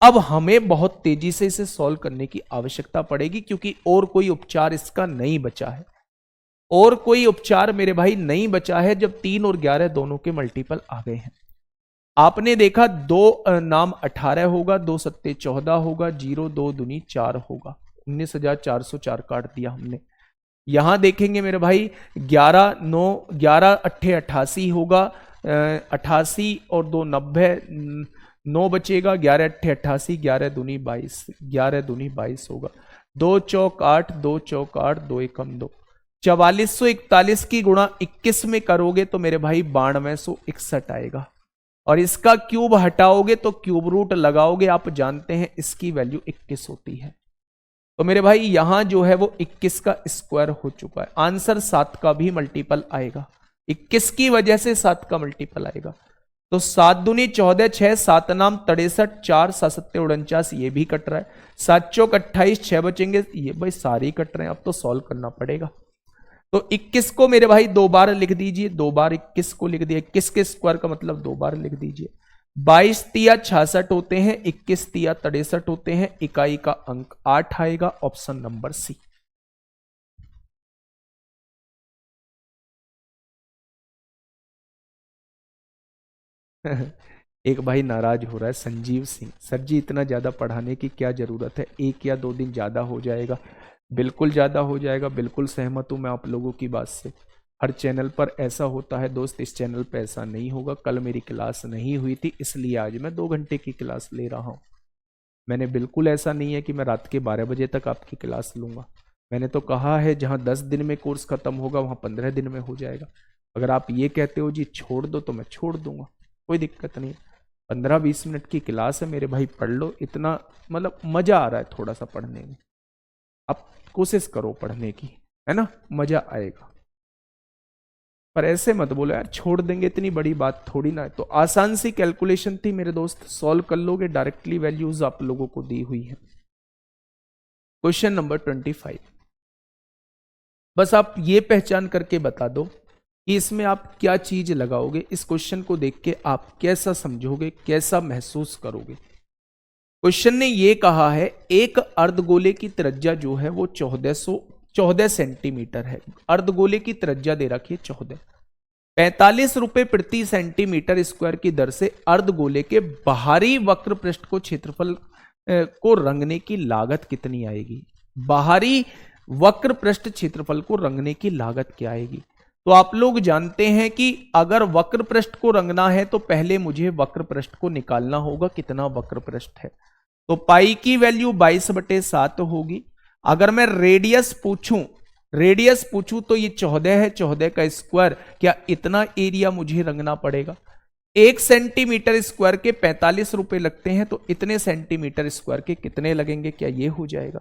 अब हमें बहुत तेजी से इसे सॉल्व करने की आवश्यकता पड़ेगी, क्योंकि और कोई उपचार इसका नहीं बचा है। और कोई उपचार मेरे भाई नहीं बचा है जब 3 और 11 दोनों के मल्टीपल आ गए हैं। आपने देखा 2 नाम 18 होगा, 2 सत्ते 14 होगा, 0 2 दूनी 4 होगा। 19,404 काट दिया हमने। यहां देखेंगे मेरे भाई 11 9 11 अट्ठे 88 होगा, 88 और 2 90, 9 बचेगा। 11 अट्ठे 88, 11 दूनी 22, 11 दूनी 22 होगा। 2 चौक 8, 2 चौक 8, 2 एकम 2। 4441 की गुणा 21 में करोगे तो मेरे भाई 9261 आएगा। और इसका क्यूब हटाओगे तो क्यूब रूट लगाओगे। आप जानते हैं इसकी वैल्यू 21 होती है। तो मेरे भाई यहां जो है वो 21 का स्क्वायर हो चुका है। आंसर 7 का भी मल्टीपल आएगा। 21 की वजह से 7 का मल्टीपल आएगा। तो 7 दूनी 14, 6 7 नाम 63, 4 7 सत्ते 49, ये भी कट रहा है। 7 चौक 28, 6 बचेंगे, ये भाई सारे कट रहे हैं। अब तो सॉल्व करना पड़ेगा। तो 21 को मेरे भाई 2 बार लिख दीजिए। 2 बार 21 को लिख दिया। 21 के स्क्वायर का मतलब 2 बार लिख दीजिए। 22 तिया 66 होते हैं, 21 तिया 63 होते हैं। इकाई का अंक 8 आएगा। Option number C. एक भाई नाराज हो रहा है, संजीव सिंह। सर जी इतना ज्यादा पढ़ाने की क्या जरूरत है? 1 या 2 दिन ज्यादा हो जाएगा। बिल्कुल ज्यादा हो जाएगा। बिल्कुल सहमत हूं मैं आप लोगों की बात से। हर चैनल पर ऐसा होता है दोस्त, इस चैनल पर ऐसा नहीं होगा। कल मेरी क्लास नहीं हुई थी, इसलिए आज मैं 2 घंटे की क्लास ले रहा हूं। मैंने बिल्कुल ऐसा नहीं है कि मैं रात के 12 बजे तक आपकी क्लास लूंगा। मैंने तो कहा है जहां 10 दिन में कोर्स खत्म होगा वहां 15 दिन में हो जाएगा। अगर आप ये कहते हो जी छोड़ दो तो मैं छोड़ दूंगा, कोई दिक्कत नहीं। 15-20 मिनट की क्लास है मेरे भाई, पढ़ लो। इतना मतलब मजा आ रहा है थोड़ा सा पढ़ने में। आप कोशिश करो पढ़ने की, है ना, मजा आएगा। पर ऐसे मत बोलो यार छोड़ देंगे, इतनी बड़ी बात थोड़ी ना है। तो आसान सी कैलकुलेशन थी मेरे दोस्त, सॉल्व कर लोगे। डायरेक्टली वैल्यूज आप लोगों को दी हुई है। Question number 25। बस आप ये पहचान करके बता दो कि इसमें आप क्या चीज लगाओगे। इस क्वेश्चन को देख के आप कैसा समझोगे, कैसा महसूस करोगे। क्वेश्चन ने ये कहा है एक अर्धगोले की त्रिज्या जो है वो 14 सेंटीमीटर है। अर्धगोले की त्रिज्या दे रखी है 14। 45 रुपए प्रति सेंटीमीटर स्क्वायर की दर से अर्धगोले के बाहरी वक्र पृष्ठ को क्षेत्रफल को रंगने की लागत कितनी आएगी? बाहरी वक्र पृष्ठ क्षेत्रफल को रंगने की लागत क्या आएगी? तो आप लोग जानते हैं कि अगर वक्र पृष्ठ को रंगना है तो पहले मुझे वक्र पृष्ठ को निकालना होगा, कितना वक्र पृष्ठ है। तो पाई की वैल्यू 22/7 होगी। अगर मैं रेडियस पूछूं तो ये 14 है, 14 का स्क्वायर। क्या इतना एरिया मुझे रंगना पड़ेगा? 1 सेंटीमीटर स्क्वायर के 45 रुपए लगते हैं, तो इतने सेंटीमीटर स्क्वायर के कितने लगेंगे? क्या ये हो जाएगा?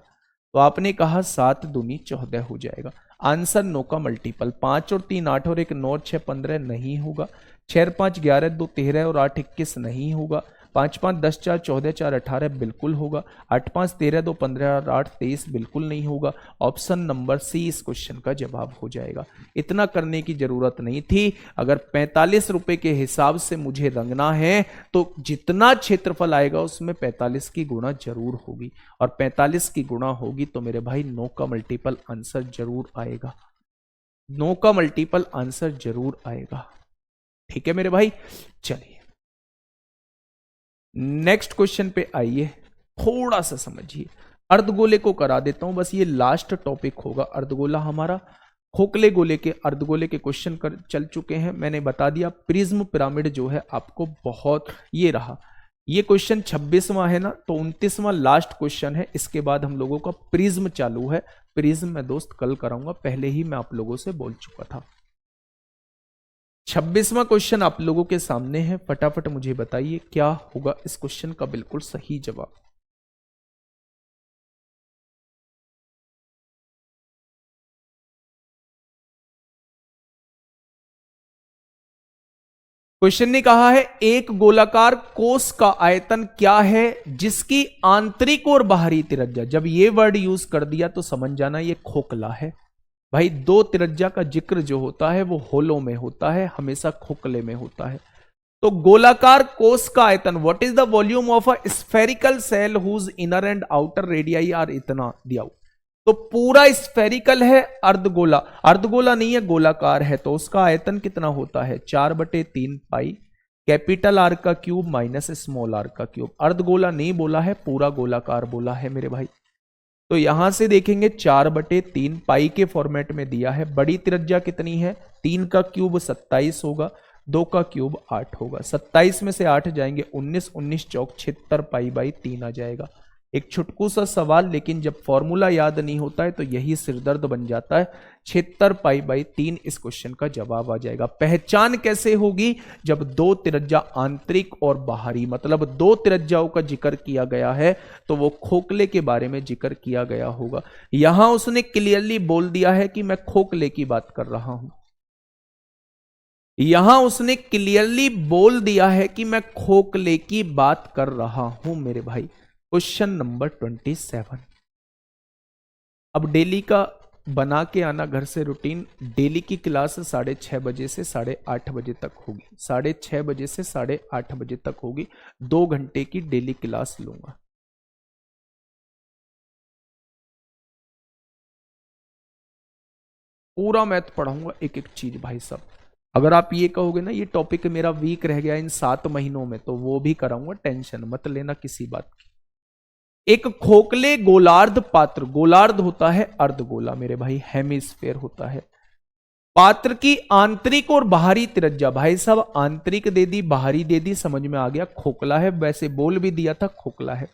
तो आपने कहा 7 दूनी 14 हो जाएगा। आंसर 9 का मल्टीपल। 5 और 3 8 और 1 9 6 15 नहीं होगा। 6 5 11 2 13 और 8 21 नहीं होगा। 5 5 10 4 14 4 18 बिल्कुल होगा। 8 5 13 2 15 और 8 23 बिल्कुल नहीं होगा। ऑप्शन नंबर सी इस क्वेश्चन का जवाब हो जाएगा। इतना करने की जरूरत नहीं थी। अगर 45 रुपए के हिसाब से मुझे रंगना है तो जितना क्षेत्रफल आएगा उसमें 45 की गुणा जरूर होगी, और 45 की गुणा होगी तो मेरे भाई 9 का मल्टीपल आंसर जरूर आएगा। 9 का मल्टीपल आंसर जरूर आएगा। ठीक है मेरे भाई, चलिए नेक्स्ट क्वेश्चन पे आइए, थोड़ा सा समझिए। अर्धगोले को करा देता हूं, बस ये लास्ट टॉपिक होगा अर्धगोला हमारा। खोखले गोले के अर्धगोले के क्वेश्चन चल चुके हैं। मैंने बता दिया प्रिज्म पिरामिड जो है आपको बहुत ये रहा ये क्वेश्चन 26वां है ना, तो 29वां लास्ट क्वेश्चन है। इसके बाद हम लोगों का प्रिज्म चालू है। प्रिज्म मैं दोस्त कल कराऊंगा, पहले ही मैं आप लोगों से बोल चुका था। 26वां क्वेश्चन आप लोगों के सामने है, फटाफट मुझे बताइए क्या होगा इस क्वेश्चन का बिल्कुल सही जवाब। क्वेश्चन ने कहा है एक गोलाकार कोष का आयतन क्या है जिसकी आंतरिक और बाहरी त्रिज्या, जब ये वर्ड यूज कर दिया तो समझ जाना ये खोखला है भाई। दो त्रिज्या का जिक्र जो होता है वो होलो में होता है, हमेशा खोखले में होता है। तो गोलाकार कोष का आयतन, what is the volume of a spherical shell whose inner and outer radii are इतना दिया। तो पूरा स्फेरिकल है, अर्धगोला, अर्धगोला नहीं है गोलाकार है, तो उसका आयतन कितना होता है 4/3 पाई कैपिटल आर का क्यूब माइनस स्मॉल आर का क्यूब। अर्धगोला नहीं बोला है, पूरा गोलाकार बोला है मेरे भाई। तो यहां से देखेंगे 4/3 पाई के फॉर्मेट में दिया है। बड़ी त्रिज्या कितनी है, 3 का क्यूब 27 होगा, 2 का क्यूब 8 होगा। 27 में से 8 जाएंगे 19, 19 चौक 76 पाई/3 आ जाएगा। एक छुटकू सा सवाल, लेकिन जब फॉर्मूला याद नहीं होता है तो यही सिरदर्द बन जाता है। 76 पाई/3 इस क्वेश्चन का जवाब आ जाएगा। पहचान कैसे होगी, जब दो त्रिज्या आंतरिक और बाहरी, मतलब दो त्रिज्याओं का जिक्र किया गया है तो वो खोखले के बारे में जिक्र किया गया होगा। यहां उसने क्लियरली बोल दिया है कि मैं खोखले की बात कर रहा हूं। यहां उसने क्लियरली बोल दिया है कि मैं खोखले की बात कर रहा हूं मेरे भाई। Question number 27। अब डेली का बना के आना घर से रूटीन। डेली की क्लास 6:30 बजे से 8:30 बजे तक होगी, 6:30 बजे से 8:30 बजे तक होगी। 2 घंटे की डेली क्लास लूंगा। पूरा मैथ पढ़ाऊंगा, एक एक चीज भाई साहब। अगर आप ये कहोगे ना ये टॉपिक मेरा वीक रह गया इन 7 महीनों में, तो वो भी कराऊंगा, टेंशन मत लेना किसी बात की। एक खोखले गोलार्ध पात्र, गोलार्ध होता है अर्धगोला मेरे भाई, हेमिस्फेयर होता है। पात्र की आंतरिक और बाहरी त्रिज्या, भाई साहब आंतरिक दे दी बाहरी दे दी, समझ में आ गया खोखला है, वैसे बोल भी दिया था खोखला है।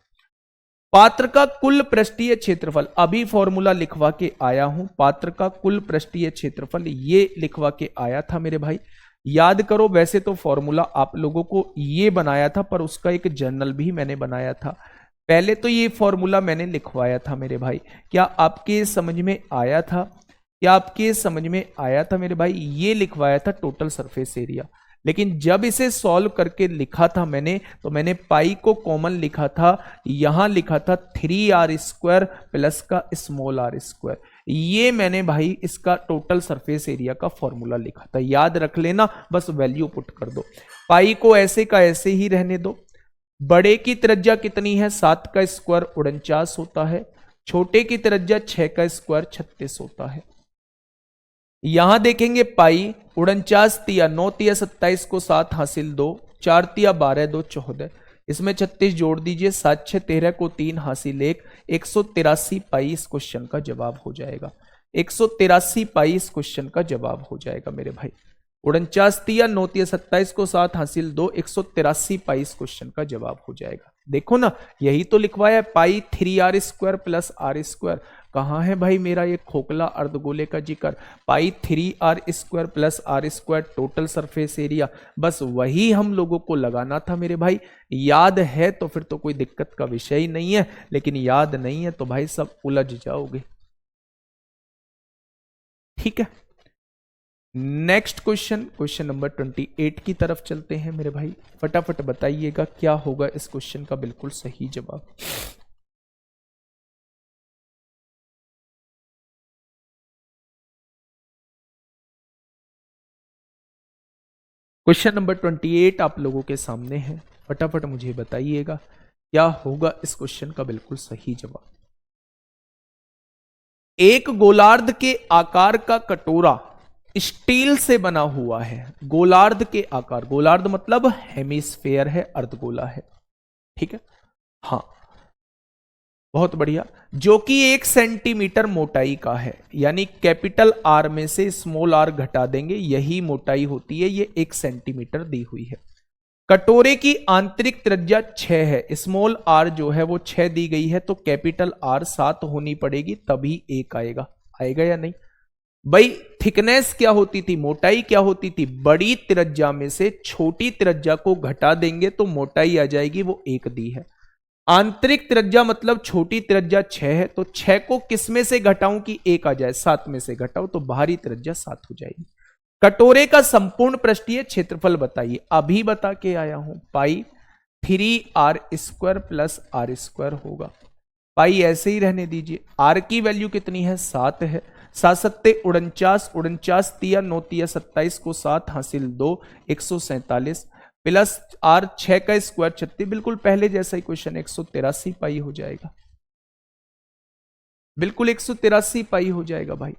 पात्र का कुल पृष्ठीय क्षेत्रफल, अभी फॉर्मूला लिखवा के आया हूं। पात्र का कुल पृष्ठीय क्षेत्रफल ये लिखवा के आया था मेरे भाई, याद करो। वैसे तो फॉर्मूला आप लोगों को ये बनाया था, पर उसका एक जर्नल भी मैंने बनाया था। पहले तो ये फॉर्मूला मैंने लिखवाया था मेरे भाई, क्या आपके समझ में आया था? क्या आपके समझ में आया था मेरे भाई? ये लिखवाया था टोटल सरफेस एरिया। लेकिन जब इसे सॉल्व करके लिखा था मैंने, तो मैंने पाई को कॉमन लिखा था, यहां लिखा था 3r² प्लस का स्मॉल r²। ये मैंने भाई इसका टोटल सरफेस एरिया का फॉर्मूला लिखा था, याद रख लेना, बस वैल्यू पुट कर दो। पाई को ऐसे का ऐसे ही रहने दो। बड़े की त्रिज्या कितनी है, 7 का स्क्वायर 49 होता है। छोटे की त्रिज्या 6 का स्क्वायर 36 होता है। यहां देखेंगे पाई 49 तिया 9 तिया 27 को 7 हासिल 2, 4 तिया 12 2 14, इसमें 36 जोड़ दीजिए, 7 6 13 को 3 हासिल 1, 183 पाई इस क्वेश्चन का जवाब हो जाएगा। 183 पाई इस क्वेश्चन का जवाब हो जाएगा मेरे भाई। 49 तिया 9 तिया 27 को 7 हासिल 2, 183 पाई इस क्वेश्चन का जवाब हो जाएगा। देखो ना, यही तो लिखवाया पाई 3r² प्लस r²। कहां है भाई मेरा ये खोखला अर्धगोले का जिक्र? पाई 3r² plus r² total surface area, बस वही हम लोगों को लगाना था मेरे भाई। याद है तो फिर तो कोई दिक्कत का विषय ही नहीं है, लेकिन याद नहीं है तो भाई सब उलझ जाओगे। ठीक है, नेक्स्ट क्वेश्चन, क्वेश्चन नंबर 28 की तरफ चलते हैं मेरे भाई। फटाफट बताइएगा क्या होगा इस क्वेश्चन का बिल्कुल सही जवाब। क्वेश्चन नंबर 28 आप लोगों के सामने है, फटाफट मुझे बताइएगा क्या होगा इस क्वेश्चन का बिल्कुल सही जवाब। एक गोलार्ध के आकार का कटोरा स्टील से बना हुआ है। गोलार्ध के आकार, गोलार्ध मतलब हेमिस्फेयर है, अर्धगोला है। ठीक है, हाँ बहुत बढ़िया। जो कि 1 सेंटीमीटर मोटाई का है, यानी कैपिटल आर में से स्मॉल आर घटा देंगे, यही मोटाई होती है, ये 1 सेंटीमीटर दी हुई है। कटोरे की आंतरिक त्रिज्या 6 है, स्मॉल आर जो है वो 6 दी गई है, तो कैपिटल आर 7 होनी पड़ेगी तभी 1 आएगा। आएगा या नहीं भाई? थिकनेस क्या होती थी, मोटाई क्या होती थी? बड़ी त्रिज्या में से छोटी त्रिज्या को घटा देंगे तो मोटाई आ जाएगी, वो 1 दी है। आंतरिक त्रिज्या मतलब छोटी त्रिज्या 6 है, तो 6 को किस में से घटाऊं कि 1 आ जाए? 7 में से घटाओ तो बाहरी त्रिज्या 7 हो जाएगी। कटोरे का संपूर्ण पृष्ठीय क्षेत्रफल बताइए। अभी बता के आया हूं, पाई 3r² प्लस r² होगा। पाई ऐसे ही रहने दीजिए। आर की वैल्यू कितनी है? 7 है। 7 सत्ते 49, 49 तिया 9 तिया 27 को 7 हासिल 2, 147 प्लस आर 6 का स्क्वायर 36, बिल्कुल पहले जैसा ही क्वेश्चन, 183 पाई हो जाएगा। बिल्कुल 183 पाई हो जाएगा भाई,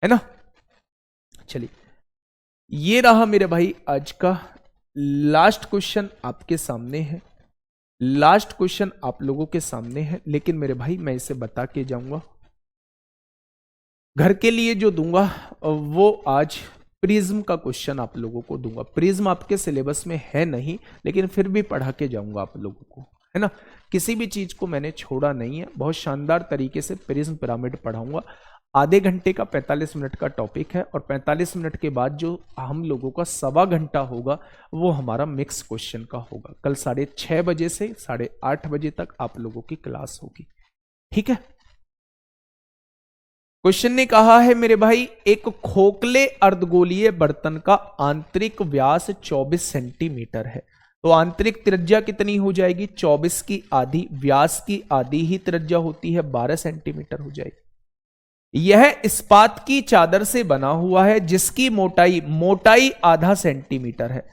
है ना। चलिए, ये रहा मेरे भाई आज का लास्ट क्वेश्चन आपके सामने है। लास्ट क्वेश्चन आप लोगों के सामने है, लेकिन मेरे भाई मैं इसे बता के जाऊंगा। घर के लिए जो दूंगा वो आज प्रिज्म का क्वेश्चन आप लोगों को दूंगा। प्रिज्म आपके सिलेबस में है नहीं, लेकिन फिर भी पढ़ा के जाऊंगा आप लोगों को, है ना। किसी भी चीज को मैंने छोड़ा नहीं है, बहुत शानदार तरीके से प्रिज्म पिरामिड पढ़ाऊंगा। आधे घंटे का 45 मिनट का टॉपिक है, और 45 मिनट के बाद जो हम लोगों का 1.25 घंटा होगा वो हमारा मिक्स क्वेश्चन का होगा। कल 6:30 बजे से 8:30 बजे तक आप लोगों की क्लास होगी, ठीक है। क्वेश्चन ने कहा है मेरे भाई, एक खोखले अर्धगोलीय बर्तन का आंतरिक व्यास 24 सेंटीमीटर है, तो आंतरिक त्रिज्या कितनी हो जाएगी? 24 की आधी, व्यास की आधी ही त्रिज्या होती है, 12 सेंटीमीटर हो जाएगी। यह इस्पात की चादर से बना हुआ है जिसकी मोटाई आधा सेंटीमीटर है।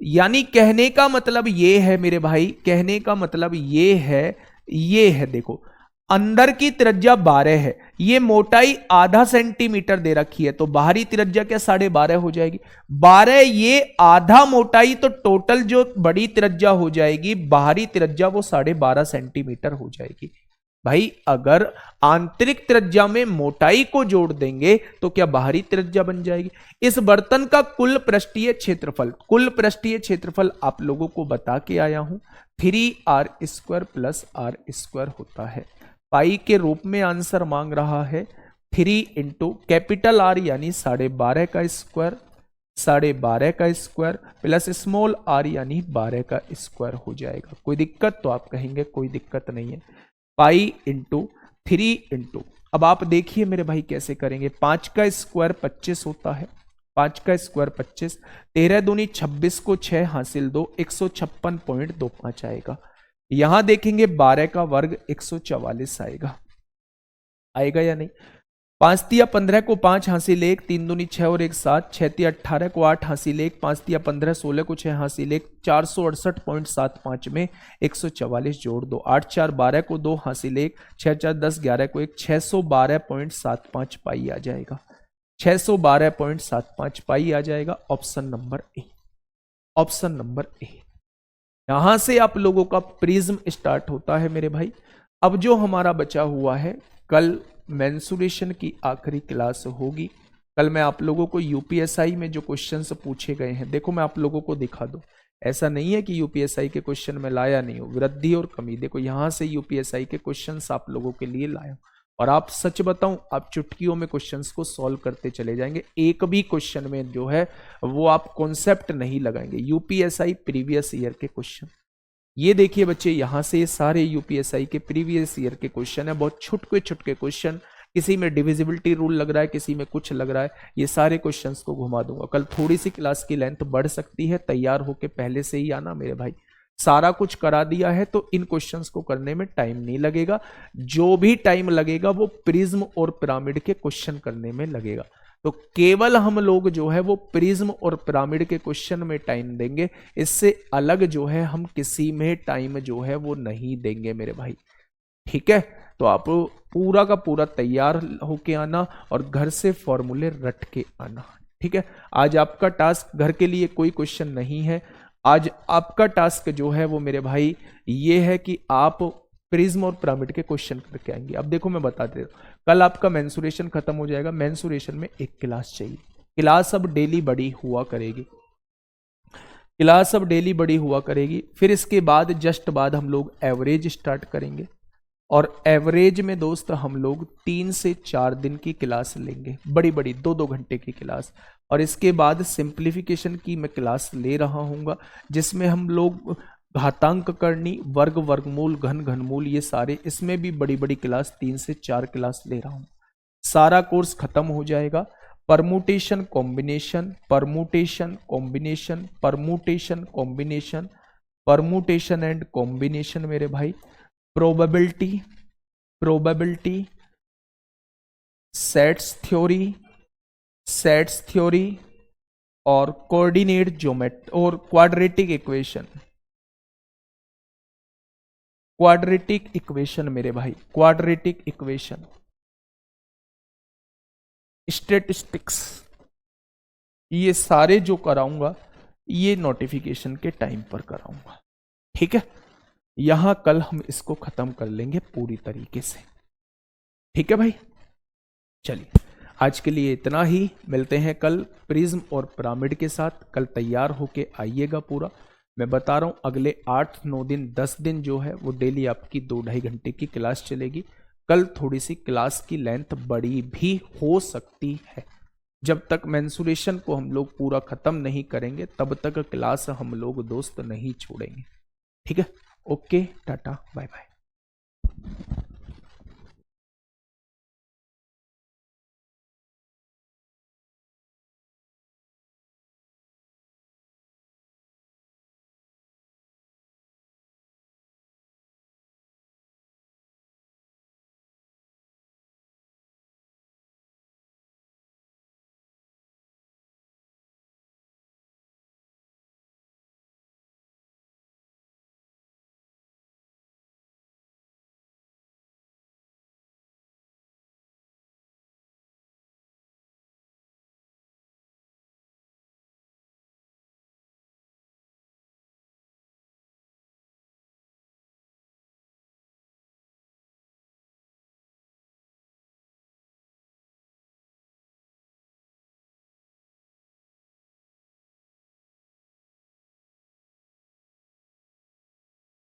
यानी कहने का मतलब यह है मेरे भाई, कहने का मतलब ये है देखो, अंदर की त्रिज्या 12 है, ये मोटाई आधा सेंटीमीटर दे रखी है, तो बाहरी त्रिज्या क्या 12.5 हो जाएगी? 12 ये आधा मोटाई, तो टोटल जो बड़ी त्रिज्या हो जाएगी, बाहरी त्रिज्या वो 12.5 सेंटीमीटर हो जाएगी। भाई अगर आंतरिक त्रिज्या में मोटाई को जोड़ देंगे तो क्या बाहरी त्रिज्या बन जाएगी। इस बर्तन का कुल पृष्ठीय क्षेत्रफल आप लोगों को बता के आया हूं, 3r² प्लस r² होता है। पाई के रूप में आंसर मांग रहा है, 3 इंटू कैपिटल R यानी 12.5 का स्क्वायर, 12.5 का स्क्वायर प्लस स्मॉल r यानी 12 का स्क्वायर हो जाएगा। कोई दिक्कत? तो आप कहेंगे कोई दिक्कत नहीं है। पाई इंटू 3 इंटू, अब आप देखिए मेरे भाई कैसे करेंगे। 5 का स्क्वायर 25 होता है, 5 का स्क्वायर 25, 13 दूनी 26 को 6 हासिल 2, 156.25 आएगा। यहां देखेंगे 12 का वर्ग 144 आएगा। आएगा या नहीं? 5 तिया 15 को 5 हासिल 1, 3 दूनी 6 और 1 7, 6 तिया 18 को 8 हासिल 1, 5 तिया 15 16 को 6 हासिल 1, 468.75 में 144 जोड़ दो, 8 4 12 को 2 हासिल 1, 6 4 10 11 को 1, 612.75 पाई आ जाएगा। 612.75 पाई आ जाएगा। Option number A, option number A. यहां से आप लोगों का प्रिज्म स्टार्ट होता है मेरे भाई। अब जो हमारा बचा हुआ है, कल मेंसुरेशन की आखिरी क्लास होगी। कल मैं आप लोगों को यूपीएसआई में जो क्वेश्चंस पूछे गए हैं, देखो मैं आप लोगों को दिखा दूं, ऐसा नहीं है कि यूपीएसआई के क्वेश्चन में लाया नहीं हो। वृद्धि और कमी, देखो यहां से यूपीएसआई के क्वेश्चंस आप लोगों के लिए लाया, और आप सच बताऊं, आप चुटकियों में क्वेश्चंस को सॉल्व करते चले जाएंगे। एक भी क्वेश्चन में जो है वो आप कॉन्सेप्ट नहीं लगाएंगे। यूपीएसआई प्रीवियस ईयर के क्वेश्चन, ये देखिए बच्चे, यहां से सारे यूपीएसआई के प्रीवियस ईयर के क्वेश्चन है। बहुत छुटके छुटके क्वेश्चन, किसी में डिविजिबिलिटी रूल लग रहा है, किसी में कुछ लग रहा है, ये सारे क्वेश्चंस को घुमा दूंगा। कल थोड़ी सी क्लास की लेंथ बढ़ सकती है, तैयार होके पहले से ही आना मेरे भाई। सारा कुछ करा दिया है तो इन क्वेश्चंस को करने में टाइम नहीं लगेगा। जो भी टाइम लगेगा वो प्रिज्म और पिरामिड के क्वेश्चन करने में लगेगा। तो केवल हम लोग जो है वो प्रिज्म और पिरामिड के क्वेश्चन में टाइम देंगे, इससे अलग जो है हम किसी में टाइम जो है वो नहीं देंगे मेरे भाई, ठीक है। तो आप पूरा का पूरा तैयार होके आना और घर से फॉर्मूले रट के आना, ठीक है। आज आपका टास्क, घर के लिए कोई क्वेश्चन नहीं है। आज आपका टास्क जो है वो मेरे भाई ये है कि आप प्रिज्म और पिरामिड के क्वेश्चन करके आएंगे। अब देखो मैं बता दे रहा हूं, कल आपका मेंसुरेशन खत्म हो जाएगा। मेंसुरेशन में एक क्लास चाहिए, क्लास अब डेली बड़ी हुआ करेगी। क्लास अब डेली बड़ी हुआ करेगी। फिर इसके बाद जस्ट बाद हम लोग एवरेज स्टार्ट करेंगे, और एवरेज में दोस्त हम लोग 3 से 4 दिन की क्लास लेंगे, बड़ी बड़ी 2-2 घंटे की क्लास। और इसके बाद सिंप्लीफिकेशन की मैं क्लास ले रहा हूँगा, जिसमें हम लोग घातांक करनी, वर्ग, वर्गमूल, घन, घनमूल, ये सारे, इसमें भी बड़ी बड़ी क्लास 3 से 4 क्लास ले रहा हूँ। सारा कोर्स खत्म हो जाएगा। Permutation combination, permutation combination, permutation combination, permutation and combination मेरे भाई, probability, probability, sets theory, sets theory, और कोऑर्डिनेट ज्योमेट्री, और क्वाड्रेटिक इक्वेशन, क्वाड्रेटिक इक्वेशन मेरे भाई, क्वाड्रेटिक इक्वेशन, स्टैटिस्टिक्स, ये सारे जो कराऊंगा ये नोटिफिकेशन के टाइम पर कराऊंगा। ठीक है, यहां कल हम इसको खत्म कर लेंगे पूरी तरीके से। ठीक है भाई, चलिए आज के लिए इतना ही। मिलते हैं कल प्रिज्म और पिरामिड के साथ। कल तैयार होके आइएगा पूरा। मैं बता रहा हूं अगले 8-9 दिन 10 दिन जो है वो डेली आपकी 2-2.5 घंटे की क्लास चलेगी। कल थोड़ी सी क्लास की लेंथ बड़ी भी हो सकती है। जब तक मेंसुरेशन को हम लोग पूरा खत्म नहीं करेंगे तब तक क्लास हम लोग दोस्त नहीं छोड़ेंगे। ठीक है, ओके, टाटा, बाय बाय।